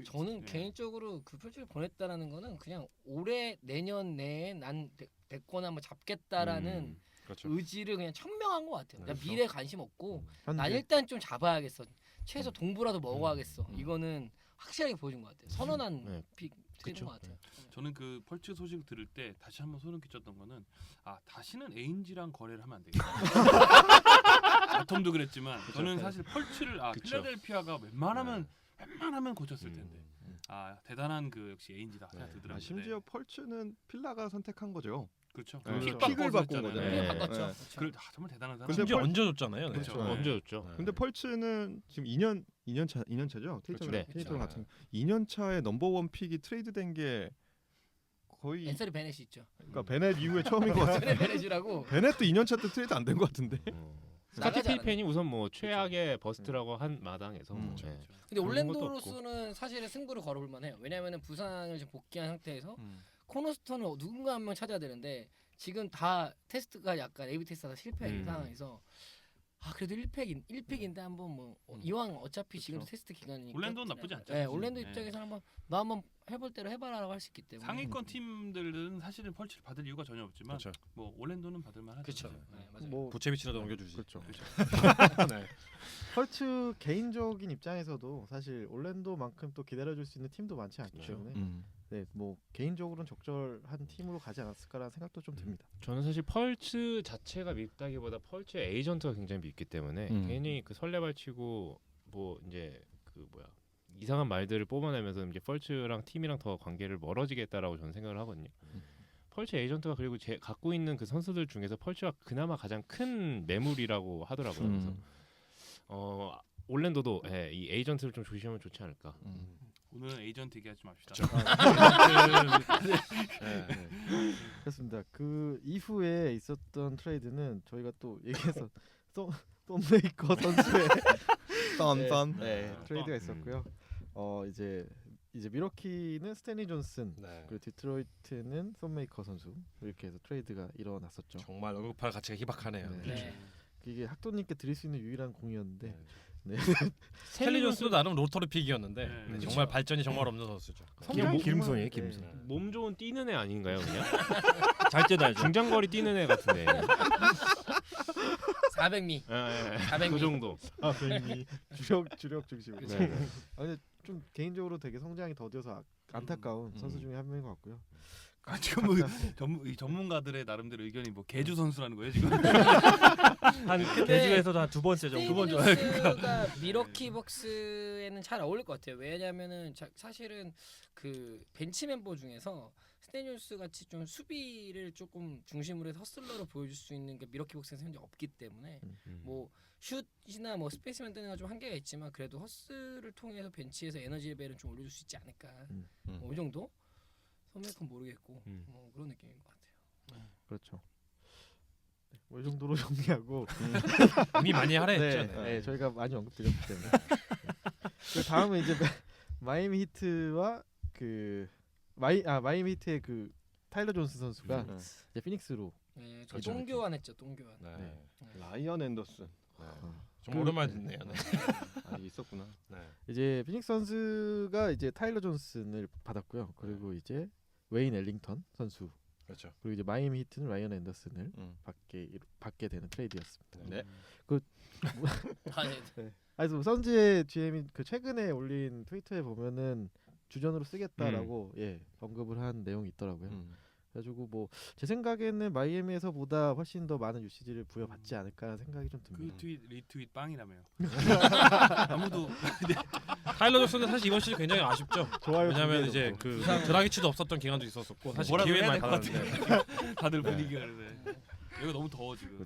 저는 네. 개인적으로 그 펼치를 보냈다라는 거는 그냥 올해 내년 내에 난 대권 한번 잡겠다라는 그렇죠. 의지를 그냥 천명한 것 같아요. 그냥 그렇죠. 미래에 관심 없고 난 현재 일단 좀 잡아야겠어. 최소 동부라도 먹어야겠어. 이거는 확실하게 보여준 것 같아요. 선언한 네. 픽 트레이드인 것 같아요. 저는 그 펄츠 소식을 들을 때 다시 한번 소름 끼쳤던 거는 다시는 에인지랑 거래를 하면 안 되겠다. 아톰도 그랬지만 저는 사실 펄츠를 필라델피아가 웬만하면 고쳤을 텐데 대단한 그 역시 에인지다 생각 들더라고요. 심지어 펄츠는 필라가 선택한 거죠. 그렇죠. 픽을 바꿔서 바꾼 했잖아요. 거잖아요. 네. 바꿨죠. 네. 그렇죠. 정말 대단한 사람. 근데 심지어 얹어줬잖아요. 네. 그렇죠. 얹어줬죠. 근데 펄츠는 지금 2년 차죠. 네. 테이터 같은 2년 차에 넘버원 픽이 트레이드된 게 거의 앤서리 베넷이 있죠. 그러니까 베넷 이후에 처음인 것 같아요. 베넷이라고 베넷도 2년 차 때 트레이드 안 된 것 같은데. 스카티 나가지 필펜이 우선 뭐 최악의 버스트라고 한 마당에서 그렇죠. 네. 근데 그런 것도 올랜도로서는 사실은 승부를 걸어볼 만해요. 왜냐하면 부상을 지금 복귀한 상태에서 코너스톤을 누군가 한 명 찾아야 되는데 지금 다 테스트가 약간 A/B 테스트가 실패한 상황에서 그래도 1픽인데 한번 뭐 이왕 어차피 지금 테스트 기간이니까 올랜도는 나쁘지 않죠. 네, 올랜도 네. 입장에서 너 한번 해볼 대로 해봐라라고 할 수 있기 때문에 상위권 팀들은 사실은 펄치를 받을 이유가 전혀 없지만 그렇죠. 뭐 올랜도는 받을 만하죠. 그렇죠. 사실. 네, 맞아요. 뭐 부채비치라도 넘겨주지. 그렇죠. 네. 펄츠 개인적인 입장에서도 사실 올랜도만큼 또 기다려줄 수 있는 팀도 많지 않기 그렇죠. 때문에 네, 뭐 개인적으로는 적절한 팀으로 가지 않았을까라는 생각도 좀 듭니다. 저는 사실 펄츠 자체가 밉다기보다 펄츠의 에이전트가 굉장히 밉기 때문에 괜히 그 설레발치고 뭐 이제 그 이상한 말들을 뽑아내면서 이제 펄츠랑 팀이랑 더 관계를 멀어지겠다라고 저는 생각을 하거든요. 펄츠 에이전트가 그리고 갖고 있는 그 선수들 중에서 펄츠가 그나마 가장 큰 매물이라고 하더라고요. 그래서 올랜도도 이 에이전트를 좀 조심하면 좋지 않을까. 오늘은 에이전트 얘기하지 맙시다. 그렇습니다. 그 이후에 있었던 트레이드는 저희가 또 얘기해서 톰메이커 선수의 썬. 트레이드가 있었고요. 이제 미러키는 스탠리 존슨, 네. 그리고 디트로이트는 톰메이커 선수 이렇게 해서 트레이드가 일어났었죠. 정말 언급할 가치가 희박하네요. 네. 네. 이게 학도님께 드릴 수 있는 유일한 공이었는데 네. 셀리 존스도 나름 로터리 픽이었는데 네. 정말 발전이 정말 없는 선수죠. 김송이 네. 김송. 몸 좋은 뛰는 애 아닌가요, 그냥? 잘 뛰다. 중장거리 뛰는 애 같은데. 400미. 예, 예. 400미. 그 정도. 주력 중심으로. 그쵸. 네. 근데 좀 개인적으로 되게 성장이 더뎌서 안타까운 선수 중에 한 명인 것 같고요. 아, 지금 뭐 이 전문가들의 나름대로 의견이 뭐 개주 선수라는 거예요 지금. 한 근데 대주에서도 한 두 번째 정도. 두 번째. 스테이니스가 미러키 벅스에는 잘 어울릴 것 같아요. 왜냐면은 사실은 그 벤치 멤버 중에서 스테니우스 같이 좀 수비를 조금 중심으로 해서 허슬러로 보여줄 수 있는 게 미러키 벅스에서 현재 없기 때문에 뭐 슛이나 뭐 스페이스맨 뜨는 건 좀 한계가 있지만 그래도 허스를 통해서 벤치에서 에너지 레벨은 좀 올려줄 수 있지 않을까. 뭐 이 정도? 선배건 모르겠고 뭐 그런 느낌인 것 같아요. 그렇죠. 네, 뭐이 정도로 정리하고 이미 많이 하라 네, 했죠. 네, 저희가 많이 언급드렸기 때문에 그 다음은 이제 마이애미 히트와 그 마이애미 히트의 그 타일러 존스 선수가 이제 피닉스로 네, 저 그렇죠, 똥교환했죠. 똥교환. 네. 라이언 앤더슨. 정말 오랜만에 듣네요. 네. 있었구나. 이제 피닉스 선수가 이제 타일러 존슨을 받았고요. 그리고 이제 웨인 엘링턴 선수, 그렇죠. 그리고 이제 마이애미 히트는 라이언 앤더슨을 받게 되는 트레이드였습니다. 네. 아, 네. 그래서 선즈의 GM이 그 최근에 올린 트위터에 보면은 주전으로 쓰겠다라고 언급을 한 내용이 있더라고요. 그래가지고 뭐 제 생각에는 마이애미에서보다 훨씬 더 많은 유시지를 부여받지 않을까 생각이 좀 듭니다. 그 트윗 리트윗 빵이라며요. 아무도 타일러 존슨은 사실 이번 시즌 굉장히 아쉽죠. 좋아요. 왜냐하면 이제 그 드라기치도 없었던 기간도 있었었고 사실 뭐라도 기회 해야 많이 될것 받았는데 다들 분위기가 그래. 여기 너무 더워 지금.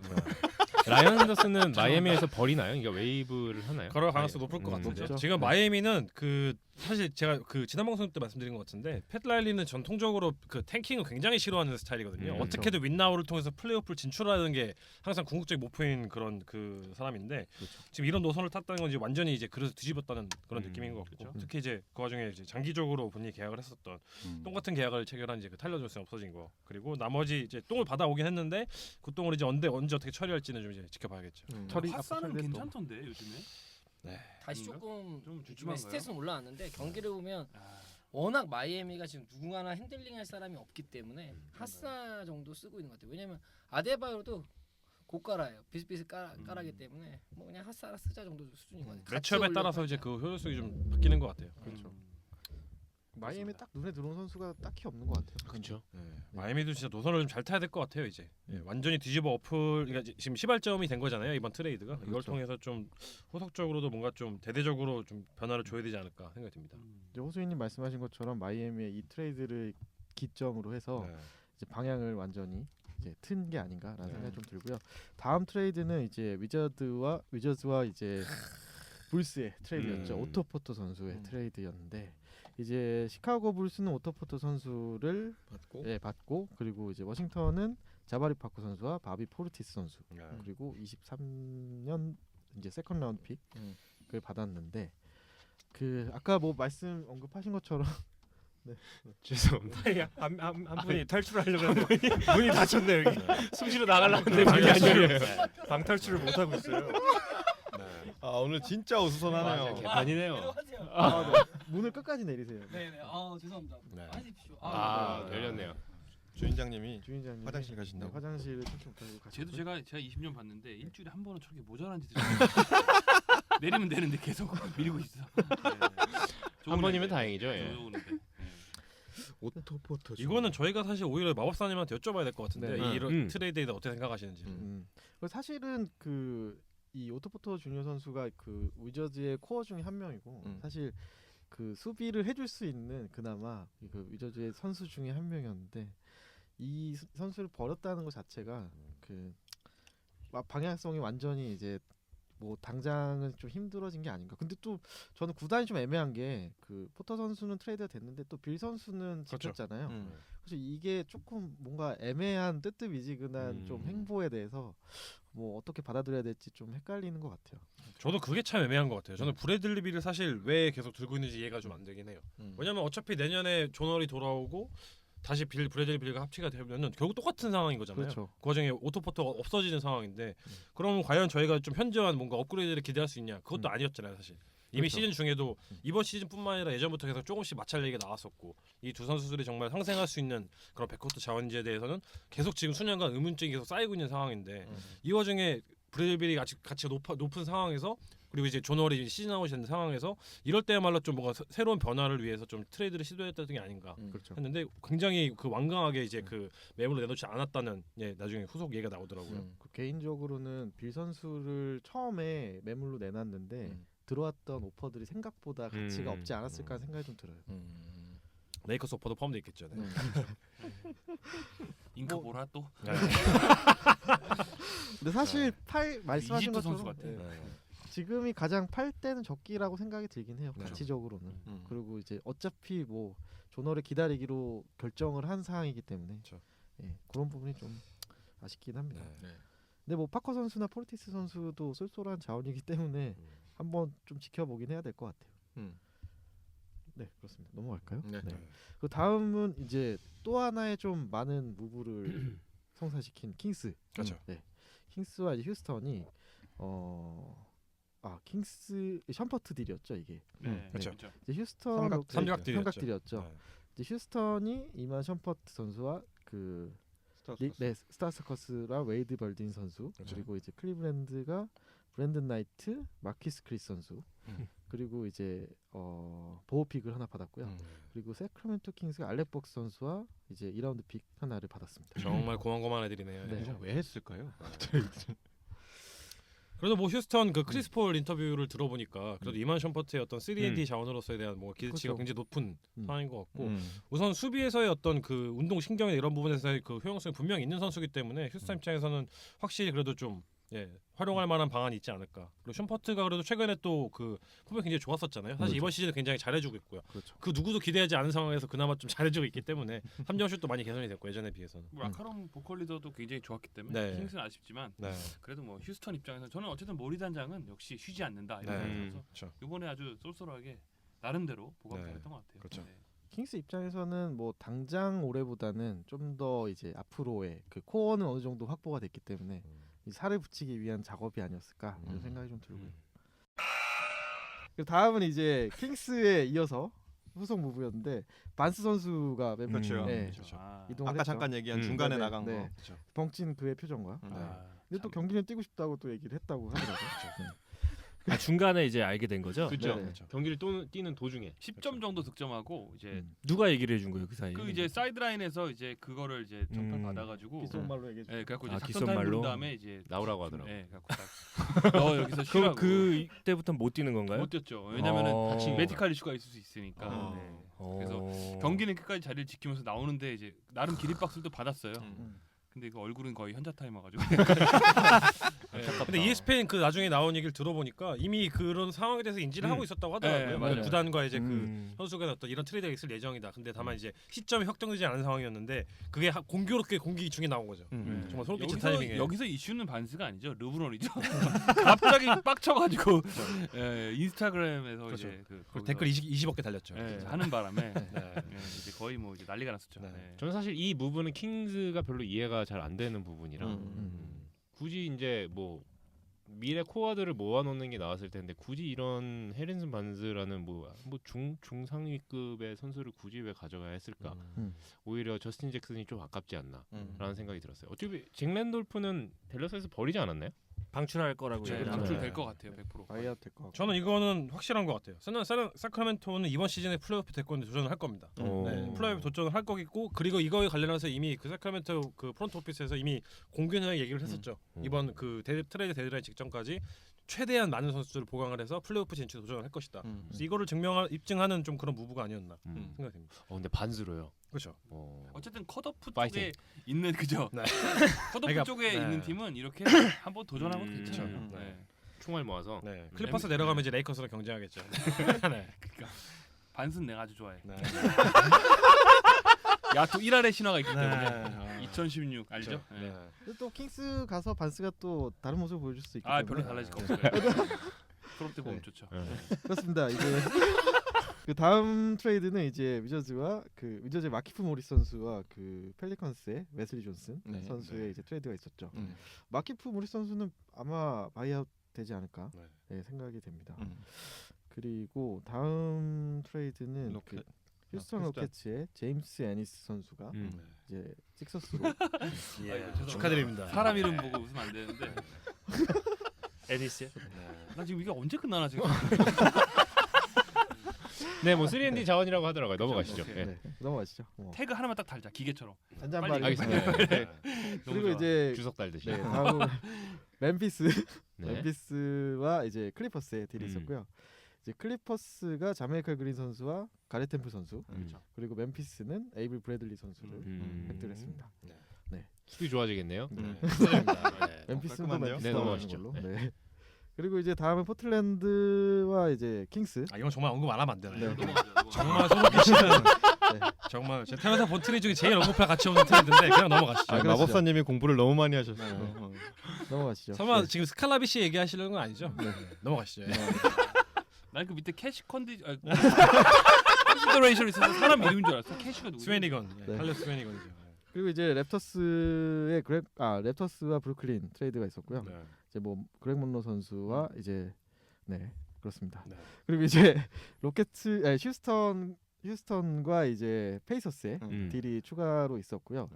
라이언 앤더슨은 마이애미에서 버리나요? 그러니까 웨이브를 하나요? 그럴 가능성이 높을 것 같은데 높죠. 지금 마이애미는 그 사실 제가 그 지난 방송 때 말씀드린 것 같은데 팻 라일리는 전통적으로 그 탱킹을 굉장히 싫어하는 스타일이거든요. 어떻게든 윈나우를 통해서 플레이오프를 진출하는 게 항상 궁극적인 목표인 그런 그 사람인데 지금 이런 노선을 탔다는 건 이제 완전히 이제 그래서 뒤집었다는 그런 느낌인 것 같고 특히 이제 그 와중에 이제 장기적으로 본인이 계약을 했었던 똥 같은 계약을 체결한 이제 그 타일러 존슨이 없어진 거 그리고 나머지 이제 똥을 받아오긴 했는데 그 똥을 이제 언제 어떻게 처리할지는 좀 이제 지켜봐야겠죠. 핫사는 괜찮던데 요즘에. 다시 그런가? 조금 좀 요즘에 주춤한가요? 스탯은 올라왔는데 경기를 보면 아, 워낙 마이애미가 지금 누군가나 핸들링할 사람이 없기 때문에 핫사 정도 쓰고 있는 것 같아요. 왜냐면 아데바요도 고가라예요. 비슷비슷 까라기 때문에 뭐 그냥 핫사라 쓰자 정도 수준인 것 같아요. 매치업에 따라서 이제 그 효율성이 좀 바뀌는 것 같아요. 그렇죠. 마이애미 딱 눈에 들어온 선수가 딱히 없는 것 같아요. 그렇죠. 마이애미도 진짜 노선을 좀 잘 타야 될 것 같아요 이제. 완전히 뒤집어 엎을 그러니까 지금 시발점이 된 거잖아요 이번 트레이드가. 이걸 그렇죠. 통해서 좀 후속적으로도 뭔가 좀 대대적으로 좀 변화를 줘야 되지 않을까 생각이 듭니다. 이제 호수인님 말씀하신 것처럼 마이애미의 이 트레이드를 기점으로 해서 이제 방향을 완전히 이제 튼 게 아닌가라는 생각이 좀 들고요. 다음 트레이드는 이제 위저즈와 이제 불스의 트레이드였죠. 오토 포터 선수의 트레이드였는데 이제 시카고 불스는 오토 포터 선수를 받고 그리고 이제 워싱턴은 자바리 파커 선수와 바비 포르티스 선수 그리고 23년 이제 세컨 라운드 픽을 받았는데 그 아까 뭐 말씀 언급하신 것처럼 죄송합니다. 한 분이 탈출하려고 했는데 문이 닫혔네 여기. 숨쉬러 나가려고 했는데 문이 안 열려요. 방 탈출을 못 하고 있어요. 아 오늘 진짜 어수선하네요. 개판이네요. 문을 끝까지 내리세요. 네네. 아 죄송합니다. 네. 하십시오. 열렸네요. 주인장님이 주인장님 화장실 가신다고. 화장실을 찾지 못하고 가시고. 쟤도 제가 20년 봤는데 일주일에 한 번은 저렇게 모자란 짓을 내리면 되는데 계속 밀고 있어. 한 번이면 다행이죠. 예. 오토포터. 이거는 저희가 사실 오히려 마법사님한테 여쭤봐야 될 것 같은데 네. 이 트레이드에 대해 어떻게 생각하시는지. 그리고 사실은 그 이 오토포터 주니어 선수가 그 위저즈의 코어 중에 한 명이고 사실 그 수비를 해줄 수 있는 그나마 그 위저즈의 선수 중에 한 명이었는데 이 선수를 버렸다는 것 자체가 그 방향성이 완전히 이제 뭐 당장은 좀 힘들어진 게 아닌가. 근데 또 저는 구단이 좀 애매한 게 그 포터 선수는 트레이드가 됐는데 또 빌 선수는 그렇죠. 지켰잖아요. 음. 그래서 이게 조금 뭔가 애매한 뜨뜻미지근한 좀 행보에 대해서 뭐 어떻게 받아들여야 될지 좀 헷갈리는 것 같아요. 저도 그게 참 애매한 것 같아요. 저는 브래들리 빌을 사실 왜 계속 들고 있는지 이해가 좀 안 되긴 해요. 왜냐면 어차피 내년에 존월이 돌아오고 다시 브래들리 빌과 합치가 되면은 결국 똑같은 상황인 거잖아요. 그렇죠. 그 와중에 오토포터가 없어지는 상황인데 그러면 과연 저희가 좀 현저한 뭔가 업그레이드를 기대할 수 있냐? 그것도 아니었잖아요, 사실. 이미 그렇죠. 시즌 중에도 이번 시즌뿐만 아니라 예전부터 계속 조금씩 마찰 얘기가 나왔었고 이 두 선수들이 정말 상생할 수 있는 그런 백코트 자원지에 대해서는 계속 지금 수년간 의문점이 계속 쌓이고 있는 상황인데 이 와중에 브래들리 빌이 같이 높은 상황에서 그리고 이제 존월이 시즌 아웃이 된 상황에서 이럴 때야말로 좀 뭔가 새로운 변화를 위해서 좀 트레이드를 시도했던 게 아닌가 그렇죠. 했는데 굉장히 그 완강하게 이제 그 매물로 내놓지 않았다는 나중에 후속 얘기가 나오더라고요. 그 개인적으로는 빌 선수를 처음에 매물로 내놨는데 들어왔던 오퍼들이 생각보다 가치가 없지 않았을까 하는 생각이 좀 들어요. 레이커스 오퍼도 포함되어 있겠죠. 네. 잉크 보라 또. 근데 사실 말씀하신 이집트 선수 것처럼 같아. 지금이 가장 팔 때는 적기라고 생각이 들긴 해요. 그렇죠. 가치적으로는. 그리고 이제 어차피 뭐 존월을 기다리기로 결정을 한 상황이기 때문에 그렇죠. 그런 부분이 좀 아쉽긴 합니다. 네. 근데 뭐 파커 선수나 포르티스 선수도 쏠쏠한 자원이기 때문에 한번 좀 지켜보긴 해야 될 것 같아요. 네, 그렇습니다. 넘어갈까요? 네. 그 다음은 이제 또 하나의 좀 많은 무브를 성사시킨 킹스. 그렇죠. 네. 킹스와 이제 휴스턴이 킹스 샴퍼트 딜이었죠 이게. 네, 그렇죠. 이제 휴스턴 삼각딜이었죠. 삼각딜이었죠. 네. 이제 휴스턴이 이만 샴퍼트 선수와 그 스타스커스랑 웨이드 벌딘 선수 그렇죠. 그리고 이제 클리브랜드가 브랜든 나이트, 마키스 크리스 선수 그리고 이제 보호픽을 하나 받았고요. 그리고 세크라멘토 킹스가 알렉 벅스 선수와 이제 2라운드 픽 하나를 받았습니다. 정말 고만고만 애들이네요. 네. 왜 했을까요? 그래도 뭐 휴스턴 그 크리스 폴 인터뷰를 들어보니까 그래도 이만 샴퍼트의 어떤 3&D 자원으로서에 대한 뭐 기대치가 그렇죠. 굉장히 높은 상황인 것 같고 음. 우선 수비에서의 어떤 그 운동 신경이나 이런 부분에서의 그 효용성이 분명히 있는 선수이기 때문에 휴스턴 입장에서는 확실히 그래도 좀 활용할 만한 방안이 있지 않을까. 그리고 샴퍼트가 그래도 최근에 또 그 폼이 굉장히 좋았었잖아요. 사실 그렇죠. 이번 시즌에 굉장히 잘해주고 있고요. 그렇죠. 그 누구도 기대하지 않은 상황에서 그나마 좀 잘해주고 있기 때문에 3점 슛도 많이 개선이 됐고 예전에 비해서는. 뭐 라카롬 보컬 리더도 굉장히 좋았기 때문에 네. 킹스는 아쉽지만 네. 그래도 뭐 휴스턴 입장에서 저는 어쨌든 모리 단장은 역시 쉬지 않는다 이런 네. 생각이 들어서 그렇죠. 이번에 아주 쏠쏠하게 나름대로 보강 네. 잘했던 것 같아요. 그렇죠. 네. 킹스 입장에서는 뭐 당장 올해보다는 좀 더 이제 앞으로의 그 코어는 어느 정도 확보가 됐기 때문에 이 살을 붙이기 위한 작업이 아니었을까 이런 생각이 좀 들고요. 그 다음은 이제 킹스에 이어서 후속 무브였는데 반스 선수가 멤버 그렇죠. 네, 그렇죠. 이동을 아까 했죠. 잠깐 얘기한 중간에 네네, 나간 네. 거. 그렇죠. 벙찐 그의 표정과. 근데 또 경기는 뛰고 싶다고 또 얘기를 했다고 하더라고요. 중간에 이제 알게 된 거죠. 그렇죠. 네네. 그렇죠. 경기를 뛰는 도중에 10점 정도 득점하고 이제 누가 얘기를 해준 거예요 그 사이에? 그 이제 사이드라인에서 이제 그거를 이제 전달 받아가지고 귓속말로 얘기해 네, 그래갖고 이제 아, 작전 타임 부른 귓속말로? 다음에 이제 나오라고 하더라고. 네, 그래갖고 딱 너 여기서 쉬라고. 그때부터는 못 뛰는 건가요? 못 뛰었죠. 왜냐면은 다친 메디컬 이슈가 있을 수 있으니까. 아. 네. 그래서 경기는 끝까지 자리를 지키면서 나오는데 이제 나름 기립박수를 또 받았어요. 근데 그 얼굴은 거의 현자 타임어 가지고. 근데 ESPN 그 나중에 나온 얘기를 들어보니까 이미 그런 상황에 대해서 인지를 하고 있었다고 하더라고요. 네, 맞아요. 맞아요. 구단과 이제 그 선수가 어떤 이런 트레이드가 있을 예정이다. 근데 다만 이제 시점이 확정되지 않은 상황이었는데 그게 공교롭게 공기 중에 나온 거죠. 정말 소름 끼친 타이밍에. 여기서 이슈는 반스가 아니죠. 르브론이죠. 갑자기 빡쳐가지고 인스타그램에서 그렇죠. 이제 그리고 댓글 20억 개 달렸죠. 하는 바람에 네. 이제 거의 뭐 이제 난리가 났었죠. 네. 네. 저는 사실 이 부분은 킹스가 별로 이해가 잘 안 되는 부분이라 굳이 이제 뭐 미래 코어들을 모아놓는 게 나왔을 텐데 굳이 이런 해린슨 반스라는 뭐 중상위급의 선수를 굳이 왜 가져가야 했을까? 오히려 저스틴 잭슨이 좀 아깝지 않나라는 생각이 들었어요. 어차피 잭 랜돌프는 댈러스에서 버리지 않았나요? 방출할 거라고 네, 얘기를 방출될 하잖아요. 것 같아요. 100%. 아이야 될것 같고. 저는 이거는 확실한 것 같아요. 사크라멘토는 이번 시즌에 플레이오프 대권에 도전을 할 겁니다. 네, 플레이오프 도전을 할 거겠고 그리고 이거에 관련해서 이미 그 사크라멘토 그 프론트 오피스에서 이미 공개적인 얘기를 했었죠. 이번 그 트레이드 데드라인 직전까지 최대한 많은 선수들을 보강을 해서 플레이오프 진출 도전을 할 것이다. 그래서 이거를 입증하는 좀 그런 무브가 아니었나 생각됩니다. 근데 반스로요. 그렇죠. 어쨌든 컷오프 파이팅. 쪽에 있는 그죠. 네. 컷오프 그러니까, 쪽에 네. 있는 팀은 이렇게 한번 도전하고 괜찮아요. 네. 총알 모아서. 네. 클리퍼스 내려가면 이제 레이커스랑 경쟁하겠죠. 네. 반스는 내가 아주 좋아해. 네. 야투 1할의 신화가 있기 때문에 네. 2016 알죠? 네. 네. 근데 또 킹스 가서 반스가 또 다른 모습을 보여줄 수 있기 아 때문에 별로 달라질 거 없어요. 프로 때 보면 네. 좋죠. 그렇습니다. 이제 그 다음 트레이드는 이제 위저즈의 마키프 모리스 선수와 그 펠리컨스의 웨슬리 존슨 네. 선수의 이제 트레이드가 있었죠. 음. 마키프 모리스 선수는 아마 바이아웃 되지 않을까 네. 네, 생각이 됩니다. 음. 그리고 다음 트레이드는 로켓. 휴스턴 휴스턴. 로켓츠의 제임스 애니스 선수가 이제 식서스로 아이고, 축하드립니다. 사람 이름 보고 웃으면 안 되는데. 에디스. 나 지금 이게 언제 끝나나 지금. 네, 뭐 3&D 자원이라고 하더라고요. 넘어가시죠. 오케이. 예. 네, 넘어가시죠. 태그 하나만 딱 달자 기계처럼. 잔잔바리. 알겠습니다. 네. 너무 그리고 좋아. 이제 주석 달듯이. 네, 다음 멤피스 네. 멤피스와 이제 클리퍼스의 딜이 음. 있었고요. 이제 클리퍼스가 자메이카 그린 선수와 가레 템플 선수, 그렇죠. 그리고 멤피스는 에이블 브래들리 선수를 획득했습니다. 수비 좋아지겠네요. 네. 멤피스는 또 깔끔한데요? 멤피스 네, 넘어가는 넘어가시죠. 걸로. 네. 그리고 이제 다음은 포틀랜드와 이제 킹스. 아 이건 정말 언급 안 하면 안 되나요? 네. 정말 소름 끼치는 정말 제 태어나서 본 트레이드 중에 제일 언급할 가치 없는 트레이드인데 그냥 넘어가시죠. 아, 그러시죠. 마법사님이 공부를 너무 많이 하셨어요. 네. 넘어가시죠. 설마 네. 지금 스칼라비 씨 얘기하시려는 건 아니죠? 네. 넘어가시죠. 예. 난 그 밑에 캐시 컨시더레이션이 있어서 사람 이름인 줄 알았어. 캐시가 누구지? 스웨니건, 네. 칼레스 스웨니건이죠. 그리고 이제 랩터스와 브루클린 트레이드가 있었고요. 네. 이제 뭐 그렉 mon로 선수와 이제 네 그렇습니다. 네. 그리고 이제 휴스턴과 이제 페이서스의 딜이 추가로 있었고요.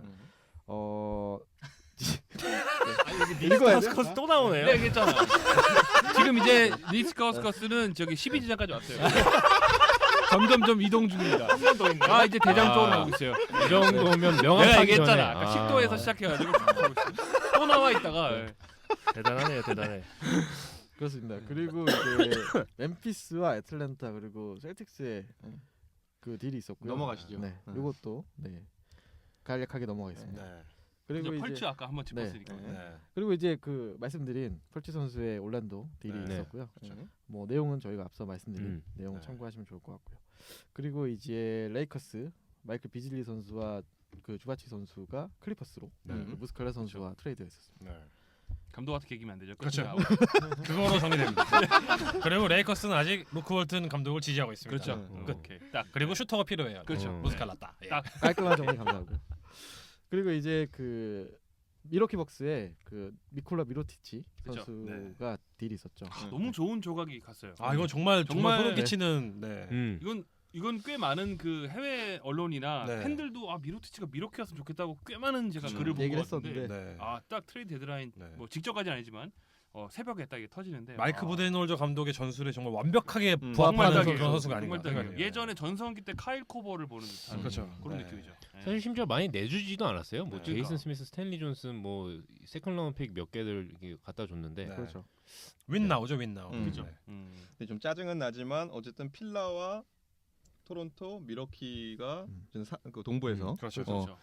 니스커스 또 나오네요. 내가 얘기했잖아. 지금 이제 니스커스는 저기 12지장까지 왔어요. 점점점 이동 중입니다. 아 이제 대장 쪽으로 가고 있어요. 이 정도면 명확하게 내가 얘기했잖아. 전에. 아까 식도에서 시작해가지고 쭉 가고 있어요. 또 나와 있다가 대단하네요, 대단해. 그렇습니다. 그리고 이제 멤피스와 애틀랜타 그리고 셀틱스의 그 딜이 있었고요. 넘어가시죠. 네, 이것도 네 간략하게 넘어가겠습니다. 네. 그리고 펄츠 이제 아까 한번 짚었으니까. 네. 그리고 이제 그 말씀드린 펄치 선수의 올란도 딜이 네. 있었고요. 뭐 내용은 저희가 앞서 말씀드린 내용 네. 참고하시면 좋을 것 같고요. 그리고 이제 레이커스 마이클 비즐리 선수와 그 주바치 선수가 클리퍼스로 무스칼라 선수와 트레이드가 있었습니다. 네. 감독한테 개기면 안 되죠. 그렇죠. 그거로 정리됩니다. 그리고 레이커스는 아직 루크 월튼 감독을 지지하고 있습니다. 그렇죠. 끝. 오케이. 딱 그리고 슈터가 필요해요. 그렇죠. 무스칼라다. 예. 딱. 깔끔한 정리 감사하고요. 그리고 이제 그 미러키 벅스의 그 미콜라 미로티치 그렇죠. 선수가 딜이 있었죠. 너무 좋은 조각이 갔어요. 아 이건 정말 소름 네. 끼치는. 네. 이건 꽤 많은 그 해외 언론이나 네. 팬들도 미로티치가 미러키였으면 좋겠다고 꽤 많은 제가 글을 본 얘기를 것 같은데 했었는데 네. 딱 트레이드 데드라인 네. 뭐 직접까지는 아니지만 새벽에 딱 이게 터지는데 마이크 부데놀저 감독의 전술에 정말 완벽하게 정말 부합하는 딱이에요. 그런 선수가 아닌가. 정말 딱이에요. 생각해요. 예전에 전성기 때 카일 코버를 보는 듯한 그렇죠. 그런 네. 느낌이죠. 네. 사실 심지어 많이 내주지도 않았어요. 뭐 네. 제이슨 그러니까. 스미스, 스탠리 존슨, 뭐 세컨 라운드 픽 몇 개들 이렇게 갖다 줬는데 네. 그렇죠. 윈 나오죠, 윈 나오. 그죠. 네. 근데 좀 짜증은 나지만 어쨌든 필라와 토론토, 미러키가 그 동부에서 그렇죠. 그렇죠.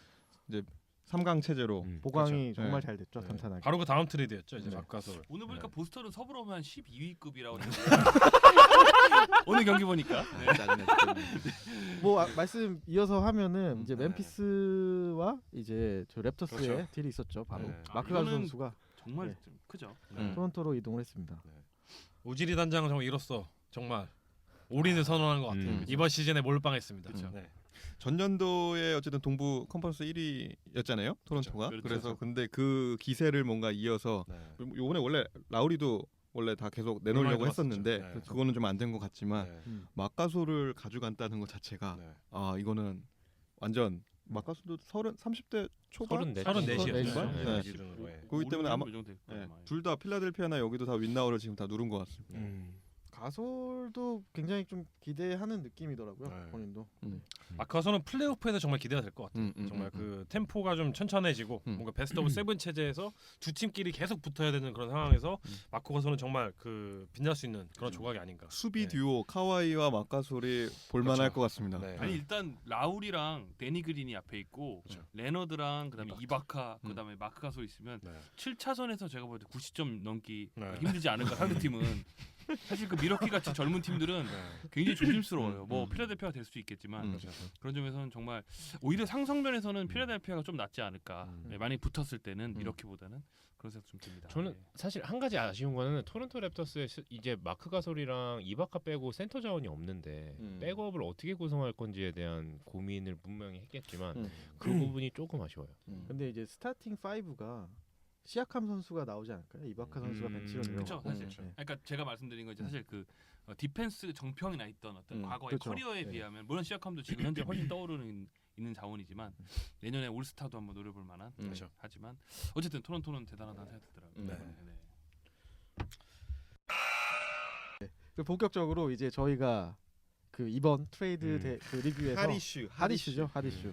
3강 체제로 보강이 그렇죠. 정말 네. 잘 됐죠. 네. 탄탄하게. 바로 그 다음 트레이드였죠. 이제 네. 바꿔서. 오늘 보니까 보스턴은 서부로 보면 12위급이라고 오늘 경기 보니까 뭐 말씀 이어서 하면은 이제 네. 멤피스와 이제 저 랩터스의 그렇죠. 딜이 있었죠. 바로 네. 마크 가스 이거는 선수가 정말 네. 좀 크죠. 토론토로 이동을 했습니다. 우지리 단장은 정말 이로써 정말 올인을 선언한 것 같아요. 이번 시즌에 몰빵했습니다. 그렇죠. 네. 전년도에 어쨌든 동부 컨퍼런스 1위였잖아요. 토론토가. 그렇죠. 그래서 근데 그 기세를 뭔가 이어서 네. 요번에 원래 라우리도 원래 다 계속 내놓으려고 라우리도 했었는데 왔었죠. 네. 그거는 좀 안 된 것 같지만 네. 마카소를 가져간다는 것 자체가 네. 이거는 완전 마카소도 30대 초반 34였죠. 네. 기준으로. 예. 그렇기 때문에 아마 이 정도 될 거예요, 아마. 둘 다 필라델피아나 여기도 다 윈나우를 지금 다 누른 것 같습니다. 가솔도 굉장히 좀 기대하는 느낌이더라고요. 네. 본인도. 마커서는 플레이오프에서 정말 기대가 될 것 같아요. 정말 그 템포가 좀 천천해지고 뭔가 베스트 오브 세븐 체제에서 두 팀끼리 계속 붙어야 되는 그런 상황에서 마커서는 정말 그 빛날 수 있는 그런 조각이 아닌가. 수비 네. 듀오 카와이와 마카솔이 볼만할 그렇죠. 것 같습니다. 네. 아니 일단 라울이랑 데니 그린이 앞에 있고 그렇죠. 레너드랑 그다음에 이바카 그다음에 마크 가솔 있으면 네. 7차전에서 제가 볼 때 90점 넘기 네. 힘들지 않을까 상대팀은. 사실 그 미러키 같이 젊은 팀들은 굉장히 조심스러워요. 뭐 필라델피아가 될 수 있겠지만 그렇죠. 그런 점에서는 정말 오히려 상성면에서는 필라델피아가 좀 낫지 않을까. 네, 많이 붙었을 때는 미러키보다는 그런 생각 좀 듭니다. 저는 네. 사실 한 가지 아쉬운 거는 토론토 랩터스에 이제 마크 가솔이랑 이바카 빼고 센터 자원이 없는데 백업을 어떻게 구성할 건지에 대한 고민을 분명히 했겠지만 그 부분이 조금 아쉬워요. 근데 이제 스타팅 5가 시아캄 선수가 나오지 않을까요? 이바카 선수가 벤치로 그렇죠. 내려가고. 사실 그러니까 제가 말씀드린 거 이제 사실 그 디펜스 정평이 나 있던 어떤 과거의 그렇죠. 커리어에 네. 비하면 물론 시아캄도 지금 현재 훨씬 떠오르는 있는 자원이지만 내년에 올스타도 한번 노려볼 만한 그렇죠. 하지만 어쨌든 토론토는 대단하다는 생각이 들더라고요. 네. 그 본격적으로 이제 저희가 그 이번 트레이드 그 리뷰에서 하디슈죠. 하디슈.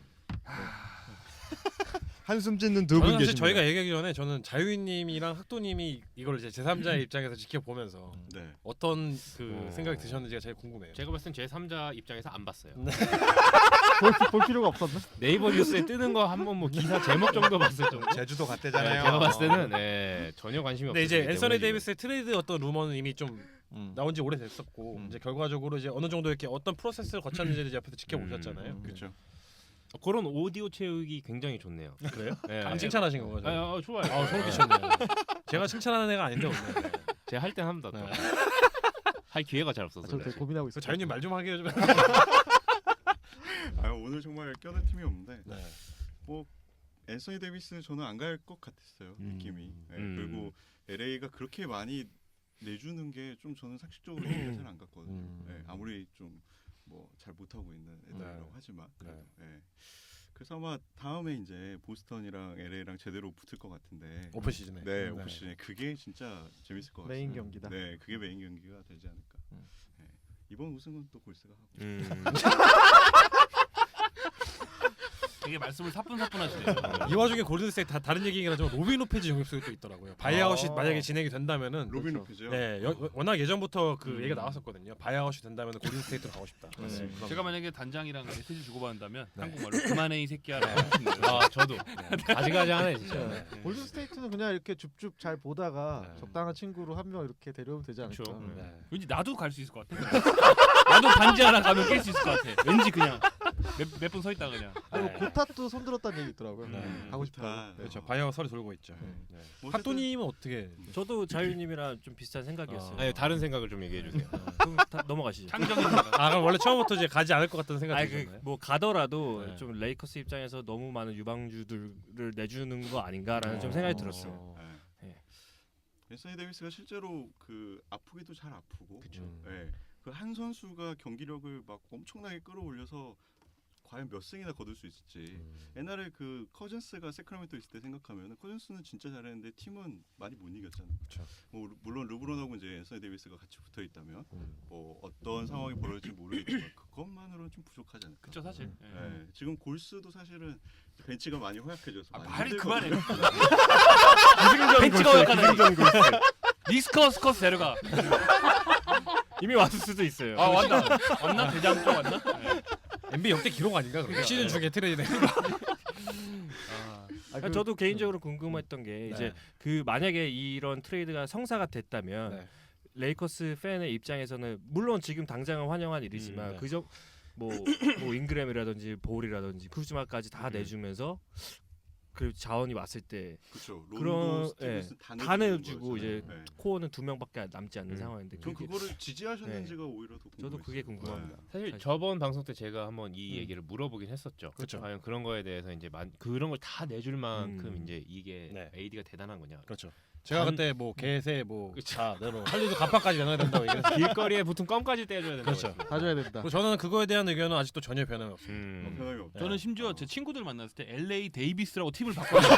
한숨 짓는 두 분 저는 사실 계십니다. 저희가 얘기하기 전에 저는 자유인님이랑 학도님이 이걸 이제 제3자의 입장에서 지켜보면서 네. 어떤 그 생각이 드셨는지가 제일 궁금해요. 제가 봤을 땐 제3자 입장에서 안 봤어요. 볼 필요가 없었나? 네이버 뉴스에 뜨는 거 한번 뭐 기사 제목 정도 봤을 정도. 제주도 네, 갔대잖아요. 제가 봤을 때는 네, 전혀 관심이 근데 없어요. 이제 앤서니 데이비스의 트레이드 어떤 루머는 이미 좀 나온 지 오래됐었고 이제 결과적으로 이제 어느 정도 이렇게 어떤 프로세스를 거쳤는지를 이제 옆에서 지켜보셨잖아요. 그렇죠. 그런 오디오 채우기 굉장히 좋네요. 그래요? 네. 칭찬하신 거죠? 좋아요. 소름 끼쳤네요. 제가 칭찬하는 애가 아닌데 오늘. 제가 할 땐 합니다. 또. 할 기회가 잘 없어서. 저 되게 고민하고 그 있어요. 자유님 말 좀 하게 해줘. 오늘 정말 껴들 팀이 없는데 네. 뭐 앤서니 데이비스는 저는 안 갈 것 같았어요 느낌이. 네, 그리고 LA가 그렇게 많이 내주는 게 좀 저는 상식적으로 이해가 잘 안 갔거든요. 네, 아무리 좀 뭐 잘 못하고 있는 애들이라고 하지만 그래도. 네. 그래서 아마 다음에 이제 보스턴이랑 LA랑 제대로 붙을 것 같은데 오픈 시즌에. 네, 오픈 시즌에 그게 진짜 재밌을 것 같아요. 메인 경기다. 네, 그게 메인 경기가 되지 않을까. 네. 이번 우승은 또 골스가 하고. 되게 말씀을 사뿐사뿐하시네요. 이 와중에 골든스테이트 다른 얘기긴 하지만 로빈 로페즈 영입설이 또 있더라고요. 바이아웃이 만약에 진행이 된다면은 로빈 로페즈요? 네, 워낙 예전부터 그 얘기가 나왔었거든요. 바이아웃이 된다면 골든스테이트로 가고 싶다. 제가 만약에 단장이랑 메시지 주고받는다면 한국말로 그만해 이 새끼야라고 저도 가지가지하네 진짜. 골든 스테이트는 그냥 이렇게 줍줍 잘 보다가 적당한 친구로 한 명 이렇게 데려오면 되지 않을까. 그렇죠. 왠지 나도 갈 수 있을 것 같아. 나도 반지 하나 가면 깰 수 있을 것 같아. 왠지 그냥 몇 분 서 있다 그냥. 그리고 고탓도 손들었다는 얘기 있더라고요. 가고 싶다. 다. 그렇죠. 바이아웃 설이 돌고 있죠. 뭐 핫도님은 어떻게? 저도 자유님이랑 좀 비슷한 생각이었어요. 아니 다른 생각을 좀 얘기해 주세요. 그럼 넘어가시죠. 창적인 생각. 아 그럼 원래 처음부터 이제 가지 않을 것 같다는 생각이 아니 드셨나요? 뭐 가더라도 네. 좀 레이커스 입장에서 너무 많은 유방주들을 내주는 거 아닌가라는 좀 생각이 들었어요. 네. 앤서니 데이비스가 실제로 그 아프기도 잘 아프고, 네. 그 한 선수가 경기력을 막 엄청나게 끌어올려서 과연 몇 승이나 거둘 수 있을지. 옛날에 그 커즌스가 세크라멘토 있을 때 생각하면 커즌스는 진짜 잘했는데 팀은 많이 못 이겼잖아요. 그쵸. 뭐 물론 르브론하고 이제 앤서니 데이비스가 같이 붙어 있다면 뭐 어떤 상황이 벌어질지 모르겠지만 그것만으로는 좀 부족하지 않을까. 그쵸 사실. 네. 지금 골스도 사실은 벤치가 많이 허약해져서 많이 말이 힘들거든요. 그만해. 벤치가 허약하다니. 니스커스커스 데려가. 이미 왔을 수도 있어요. 아 왔나? 대장 또 왔나? 네. NBA 역대 기록 아닌가? 시즌 중에 트레이드. 저도 개인적으로 궁금했던 게 이제 그 만약에 이런 트레이드가 성사가 됐다면 레이커스 팬의 입장에서는 물론 지금 당장은 환영한 일이지만 그저 뭐 잉그램이라든지 볼이라든지 쿠즈마까지 다 내주면서 그 자원이 왔을 때 그렇죠. 그런 다 내주고 이제 네. 코어는 2명밖에 남지 않는 상황인데 전 그거를 지지하셨는지가 오히려 더 궁금해요. 저도 그게 궁금합니다. 사실 저번 방송 때 제가 한번 이 얘기를 물어보긴 했었죠. 그렇죠. 과연 그런 거에 대해서 이제 그런 걸 다 내줄 만큼 이제 이게 AD가 대단한 거냐. 그렇죠. 제가 그때 뭐 개세 뭐다 내로 할리도 갑파까지 내놔야 된다고 얘기했어요. 길거리에 붙은 껌까지 떼줘야 된다. 그렇죠. 다 줘야 된다. 그리고 저는 그거에 대한 의견은 아직도 전혀 변함이 없습니다. 변함이 없죠. 저는 심지어 제 친구들 만났을 때 LA 데이비스라고 팀을 바꿨어요.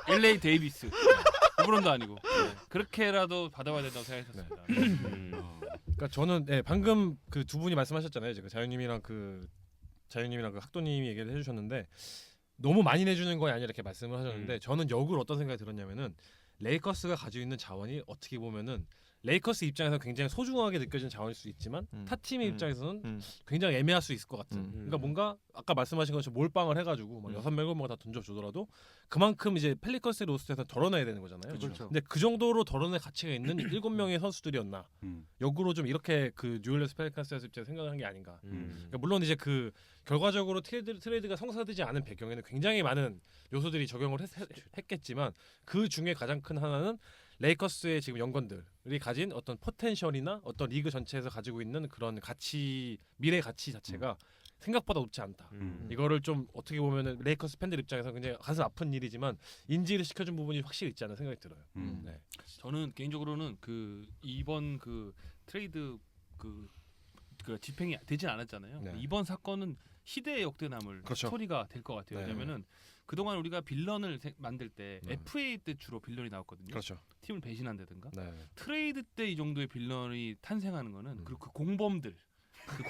LA 데이비스. 르브론도 아니고 그렇게라도 받아와야 된다고 생각했었습니다. 그러니까 저는 방금 그 두 분이 말씀하셨잖아요. 이제 그 자유님이랑 그 학도님이 얘기를 해주셨는데 너무 많이 내주는 거야 아니라 이렇게 말씀을 하셨는데 저는 역으로 어떤 생각이 들었냐면은 레이커스가 가지고 있는 자원이 어떻게 보면은 레이커스 입장에서 굉장히 소중하게 느껴지는 자원일 수 있지만 타 팀의 입장에서는 굉장히 애매할 수 있을 것 같은. 그러니까 뭔가 아까 말씀하신 것처럼 몰빵을 해가지고 막 6명 다 던져주더라도 그만큼 이제 펠리컨스 로스트에서 덜어내야 되는 거잖아요. 그렇죠. 근데 그 정도로 덜어낼 가치가 있는 7명의 선수들이었나. 역으로 좀 이렇게 그 뉴올리언스 펠리컨스에서 입장에서 생각한 게 아닌가. 그러니까 물론 이제 그 결과적으로 트레이드가 성사되지 않은 배경에는 굉장히 많은 요소들이 적용을 했겠지만 그 중에 가장 큰 하나는 레이커스의 지금 연건들이 가진 어떤 포텐셜이나 어떤 리그 전체에서 가지고 있는 그런 가치, 미래 가치 자체가 생각보다 높지 않다. 이거를 좀 어떻게 보면은 레이커스 팬들 입장에서 굉장히 가슴 아픈 일이지만 인지를 시켜준 부분이 확실히 있지 않나 생각이 들어요. 네. 저는 개인적으로는 그 이번 그 트레이드 그 집행이 되진 않았잖아요. 네. 이번 사건은 시대의 역대 남을 그렇죠. 스토리가 될 것 같아요. 네. 왜냐면은 그동안 우리가 빌런을 만들 때 FA 때 주로 빌런이 나왔거든요. 그렇죠. 팀을 배신한다든가 네. 트레이드 때 이 정도의 빌런이 탄생하는 거는 그리고 그 공범들 그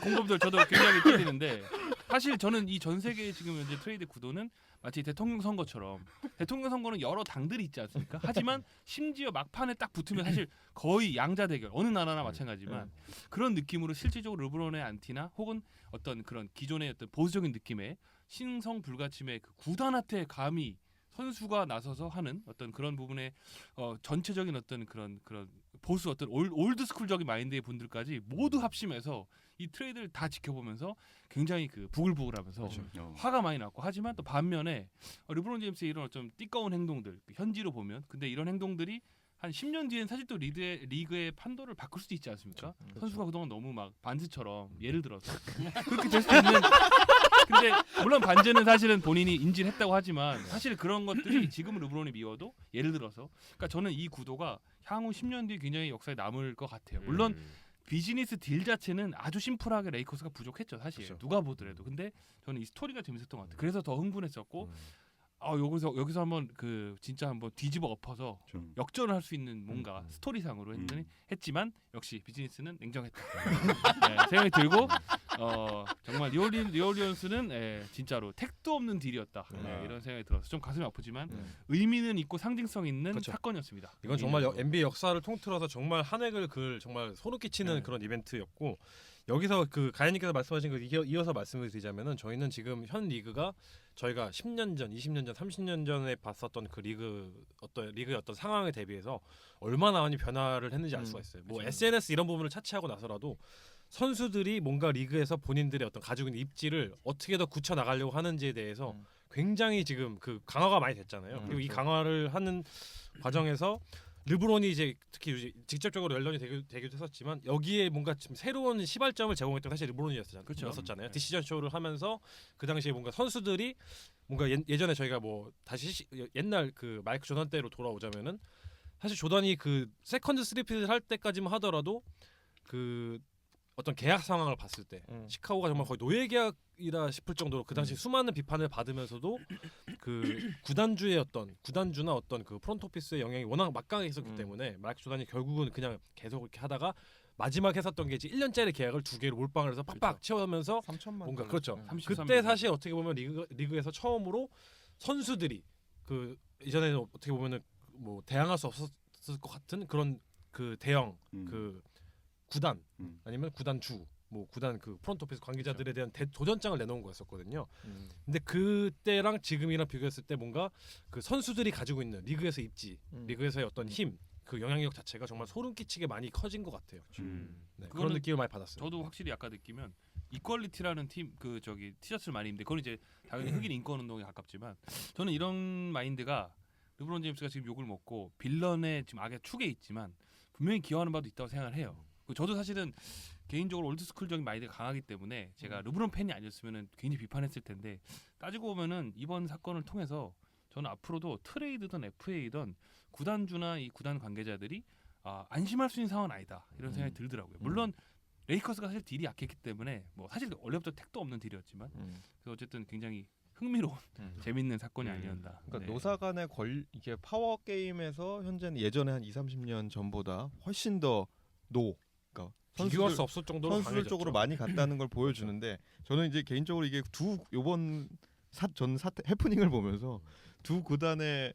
공범들 저도 굉장히 찔리는데 사실 저는 이 전 세계 지금 현재 트레이드 구도는 마치 대통령 선거처럼 대통령 선거는 여러 당들이 있지 않습니까? 하지만 심지어 막판에 딱 붙으면 사실 거의 양자 대결 어느 나라나 마찬가지지만 그런 느낌으로 실질적으로 르브론의 안티나 혹은 어떤 그런 기존의 어떤 보수적인 느낌의 신성 불가침의 그 구단한테 감히 선수가 나서서 하는 어떤 그런 부분의 전체적인 어떤 그런 보수 어떤 올드스쿨적인 마인드의 분들까지 모두 합심해서 이 트레이드를 다 지켜보면서 굉장히 그 부글부글하면서 화가 많이 났고 하지만 또 반면에 르브론 제임스의 이런 좀 띠꺼운 행동들 현지로 보면 근데 이런 행동들이 한 10년 뒤엔 사실 또 리그의 판도를 바꿀 수도 있지 않습니까? 선수가 그동안 너무 막 반즈처럼 예를 들어서 그렇게 될 수도 있는 근데 물론 반즈는 사실은 본인이 인지를 했다고 하지만 사실 그런 것들이 지금 르브론이 미워도 예를 들어서 그러니까 저는 이 구도가 향후 10년 뒤에 굉장히 역사에 남을 것 같아요. 물론 비즈니스 딜 자체는 아주 심플하게 레이커스가 부족했죠 사실 그렇죠. 누가 보더라도 근데 저는 이 스토리가 재밌었던 것 같아요. 그래서 더 흥분했었고 여기서 한번 그 진짜 한번 뒤집어 엎어서 역전을 할 수 있는 뭔가 스토리상으로 했지만 역시 비즈니스는 냉정했다. 네, 생각이 들고 정말 뉴올리언스는 진짜로 택도 없는 딜이었다. 이런 생각이 들어서 좀 가슴이 아프지만 의미는 있고 상징성 있는 그렇죠. 사건이었습니다. 이건 정말 NBA 역사를 통틀어서 정말 한 획을 그을 정말 소름 끼치는 그런 이벤트였고 여기서 그 가연님께서 말씀하신 거 이어서 말씀을 드리자면은 저희는 지금 현 리그가 저희가 10년 전, 20년 전, 30년 전에 봤었던 그 리그의 어떤 상황에 대비해서 얼마나 많이 변화를 했는지 알 수가 있어요. 뭐 SNS 이런 부분을 차치하고 나서라도 선수들이 뭔가 리그에서 본인들의 어떤 가지고 있는 입지를 어떻게 더 굳혀 나가려고 하는지에 대해서 굉장히 지금 그 강화가 많이 됐잖아요. 그리고 이 강화를 하는 과정에서 르브론이 이제 특히 직접적으로 연관이 되기도 했었지만 여기에 뭔가 좀 새로운 시발점을 제공했던 사실 르브론이었잖아요. 그렇죠. 디시전 쇼를 하면서 그 당시에 뭔가 선수들이 뭔가 예전에 저희가 뭐 다시 옛날 그 마이크 조던 때로 돌아오자면은 사실 조던이 그 세컨드 스리핏을 할 때까지만 하더라도 그 어떤 계약 상황을 봤을 때 시카고가 정말 거의 노예 계약이라 싶을 정도로 그 당시 수많은 비판을 받으면서도 그 구단주나 어떤 그 프론트 오피스의 영향이 워낙 막강하게 있었기 때문에 마이크 조던이 결국은 그냥 계속 이렇게 하다가 마지막 했었던 게 이제 1년짜리 계약을 2개로 몰빵을 해서 빡빡 채워면서 3천만 뭔가 그렇죠. 33년. 그때 사실 어떻게 보면 리그에서 처음으로 선수들이 그 이전에는 어떻게 보면은 뭐 대항할 수 없었을 것 같은 그런 그 대형 그 구단 아니면 구단주 뭐 구단 그 프론트 오피스 관계자들에 대한 도전장을 내놓은 거였었거든요. 근데 그때랑 지금이랑 비교했을 때 뭔가 그 선수들이 가지고 있는 리그에서 입지, 리그에서의 어떤 힘, 그 영향력 자체가 정말 소름 끼치게 많이 커진 것 같아요. 네, 그런 느낌을 많이 받았어요. 저도 확실히 아까 느끼면 이퀄리티라는 팀 그 저기 티셔츠를 많이 입는데 그건 이제 당연히 흑인 인권 운동에 가깝지만 저는 이런 마인드가 르브론 제임스가 지금 욕을 먹고 빌런의 지금 악의 축에 있지만 분명히 기여하는 바도 있다고 생각을 해요. 저도 사실은 개인적으로 올드스쿨적인 마인드가 강하기 때문에 제가 르브론 팬이 아니었으면 굉장히 비판했을 텐데 따지고 보면은 이번 사건을 통해서 저는 앞으로도 트레이드든 FA든 구단주나 이 구단 관계자들이 안심할 수 있는 상황은 아니다 이런 생각이 들더라고요. 물론 레이커스가 사실 딜이 약했기 때문에 뭐 사실 원래부터 택도 없는 딜이었지만 그래서 어쨌든 굉장히 흥미로운 재밌는 사건이 아니었나. 그러니까 네. 노사 간의 이게 파워 게임에서 현재는 예전에 한 2, 30년 전보다 훨씬 더 그러니까 비교할 수 없을 정도로 선수들 강해졌죠. 쪽으로 많이 갔다는 걸 보여주는데 저는 이제 개인적으로 이게 요번 전 해프닝을 보면서 두 구단의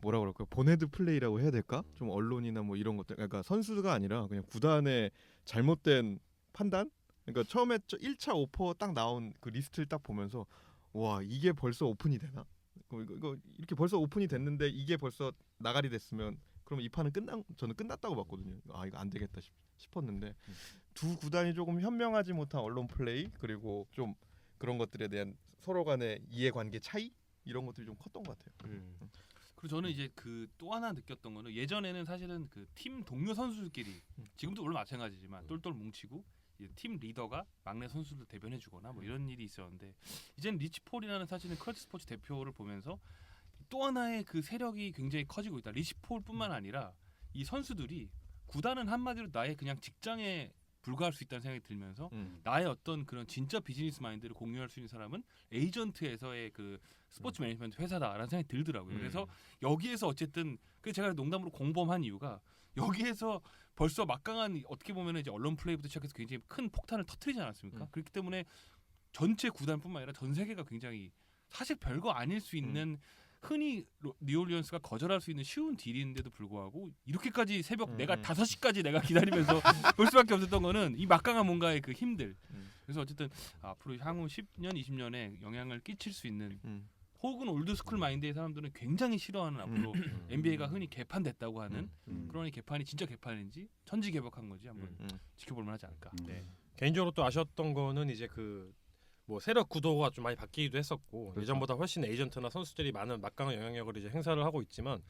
뭐라 그럴까요? 본헤드 플레이라고 해야 될까? 좀 언론이나 뭐 이런 것들 그러니까 선수가 아니라 그냥 구단의 잘못된 판단? 그러니까 처음에 1차 오퍼 딱 나온 그 리스트를 딱 보면서 와 이게 벌써 오픈이 되나? 이거 이렇게 벌써 오픈이 됐는데 이게 벌써 나가리 됐으면 그럼 이 판은 저는 끝났다고 봤거든요. 아 이거 안 되겠다 싶었는데 두 구단이 조금 현명하지 못한 언론 플레이 그리고 좀 그런 것들에 대한 서로 간의 이해관계 차이 이런 것들이 좀 컸던 것 같아요. 그리고 저는 이제 그 또 하나 느꼈던 거는 예전에는 사실은 그 팀 동료 선수들끼리 지금도 물론 마찬가지지만 똘똘 뭉치고 이제 팀 리더가 막내 선수들 대변해주거나 뭐 이런 일이 있었는데 이제는 리치 폴이라는 사실은 컬트 스포츠 대표를 보면서 또 하나의 그 세력이 굉장히 커지고 있다. 리치 폴뿐만 아니라 이 선수들이 구단은 한마디로 나의 그냥 직장에 불과할 수 있다는 생각이 들면서 나의 어떤 그런 진짜 비즈니스 마인드를 공유할 수 있는 사람은 에이전트에서의 그 스포츠 매니지먼트 회사다라는 생각이 들더라고요. 그래서 여기에서 어쨌든 그 제가 농담으로 공범한 이유가 여기에서 벌써 막강한 어떻게 보면 이제 언론 플레이부터 시작해서 굉장히 큰 폭탄을 터뜨리지 않았습니까? 그렇기 때문에 전체 구단뿐만 아니라 전 세계가 굉장히 사실 별거 아닐 수 있는 흔히 뉴올리언스가 거절할 수 있는 쉬운 딜인데도 불구하고 이렇게까지 새벽 내가 5시까지 내가 기다리면서 볼 수밖에 없었던 거는 이 막강한 뭔가의 그 힘들. 그래서 어쨌든 앞으로 향후 10년, 20년에 영향을 끼칠 수 있는 혹은 올드스쿨 마인드의 사람들은 굉장히 싫어하는 앞으로 NBA가 흔히 개판됐다고 하는 그런 이 개판이 진짜 개판인지 천지개벽한 건지 한번 지켜볼 만하지 않을까. 네. 개인적으로 또 아쉬웠던 거는 이제 그 뭐 세력 구도가 좀 많이 바뀌기도 했었고 그렇죠. 예전보다 훨씬 에이전트나 선수들이 많은 막강한 영향력을 이제 행사를 하고 있지만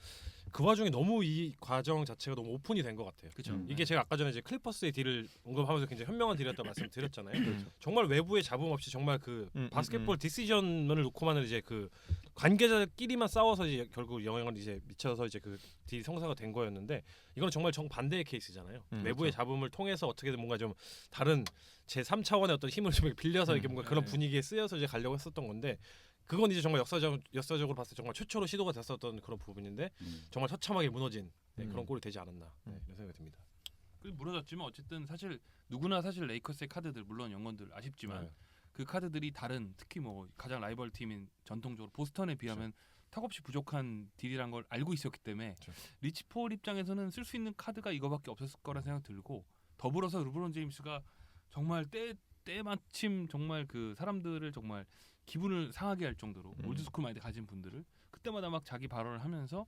그 와중에 너무 이 과정 자체가 너무 오픈이 된 것 같아요. 그렇죠. 이게 제가 아까 전에 이제 클리퍼스의 딜을 언급하면서 굉장히 현명한 딜이었다고 말씀드렸잖아요. 정말 외부의 잡음 없이 정말 그 바스켓볼 디시전을 놓고만은 이제 그 관계자끼리만 싸워서 이제 결국 영향을 이제 미쳐서 이제 그 딜이 성사가 된 거였는데 이거는 정말 정반대의 케이스잖아요. 외부의 잡음을 통해서 어떻게든 뭔가 좀 다른 제 3차원의 어떤 힘을 좀 빌려서 이렇게 뭔가 그런 분위기에 쓰여서 이제 가려고 했었던 건데 그건 이제 정말 역사적으로 봤을 때 정말 최초로 시도가 됐었던 그런 부분인데 정말 처참하게 무너진 그런 꼴이 되지 않았나 이런 생각이 듭니다. 무너졌지만 어쨌든 사실 누구나 사실 레이커스의 카드들 물론 영원들 아쉽지만 그 카드들이 다른 특히 뭐 가장 라이벌 팀인 전통적으로 보스턴에 비하면 턱없이 부족한 딜이란 걸 알고 있었기 때문에 리치 폴 입장에서는 쓸 수 있는 카드가 이거밖에 없었을 거라 생각 들고 더불어서 르브론 제임스가 정말 때마침 정말 그 사람들을 정말 기분을 상하게 할 정도로 올드스쿨 마인드 가진 분들을 그때마다 막 자기 발언을 하면서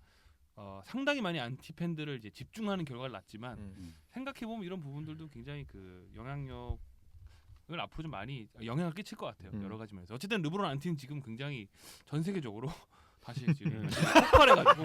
상당히 많이 안티 팬들을 이제 집중하는 결과를 낳지만 생각해 보면 이런 부분들도 굉장히 그 영향력을 앞으로 좀 많이 영향을 끼칠 것 같아요. 여러 가지 면에서 어쨌든 르브론 안티는 지금 굉장히 전 세계적으로 다시 지금 폭발해가지고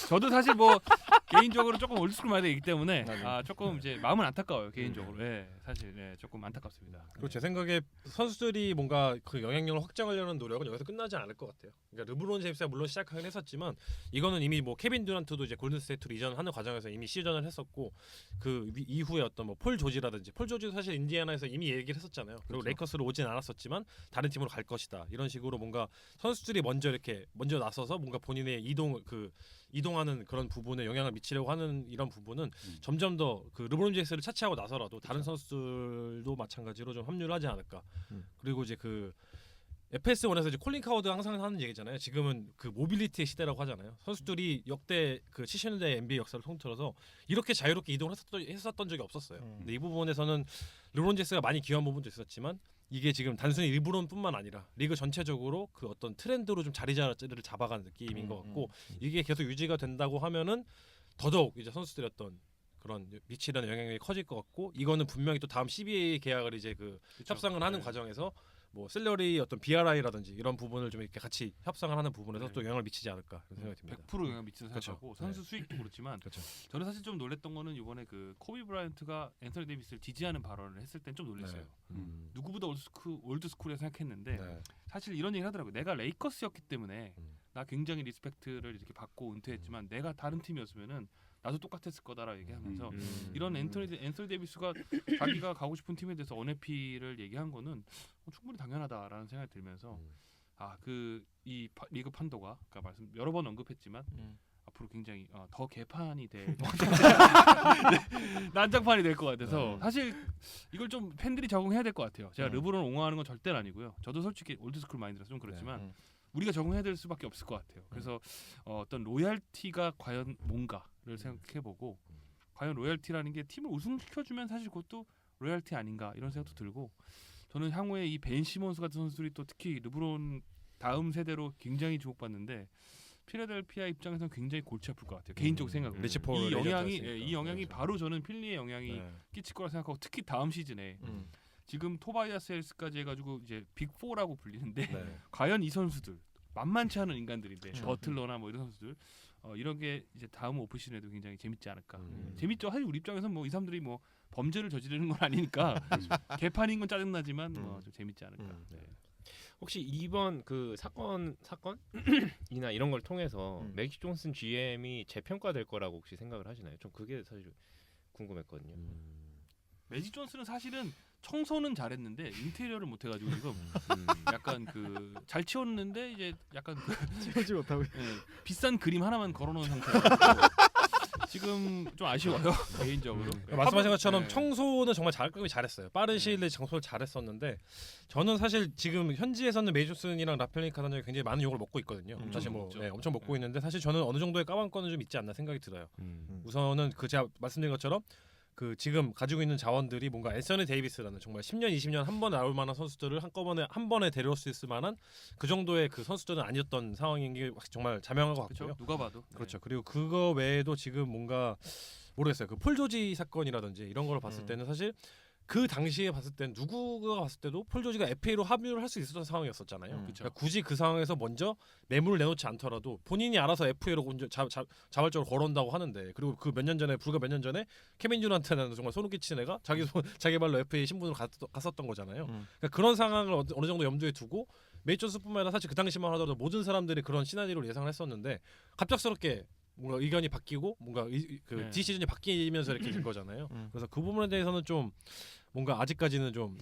저도 사실 뭐 개인적으로 조금 올드스쿨 마인드이기 때문에 조금 이제 마음은 안타까워요 개인적으로. 네, 사실 조금 안타깝습니다. 그리고 제 생각에 선수들이 뭔가 그 영향력을 확장하려는 노력은 여기서 끝나지 않을 것 같아요. 그러니까 르브론 제임스가 물론 시작하긴 했었지만 이거는 이미 뭐 케빈 듀란트도 이제 골든스테이트로 이전하는 과정에서 이미 시전을 했었고 그 이후에 어떤 뭐 폴 조지라든지 폴 조지도 사실 인디애나에서 이미 얘기를 했었잖아요. 그리고 레이커스로 오진 않았었지만 다른 팀으로 갈 것이다. 이런 식으로 뭔가 선수들이 먼저 나서서 뭔가 본인의 이동하는 그런 부분에 영향을 미치려고 하는 이런 부분은 점점 더 그 르브론 제임스를 차치하고 나서라도 다른 선수들도 마찬가지로 좀 합류를 하지 않을까. 그리고 이제 그 FS1에서 이제 콜린 카워드가 항상 하는 얘기잖아요. 지금은 그 모빌리티의 시대라고 하잖아요. 선수들이 역대 그 70년대 NBA 역사를 통틀어서 이렇게 자유롭게 이동을 했었던 적이 없었어요. 근데 이 부분에서는 르브론 제임스가 많이 기여한 부분도 있었지만 이게 지금 단순히 르브론뿐만 아니라 리그 전체적으로 그 어떤 트렌드로 좀 자리를 잡아가는 느낌인 것 같고 이게 계속 유지가 된다고 하면은 더더욱 이제 선수들의 어떤 그런 미치라는 영향력이 커질 것 같고 이거는 분명히 또 다음 CBA 계약을 이제 그 협상을 하는 과정에서 뭐 셀러리 어떤 BRI라든지 이런 부분을 좀 이렇게 같이 협상을 하는 부분에서 또 영향을 미치지 않을까 그런 생각이 듭니다. 100% 영향 미치는 생각하고 선수 수익도 그렇지만 그렇죠. 저는 사실 좀 놀랬던 거는 이번에 그 코비 브라이언트가 앤서니 데이비스를 지지하는 발언을 했을 땐 좀 놀랐어요. 누구보다 올드스쿨에 생각했는데 사실 이런 얘기를 하더라고요. 내가 레이커스였기 때문에 나 굉장히 리스펙트를 이렇게 받고 은퇴했지만 내가 다른 팀이었으면은 나도 똑같았을 거다라 얘기하면서 이런 앤서니 데이비스가 자기가 가고 싶은 팀에 대해서 언해피를 얘기한 거는 충분히 당연하다라는 생각이 들면서 이 리그 판도가 아까 말씀 여러 번 언급했지만 앞으로 굉장히 더 개판이 될 난장판이 될 것 같아서 사실 이걸 좀 팬들이 적응해야 될 것 같아요. 제가 르브론 옹호하는 건 절대는 아니고요. 저도 솔직히 올드스쿨 마인드라서 좀 그렇지만 우리가 적응해야 될 수밖에 없을 것 같아요. 그래서 어떤 로얄티가 과연 뭔가를 생각해보고 과연 로얄티라는 게 팀을 우승시켜주면 사실 그것도 로얄티 아닌가 이런 생각도 들고 저는 향후에 이 벤 시몬스 같은 선수들이 또 특히 르브론 다음 세대로 굉장히 주목받는데 필라델피아 입장에서는 굉장히 골치 아플 것 같아요. 개인적 생각으로. 리치 폴 이 영향이 바로 저는 필리의 영향이 끼칠 거라 생각하고 특히 다음 시즌에 지금 토바이아스 헬스까지 해가지고 이제 빅4라고 불리는데 과연 이 선수들 만만치 않은 인간들인데 버틀러나 뭐 이런 선수들 이런 게 이제 다음 오프 시즌에도 굉장히 재밌지 않을까. 재밌죠. 사실 우리 입장에서는 뭐 이 사람들이 뭐 범죄를 저지르는 건 아니니까 개판인 건 짜증나지만 뭐 좀 재밌지 않을까. 혹시 이번 그 사건이나 이런 걸 통해서 매직 존슨 GM이 재평가될 거라고 혹시 생각을 하시나요? 좀 그게 사실 궁금했거든요. 매직 존슨은 사실은 청소는 잘했는데 인테리어를 못 해가지고 지금 약간 그 잘 치웠는데 이제 약간 그 치우지 못하고 비싼 그림 하나만 걸어놓은 상태로 지금 좀 아쉬워요 개인적으로. 말씀하신 것처럼 청소는 정말 잘했어요. 빠른 시일 내에 청소를 잘했었는데 저는 사실 지금 현지에서는 메이존슨이랑 라펠링 카단이 굉장히 많은 욕을 먹고 있거든요. 사실 뭐 엄청 먹고 있는데 사실 저는 어느 정도의 까방권은 좀 있지 않나 생각이 들어요. 우선은 그 제가 말씀드린 것처럼 그 지금 가지고 있는 자원들이 뭔가 앤서니 데이비스라는 정말 10년, 20년 한 번에 나올 만한 선수들을 한꺼번에 한 번에 데려올 수 있을 만한 그 정도의 그 선수들은 아니었던 상황인 게 정말 자명한 것 같고요. 그렇죠. 누가 봐도. 그렇죠. 그리고 그거 외에도 지금 뭔가 모르겠어요. 그 폴 조지 사건이라든지 이런 걸 봤을 때는 사실 그 당시에 봤을 땐 누구가 봤을 때도 폴 조지가 FA로 합류를 할 수 있었던 상황이었었잖아요. 그러니까 굳이 그 상황에서 먼저 매물을 내놓지 않더라도 본인이 알아서 FA로 자발적으로 걸어온다고 하는데 그리고 그 불과 몇 년 전에 케빈 듀란트는 정말 소름 끼치는 애가 자기 발로 FA 신분으로 갔었던 거잖아요. 그러니까 그런 상황을 어느 정도 염두에 두고 메이지 존슨뿐만 아니라 사실 그 당시만 하더라도 모든 사람들이 그런 시나리오를 예상을 했었는데 갑작스럽게 뭔가 의견이 바뀌고 뭔가 디시즌이 바뀌면서 이렇게 된 거잖아요. 그래서 그 부분에 대해서는 좀 뭔가 아직까지는 좀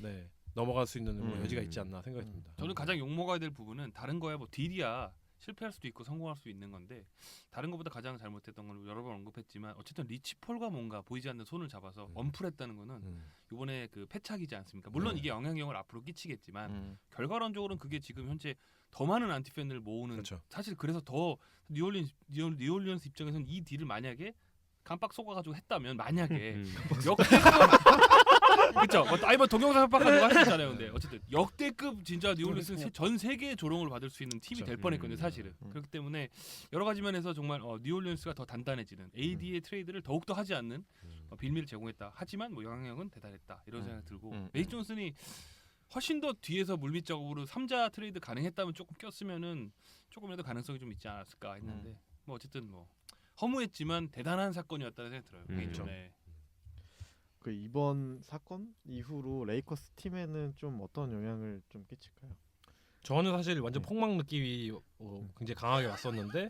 넘어갈 수 있는 여지가 있지 않나 생각이 듭니다. 저는 가장 욕먹어야 될 부분은 다른 거야 뭐 딜이야 실패할 수도 있고 성공할 수 있는 건데 다른 것보다 가장 잘못했던 건 여러 번 언급했지만 어쨌든 리치 폴과 뭔가 보이지 않는 손을 잡아서 언플했다는 거는 이번에 그 패착이지 않습니까? 물론 이게 영향력을 앞으로 끼치겠지만 결과론적으로는 그게 지금 현재 더 많은 안티팬을 모으는 그렇죠. 사실 그래서 더 뉴올리언스 입장에서는 이 딜을 만약에 깜빡 속아가지고 했다면 만약에 그렇죠. 뭐 동영상 협박하는 거 하셨잖아요. 근데 어쨌든 역대급 진짜 뉴올리언스 전 세계의 조롱을 받을 수 있는 팀이 될 뻔했거든요. 사실은 그렇기 때문에 여러 가지 면에서 정말 뉴올리언스가 더 단단해지는 AD의 트레이드를 더욱더 하지 않는 빌미를 제공했다. 하지만 뭐 영향력은 대단했다. 이런 생각이 들고 메이지 존슨이 훨씬 더 뒤에서 물밑작업으로 3자 트레이드 가능했다면 조금 꼈으면은 조금이라도 가능성이 좀 있지 않았을까 했는데 뭐 어쨌든 뭐 허무했지만 대단한 사건이었다는 생각이 들어요. 개인적으로. 그 이번 사건 이후로 레이커스 팀에는 좀 어떤 영향을 좀 끼칠까요? 저는 사실 완전 폭망 느낌이 굉장히 강하게 왔었는데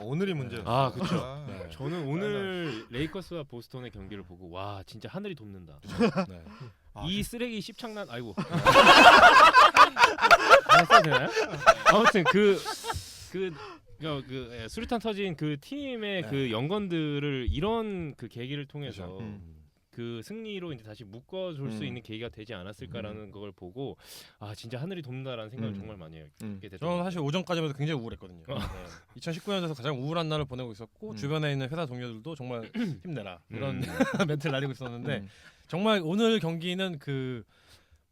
오늘이 문제였어요. 아 그렇죠. 저는 오늘 레이커스와 보스턴의 경기를 보고 와 진짜 하늘이 돕는다. 이 쓰레기 씹창난 아이고. 써도 되나요? 아무튼 그 수류탄 터진 그 팀의 그 연건들을 이런 그 계기를 통해서 그 승리로 이제 다시 묶어줄 수 있는 계기가 되지 않았을까라는 걸 보고 아 진짜 하늘이 돕는다라는 생각을 정말 많이 하게 됐던 저는 사실 오전까지만 해도 굉장히 우울했거든요. 2019년에서 가장 우울한 날을 보내고 있었고 주변에 있는 회사 동료들도 정말 힘내라 이런 멘트를 날리고 있었는데 정말 오늘 경기는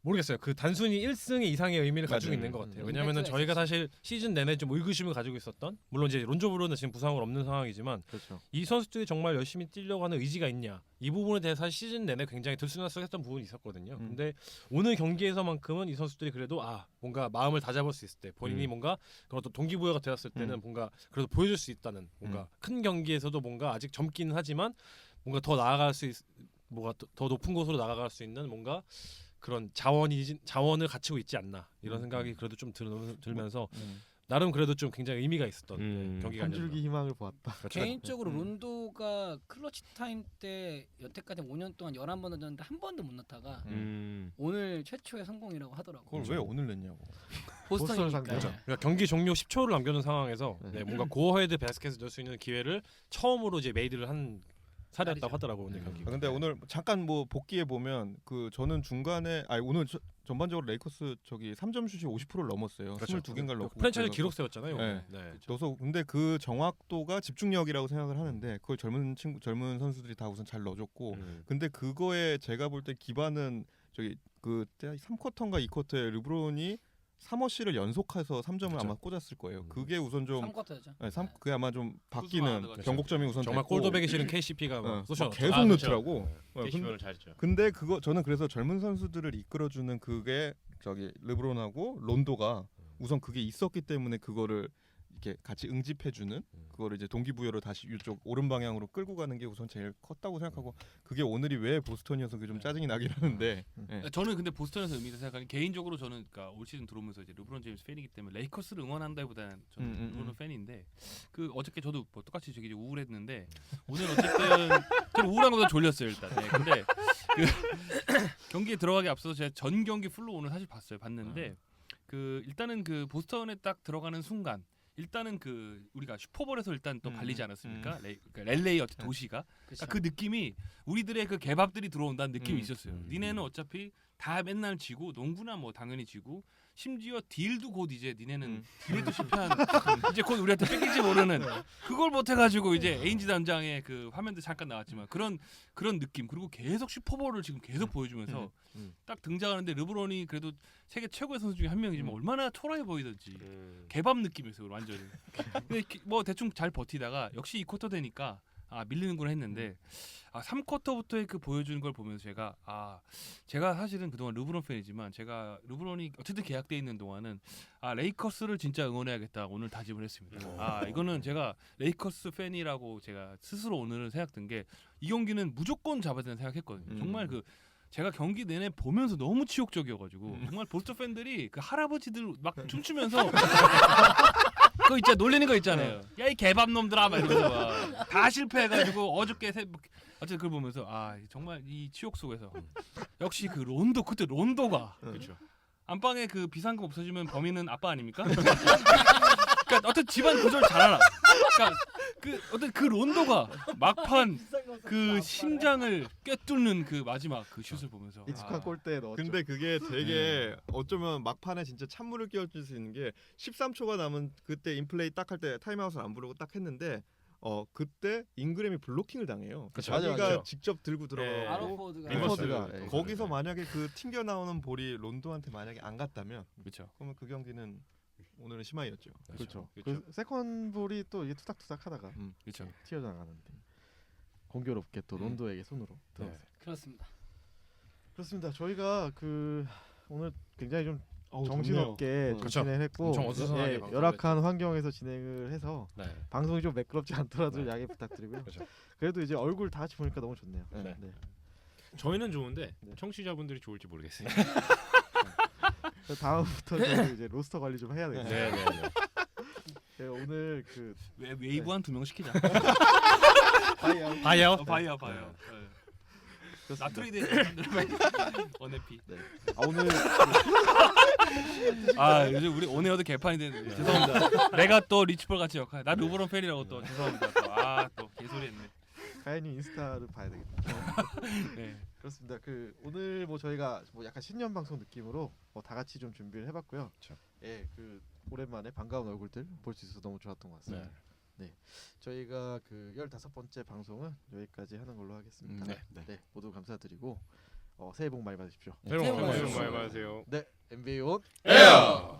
모르겠어요. 그 단순히 1승 이상의 의미를 가지고 있는 것 같아요. 왜냐하면 저희가 사실 시즌 내내 좀 의구심을 가지고 있었던 물론 이제 론조브로는 지금 부상으로 없는 상황이지만 그렇죠. 이 선수들이 정말 열심히 뛰려고 하는 의지가 있냐 이 부분에 대해서 사실 시즌 내내 굉장히 들쑥날쑥했던 부분이 있었거든요. 근데 오늘 경기에서만큼은 이 선수들이 그래도 뭔가 마음을 다잡을 수 있을 때 본인이 뭔가 그런 또 동기부여가 되었을 때는 뭔가 그래도 보여줄 수 있다는 뭔가 큰 경기에서도 뭔가 아직 젊기는 하지만 뭔가 더 나아갈 수 뭔가 더 높은 곳으로 나아갈 수 있는 뭔가 그런 자원을 갖추고 있지 않나 이런 생각이 그래도 좀 들면서 나름 그래도 좀 굉장히 의미가 있었던 경기가 한 아니었나. 줄기 희망을 보았다. 그렇죠. 개인적으로 론도가 클러치 타임 때 여태까지 5년 동안 11번 던졌는데 한 번도 못 넣다가 오늘 최초의 성공이라고 하더라고요. 그걸 왜 오늘 냈냐고. 보스턴을 보스턴이니까. 상대로. 그러니까 경기 종료 10초를 남겨둔 상황에서 네. 네, 뭔가 고어헤드 바스켓을 넣을 수 있는 기회를 처음으로 이제 메이드를 한 사례였다고 하더라고 오늘 경기. 근데 오늘 잠깐 뭐 복귀해 보면 그 저는 중간에 오늘 전반적으로 레이커스 저기 3점 슛이 50%를 넘었어요. 그렇죠. 22개인가를 넣고 프랜차이즈 그래서- 기록 세웠잖아요. 네. 네. 넣어서 근데 그 정확도가 집중력이라고 생각을 하는데 그걸 젊은 선수들이 다 우선 잘 넣어줬고 근데 그거에 제가 볼 때 기반은 저기 그때 3쿼터인가 2쿼터에 르브론이 3어시를 연속해서 3점을 그렇죠. 아마 꽂았을 거예요. 그게 우선 좀 3쿼터죠. 그게 아마 좀 많아도 바뀌는 그렇죠. 변곡점이 우선 정말 됐고, 꼴도배기 싫은 KCP가 막 쏘셔. 막 계속 아, 그렇죠. 넣더라고. 캐시변을 잘했죠. 근데 그거 저는 그래서 젊은 선수들을 이끌어주는 그게 저기 르브론하고 론도가 우선 그게 있었기 때문에 그거를 이렇게 같이 응집해주는 그거를 이제 동기부여로 다시 이쪽 오른 방향으로 끌고 가는 게 우선 제일 컸다고 생각하고 그게 오늘이 왜 보스턴이어서 그게 좀 짜증이 나긴 하는데 예. 저는 근데 보스턴에서 의미가 생각하는 개인적으로 저는 그러니까 올 시즌 들어오면서 이제 르브론 제임스 팬이기 때문에 레이커스를 응원한다기보다는 저는 르브론 팬인데 그 어저께 저도 뭐 똑같이 되게 우울했는데 오늘 어쨌든 좀 우울한 것보다 졸렸어요 일단. 네, 근데 그 경기에 들어가기 앞서서 제가 전 경기 풀로 오늘 사실 봤는데 그 일단은 그 보스턴에 딱 들어가는 순간 일단은 그 우리가 슈퍼볼에서 일단 또 발리지 않았습니까? 그러니까 LA 어떤 도시가 그쵸. 그 느낌이 우리들의 그 개밥들이 들어온다는 느낌이 있었어요. 음. 니네는 어차피 다 맨날 지고 농구나 뭐 당연히 지고 심지어 딜도 곧 이제 니네는 딜에도 실패한 이제 곧 우리한테 뺏길지 모르는 그걸 못 해가지고 이제 에인지 단장의 그 화면도 잠깐 나왔지만 그런 느낌 그리고 계속 슈퍼볼을 지금 계속 보여주면서 딱 등장하는데 르브론이 그래도 세계 최고의 선수 중에 한 명이지만 얼마나 초라해 보이던지 개밥 느낌이었어요 완전히. 근데 뭐 대충 잘 버티다가 역시 2쿼터 되니까 밀리는구나 했는데 3쿼터부터의 그 보여주는 걸 보면서 제가 사실은 그동안 르브론 팬이지만 제가 르브론이 어쨌든 계약돼 있는 동안은 레이커스를 진짜 응원해야겠다 오늘 다짐을 했습니다. 이거는 제가 레이커스 팬이라고 제가 스스로 오늘은 생각든 게 이 경기는 무조건 잡아야 된다 생각했거든요. 정말 그 제가 경기 내내 보면서 너무 치욕적이어가지고 정말 보스턴 팬들이 그 할아버지들 막 춤추면서 그거 있잖아 놀리는 거 있잖아요. 야 이 개밥 놈들아 막 이러면서 막 다 실패해가지고 어저께 어쨌든 그걸 보면서 정말 이 치욕 속에서 역시 그 론도 그때 론도가 그렇죠. 안방에 그 비상금 없어지면 범인은 아빠 아닙니까? 그러니까 어떤 집안 구조를 잘 알아. 그러니까 그 어떤 그 론도가 막판 그 심장을 꿰뚫는 그 마지막 그 슛을 보면서 익숙한 골대에 넣었죠. 근데 그게 되게 어쩌면 막판에 진짜 찬물을 끼얹을 수 있는 게 13초가 남은 그때 인플레이 딱 할 때 타임아웃을 안 부르고 딱 했는데 그때 잉그램이 블로킹을 당해요. 그쵸. 자기가 맞아요. 직접 들고 들어가고 아로포드가 링거스가 네. 거기서 만약에 그 튕겨 나오는 볼이 론도한테 만약에 안 갔다면 그렇죠. 그러면 그 경기는 오늘은 심하였죠. 그렇죠. 그렇죠. 그 세컨 볼이 또 이게 투닥투닥하다가 그렇죠. 튀어나가는데 공교롭게 또 론도에게 손으로 들어갔어요. 그렇습니다. 그렇습니다. 저희가 그 오늘 굉장히 좀 어우, 정신없게 좀 그렇죠. 진행을 했고 엄청 어수선하게 방송을 열악한 환경에서 진행을 해서 네. 방송이 좀 매끄럽지 않더라도 양해 부탁드리고요. 그렇죠. 그래도 이제 얼굴 다 같이 보니까 너무 좋네요. 네. 네. 저희는 좋은데 네. 청취자분들이 좋을지 모르겠어요. 그래서 다음부터 저희 이제 로스터 관리 좀 해야 되겠네요. 네네네. 네, 오늘 그 웨이브 한 2명 시키자. 봐요. 봐요. 나트레이드 언해피. 오늘 요즘 우리 온에어도 개판이 되는데 죄송합니다. 내가 또 리치볼 같이 역할. 나 르브론 팬이라고 또 죄송합니다. 또 개소리했네. 가연님 인스타를 봐야 되겠다. 네. 그렇습니다. 그 오늘 뭐 저희가 뭐 약간 신년 방송 느낌으로 뭐 다 같이 좀 준비를 해봤고요. 그렇죠. 예, 그 오랜만에 반가운 얼굴들 볼 수 있어서 너무 좋았던 것 같습니다. 네, 저희가 그 15번째 방송은 여기까지 하는 걸로 하겠습니다. 네, 모두 감사드리고 새해 복 많이 받으십시오. 새해 복 많이 받으세요. 네, NBA 온 에어.